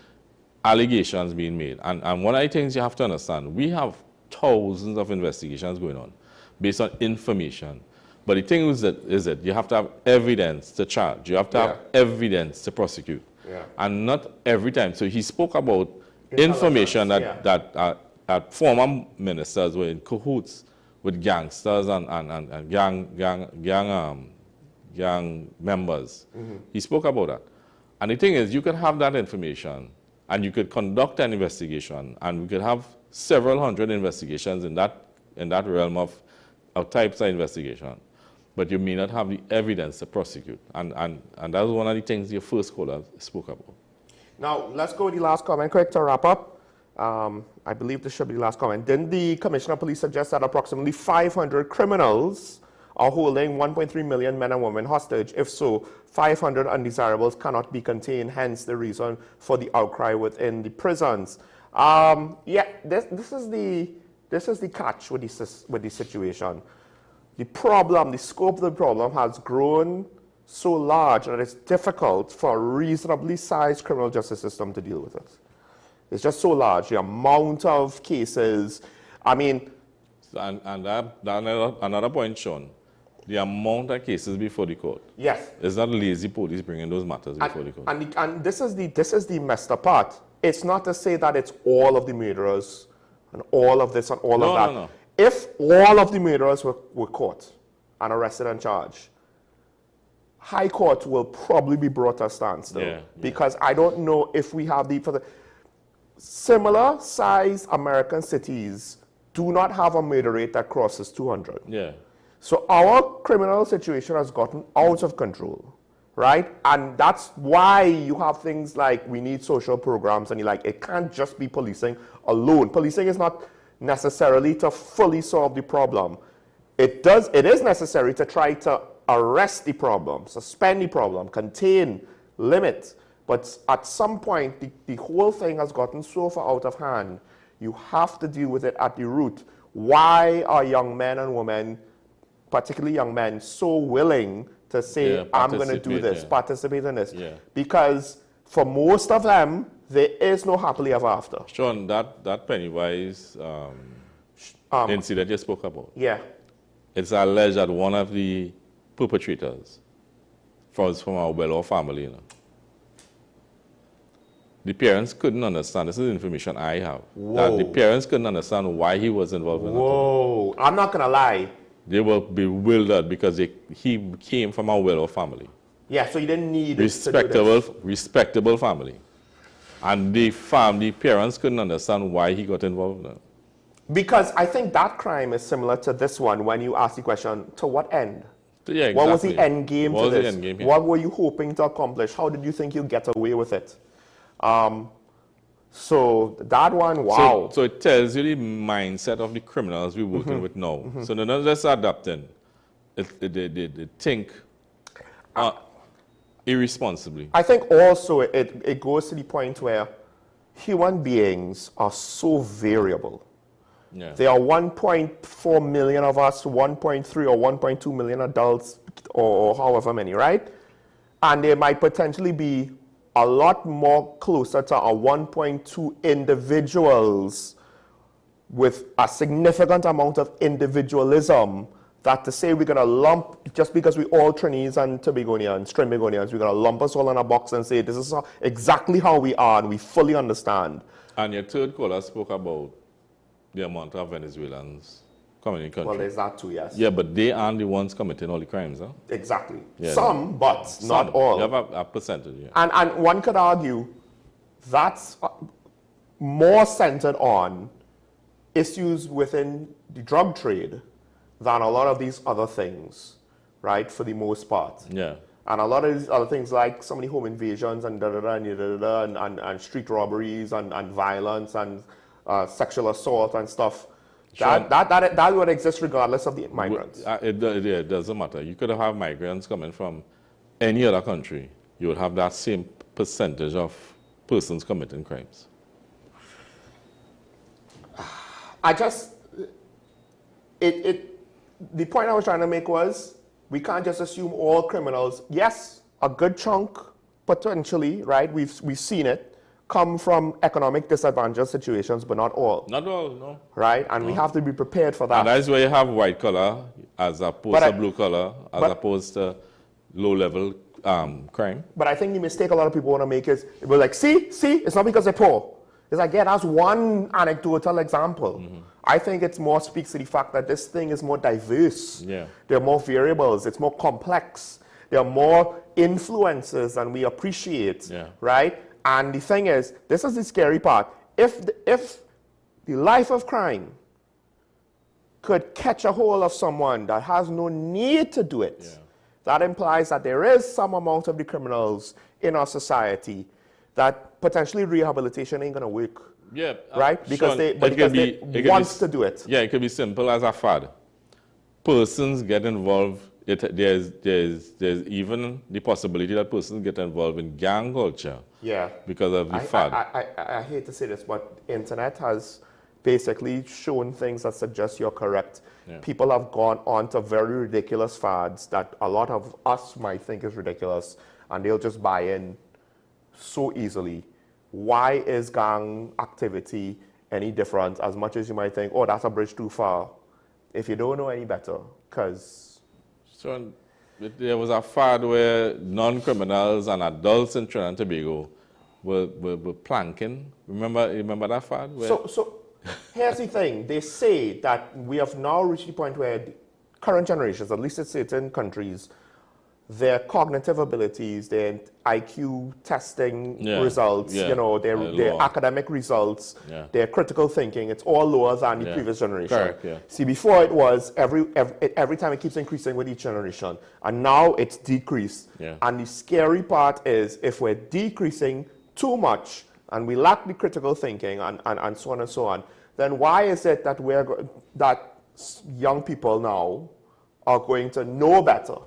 [SPEAKER 15] allegations being made. And one of the things you have to understand, we have thousands of investigations going on based on information. But the thing is that you have to have evidence to charge. You have to have evidence to prosecute.
[SPEAKER 5] Yeah.
[SPEAKER 15] And not every time. So he spoke about information that former ministers were in cahoots with gangsters and gang members. He spoke about that. And the thing is, you could have that information and you could conduct an investigation, and we could have several hundred investigations in that realm of types of investigation. But you may not have the evidence to prosecute. And that was one of the things your first caller spoke about.
[SPEAKER 5] Now, let's go to the last comment quick to wrap up. I believe this should be the last comment. Didn't the Commissioner of Police suggest that approximately 500 criminals are holding 1.3 million men and women hostage? If so, 500 undesirables cannot be contained, hence the reason for the outcry within the prisons. This is the catch with the situation. The problem, the scope of the problem has grown so large that it's difficult for a reasonably sized criminal justice system to deal with it. It's just so large. The amount of cases, I mean...
[SPEAKER 15] And another point, Sean, the amount of cases before the court.
[SPEAKER 5] Yes.
[SPEAKER 15] It's not lazy police bringing those matters before the court.
[SPEAKER 5] And this is the messed up part. It's not to say that it's all of the murderers and all of this and all of that.
[SPEAKER 15] No.
[SPEAKER 5] If all of the murderers were caught and arrested and charged, High Court will probably be brought to a standstill. Because I don't know if we have the similar size American cities do not have a murder rate that crosses 200.
[SPEAKER 15] Yeah.
[SPEAKER 5] So our criminal situation has gotten out of control, right? And that's why you have things like we need social programs and it can't just be policing alone. Policing is not necessarily to fully solve the problem. It is necessary to try to arrest the problem, suspend the problem, contain, limit. But at some point, the whole thing has gotten so far out of hand, you have to deal with it at the root. Why are young men and women, particularly young men, so willing to say, I'm going to do this, participate in this? Because for most of them, there is no happily ever after.
[SPEAKER 15] Sean, that Pennywise incident you spoke about.
[SPEAKER 5] Yeah.
[SPEAKER 15] It's alleged that one of the perpetrators was from our well-off family. The parents couldn't understand. This is information I have. That the parents couldn't understand why he was involved in it.
[SPEAKER 5] Whoa, I'm not going to lie.
[SPEAKER 15] They were bewildered because he came from a well-off family.
[SPEAKER 5] Yeah, so you didn't need
[SPEAKER 15] respectable family. And the parents couldn't understand why he got involved in it.
[SPEAKER 5] Because I think that crime is similar to this one when you ask the question, to what end?
[SPEAKER 15] Yeah, exactly.
[SPEAKER 5] What was the end game to this?
[SPEAKER 15] The end game,
[SPEAKER 5] What were you hoping to accomplish? How did you think you'd get away with it? So that one, wow.
[SPEAKER 15] So it tells you the mindset of the criminals we're working with now. So they're not just adapting. They think irresponsibly.
[SPEAKER 5] I think also it goes to the point where human beings are so variable.
[SPEAKER 15] Yeah.
[SPEAKER 5] There are 1.4 million of us, 1.3 or 1.2 million adults, or however many, right? And there might potentially be a lot more closer to a 1.2 individuals with a significant amount of individualism that to say we're going to lump, just because we're all Trinidadians and Tobagonians, Trinbagonians, we're going to lump us all in a box and say this is exactly how we are and we fully understand.
[SPEAKER 15] And your third caller spoke about the amount of Venezuelans coming in the country.
[SPEAKER 5] Well, there's that too, yes.
[SPEAKER 15] Yeah, but they aren't the ones committing all the crimes, huh?
[SPEAKER 5] Exactly.
[SPEAKER 15] Yeah,
[SPEAKER 5] some, but not all.
[SPEAKER 15] You have a percentage, yeah.
[SPEAKER 5] And one could argue that's more centered on issues within the drug trade than a lot of these other things, right, for the most part.
[SPEAKER 15] Yeah.
[SPEAKER 5] And a lot of these other things like so many home invasions and and street robberies and violence and sexual assault and stuff. That would exist regardless of the migrants.
[SPEAKER 15] It doesn't matter. You could have migrants coming from any other country. You would have that same percentage of persons committing crimes.
[SPEAKER 5] The point I was trying to make was we can't just assume all criminals. Yes, a good chunk potentially, right? We've seen it. Come from economic disadvantaged situations, but not all.
[SPEAKER 15] Not all, no.
[SPEAKER 5] Right? And we have to be prepared for that.
[SPEAKER 15] And that's where you have white collar as opposed to blue collar, as opposed to low-level crime.
[SPEAKER 5] But I think the mistake a lot of people want to make is, we're like, see, it's not because they're poor. It's like, yeah, that's one anecdotal example. I think it more speaks to the fact that this thing is more diverse.
[SPEAKER 15] Yeah.
[SPEAKER 5] There are more variables. It's more complex. There are more influences than we appreciate, right? And the thing is, this is the scary part. If the life of crime could catch a hold of someone that has no need to do it, that implies that there is some amount of the criminals in our society that potentially rehabilitation ain't going to work.
[SPEAKER 15] Yeah.
[SPEAKER 5] Right? Because
[SPEAKER 15] Sean,
[SPEAKER 5] they want to do it.
[SPEAKER 15] Yeah, it could be simple as a fad. Persons get involved. There's even the possibility that persons get involved in gang culture.
[SPEAKER 5] Yeah.
[SPEAKER 15] Because of the fad.
[SPEAKER 5] I hate to say this, but internet has basically shown things that suggest you're correct.
[SPEAKER 15] Yeah.
[SPEAKER 5] People have gone on to very ridiculous fads that a lot of us might think is ridiculous, and they'll just buy in so easily why is gang activity any different? As much as you might think, oh, that's a bridge too far, if you don't know any better, because...
[SPEAKER 15] So there was a fad where non-criminals and adults in Trinidad and Tobago were planking. Remember that fad? Where...
[SPEAKER 5] So here's the thing. They say that we have now reached the point where the current generations, at least in certain countries, their cognitive abilities, their IQ testing results, you know, their academic results, their critical thinking, it's all lower than the previous generation.
[SPEAKER 15] Correct, yeah.
[SPEAKER 5] See, before it was every time it keeps increasing with each generation, and now it's decreased. And the scary part is if we're decreasing too much and we lack the critical thinking and so on and so on, then why is it that that young people now are going to know better?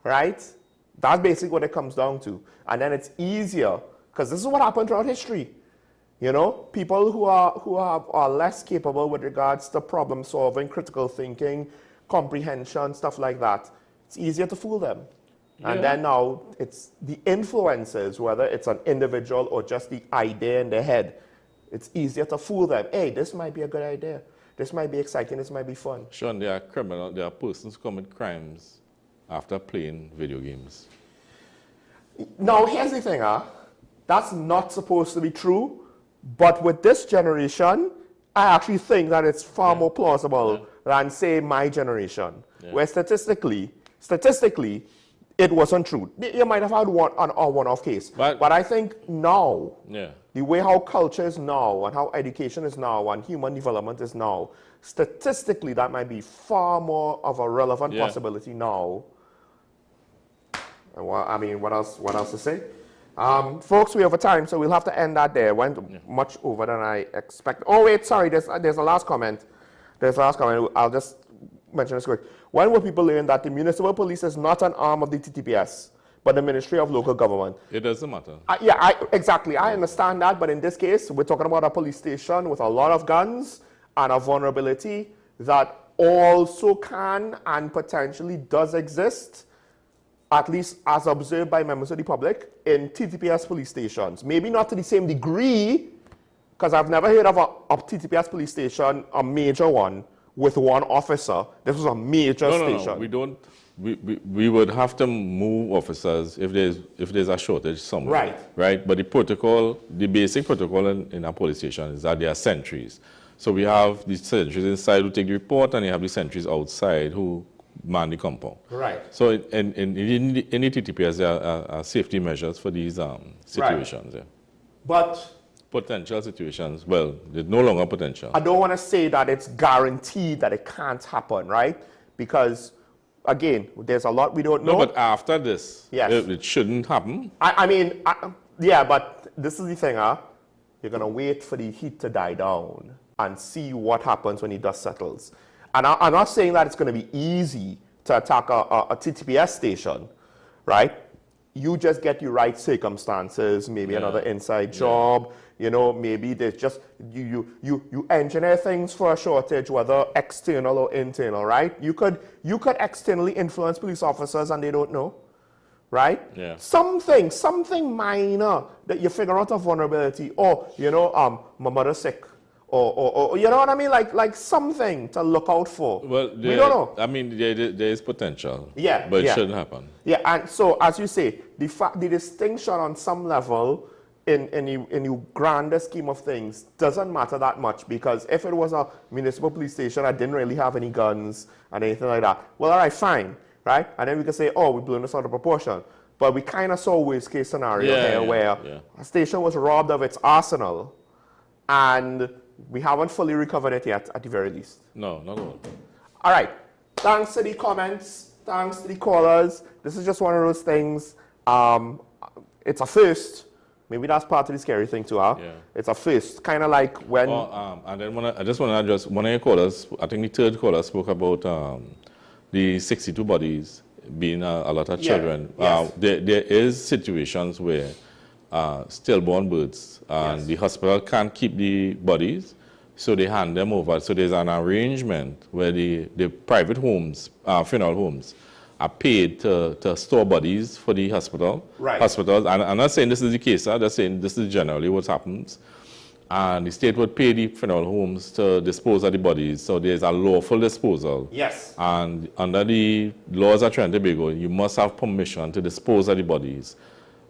[SPEAKER 5] Right? That's basically what it comes down to. And then it's easier, because this is what happened throughout history. You know, people who are less capable with regards to problem solving, critical thinking, comprehension, stuff like that, it's easier to fool them. And then now it's the influences, whether it's an individual or just the idea in their head, it's easier to fool them. Hey, this might be a good idea. This might be exciting. This might be fun.
[SPEAKER 15] Sean, there are persons who commit crimes after playing video games.
[SPEAKER 5] Now, here's the thing, that's not supposed to be true, but with this generation, I actually think that it's far more plausible than, say, my generation, where statistically, it wasn't true. You might have had one-off case, but I think now, the way how culture is now, and how education is now, and human development is now, statistically, that might be far more of a relevant possibility now. I mean, what else to say? Folks, we're over time, so we'll have to end that there. Went much over than I expected. Oh, wait, sorry, there's a last comment. I'll just mention this quick. When will people learn that the municipal police is not an arm of the TTPS, but the Ministry of Local Government?
[SPEAKER 15] It doesn't matter.
[SPEAKER 5] Exactly. I understand that, but in this case, we're talking about a police station with a lot of guns and a vulnerability that also can and potentially does exist, at least as observed by members of the public, in TTPS police stations. Maybe not to the same degree, because I've never heard of a TTPS police station, a major one, with one officer. This was a major station.
[SPEAKER 15] No, we don't. We would have to move officers if there's a shortage somewhere. Right. But the basic protocol in a police station is that there are sentries. So we have the sentries inside who take the report, and you have the sentries outside who man the compound.
[SPEAKER 5] Right.
[SPEAKER 15] So in the TTPS, there are safety measures for these situations.
[SPEAKER 5] Right. But
[SPEAKER 15] potential situations, well, there's no longer potential.
[SPEAKER 5] I don't want to say that it's guaranteed that it can't happen, right? Because, again, there's a lot we don't know.
[SPEAKER 15] No, but after this, it shouldn't happen.
[SPEAKER 5] I mean, but this is the thing, you're going to wait for the heat to die down and see what happens when the dust settles. And I'm not saying that it's going to be easy to attack a TTPS station, right? You just get the right circumstances, maybe another inside job, you know, maybe there's just, you engineer things for a shortage, whether external or internal, right? You could externally influence police officers and they don't know, right?
[SPEAKER 15] Yeah.
[SPEAKER 5] Something minor that you figure out a vulnerability, or, you know, my mother's sick. Or you know what I mean? Like something to look out for.
[SPEAKER 15] Well,
[SPEAKER 5] we don't know.
[SPEAKER 15] I mean, there is potential.
[SPEAKER 5] Yeah.
[SPEAKER 15] But it shouldn't happen.
[SPEAKER 5] Yeah, and so as you say, the distinction on some level in the grander scheme of things doesn't matter that much, because if it was a municipal police station that didn't really have any guns and anything like that, well, all right, fine, right? And then we can say, oh, we're blowing this out of proportion. But we kind of saw a worst case scenario where a station was robbed of its arsenal, and we haven't fully recovered it yet, at the very least.
[SPEAKER 15] No, not at all.
[SPEAKER 5] All right. Thanks to the comments. Thanks to the callers. This is just one of those things. It's a first. Maybe that's part of the scary thing too, It's a first. Kind of like when...
[SPEAKER 15] and then I just want to address one of your callers, I think the third caller spoke about the 62 bodies being a lot of children.
[SPEAKER 5] Yes.
[SPEAKER 15] There is situations where stillborn births, and the hospital can't keep the bodies, so they hand them over. So there's an arrangement where the private homes, funeral homes, are paid to store bodies for the hospitals. And I'm not saying this is the case, I'm just saying this is generally what happens. And the state would pay the funeral homes to dispose of the bodies, so there's a lawful disposal.
[SPEAKER 5] Yes.
[SPEAKER 15] And under the laws of Trinidad and Tobago, you must have permission to dispose of the bodies,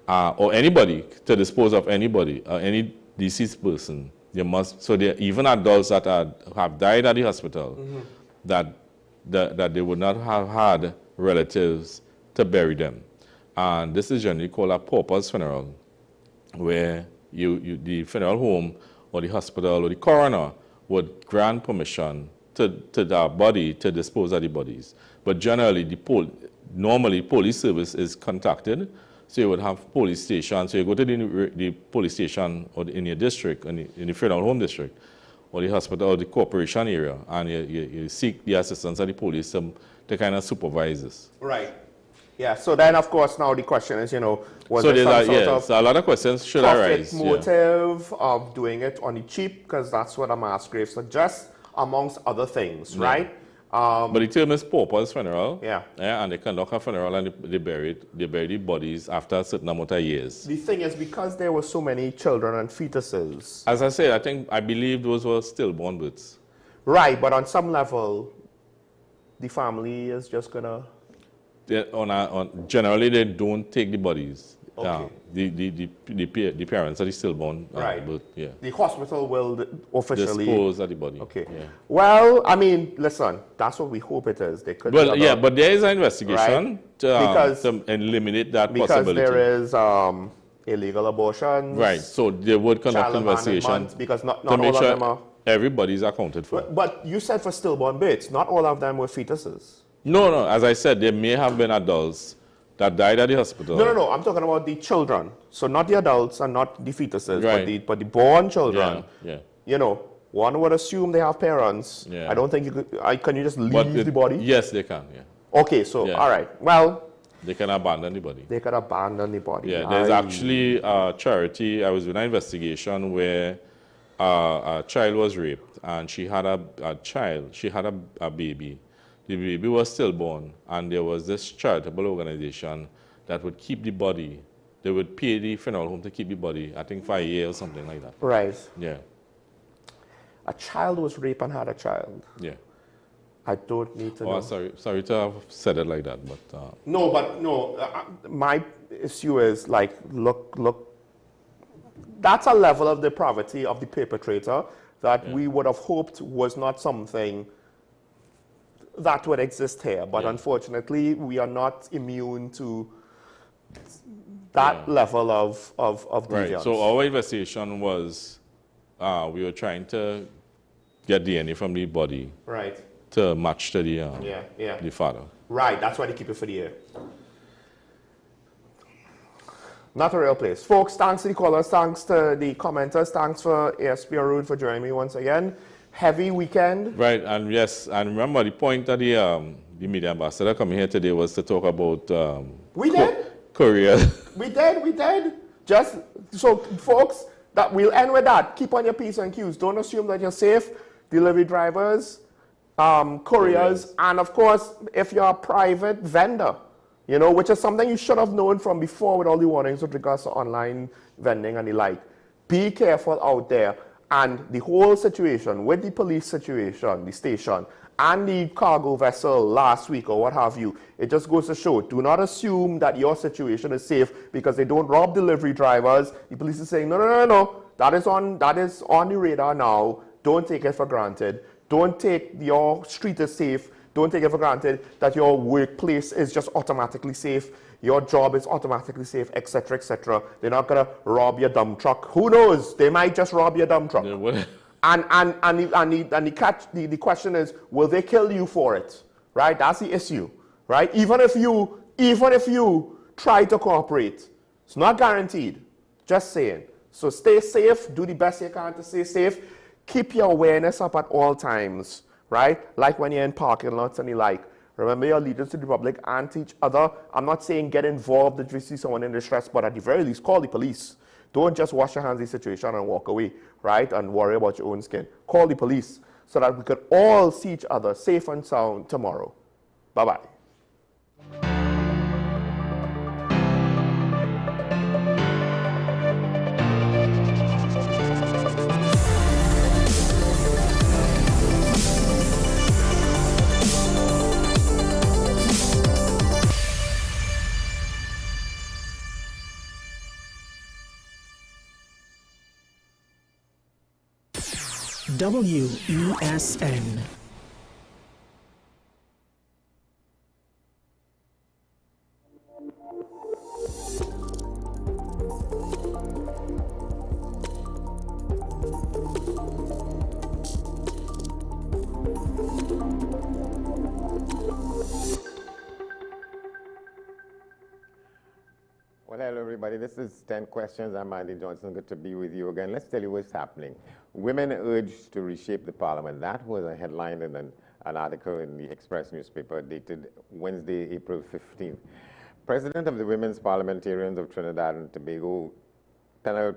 [SPEAKER 15] or anybody to dispose of anybody, any deceased person. You must. So there, even adults that have died at the hospital, that they would not have had relatives to bury them. And this is generally called a pauper's funeral, where the funeral home or the hospital or the coroner would grant permission to the body to dispose of the bodies. But generally, normally police service is contacted, so you would have police station. So you go to the police station or in your district, in the funeral home district, or the hospital or the corporation area, and you seek the assistance of the police to kind of supervise this.
[SPEAKER 5] Right. Yeah. So then, of course, now the question is, was
[SPEAKER 15] so
[SPEAKER 5] there some sort of
[SPEAKER 15] so a lot of questions should arise.
[SPEAKER 5] Motive of doing it on the cheap, because that's what a mass grave suggests, amongst other things, right?
[SPEAKER 15] But the term is pauper's funeral.
[SPEAKER 5] Yeah.
[SPEAKER 15] And they conduct a funeral and they bury the bodies after a certain amount of years.
[SPEAKER 5] The thing is, because there were so many children and fetuses.
[SPEAKER 15] As I said, I believe those were stillborn births.
[SPEAKER 5] Right, but on some level, the family is just gonna.
[SPEAKER 15] Generally, they don't take the bodies.
[SPEAKER 5] Okay.
[SPEAKER 15] The parents are the stillborn.
[SPEAKER 5] Right.
[SPEAKER 15] But, yeah.
[SPEAKER 5] The hospital will officially
[SPEAKER 15] dispose of the body.
[SPEAKER 5] Okay.
[SPEAKER 15] Yeah.
[SPEAKER 5] Well, I mean, listen, that's what we hope it is. They could.
[SPEAKER 15] Well, yeah, but there is an investigation to eliminate that possibility.
[SPEAKER 5] Because there is illegal abortions.
[SPEAKER 15] Right. So they would conduct an investigation
[SPEAKER 5] because not
[SPEAKER 15] to
[SPEAKER 5] all
[SPEAKER 15] make
[SPEAKER 5] of
[SPEAKER 15] sure
[SPEAKER 5] them are.
[SPEAKER 15] Everybody's accounted for.
[SPEAKER 5] But you said for stillborn births, not all of them were fetuses.
[SPEAKER 15] No. As I said, there may have been adults that died at the hospital.
[SPEAKER 5] No. I'm talking about the children. So not the adults and not the fetuses, but the born children.
[SPEAKER 15] Yeah.
[SPEAKER 5] One would assume they have parents.
[SPEAKER 15] Yeah.
[SPEAKER 5] I don't think you could. Can you just leave the body?
[SPEAKER 15] Yes, they can. Yeah.
[SPEAKER 5] Okay. So all right. Well.
[SPEAKER 15] They can abandon the body.
[SPEAKER 5] They can abandon the body.
[SPEAKER 15] Yeah. There's actually a charity. I was doing an investigation where a child was raped, and she had a child. She had a baby. The baby was stillborn, and there was this charitable organization that would keep the body. They would pay the funeral home to keep the body, I think, for a year or something like that.
[SPEAKER 5] Right.
[SPEAKER 15] Yeah.
[SPEAKER 5] A child was raped and had a child.
[SPEAKER 15] Yeah.
[SPEAKER 5] I don't need to know.
[SPEAKER 15] Sorry to have said it like that, but...
[SPEAKER 5] my issue is, look, that's a level of depravity of the perpetrator that we would have hoped was not something that would exist here. But unfortunately, we are not immune to that level of deviance.
[SPEAKER 15] Right. So our investigation was, we were trying to get DNA from the body.
[SPEAKER 5] Right.
[SPEAKER 15] To match to the father.
[SPEAKER 5] Right. That's why they keep it for the year. Not a real place. Folks, thanks to the callers, thanks to the commenters, thanks for ASP Arun for joining me once again. Heavy weekend.
[SPEAKER 15] Right, and yes, and remember the point that the media ambassador coming here today was to talk about
[SPEAKER 5] we did?
[SPEAKER 15] Korea.
[SPEAKER 5] We did. Just so folks, that we'll end with that. Keep on your P's and Q's. Don't assume that you're safe. Delivery drivers, couriers, and of course, if you're a private vendor, which is something you should have known from before with all the warnings with regards to online vending and the like. Be careful out there. And the whole situation with the police situation, the station, and the cargo vessel last week or what have you, it just goes to show, do not assume that your situation is safe because they don't rob delivery drivers. The police is saying, no, that is on the radar now. Don't take it for granted. Don't take your street is safe. Don't take it for granted that your workplace is just automatically safe. Your job is automatically safe, etc., etc. They're not gonna rob your dump truck. Who knows? They might just rob your dump truck. And the question is, will they kill you for it? Right? That's the issue. Right? Even if you try to cooperate, it's not guaranteed. Just saying. So stay safe. Do the best you can to stay safe. Keep your awareness up at all times. Right? Like when you're in parking lots and the like. Remember your allegiance to the Republic and to each other. I'm not saying get involved if you see someone in distress, but at the very least, call the police. Don't just wash your hands of the situation and walk away, right? And worry about your own skin. Call the police so that we could all see each other safe and sound tomorrow. Bye-bye.
[SPEAKER 4] WESN.
[SPEAKER 10] Well, hello, everybody. This is 10 Questions. I'm Andy Johnson. Good to be with you again. Let's tell you what's happening. Women urged to reshape the parliament. That was a headline in an article in the Express newspaper dated Wednesday, April 15th. President of the Women's Parliamentarians of Trinidad and Tobago, Penelope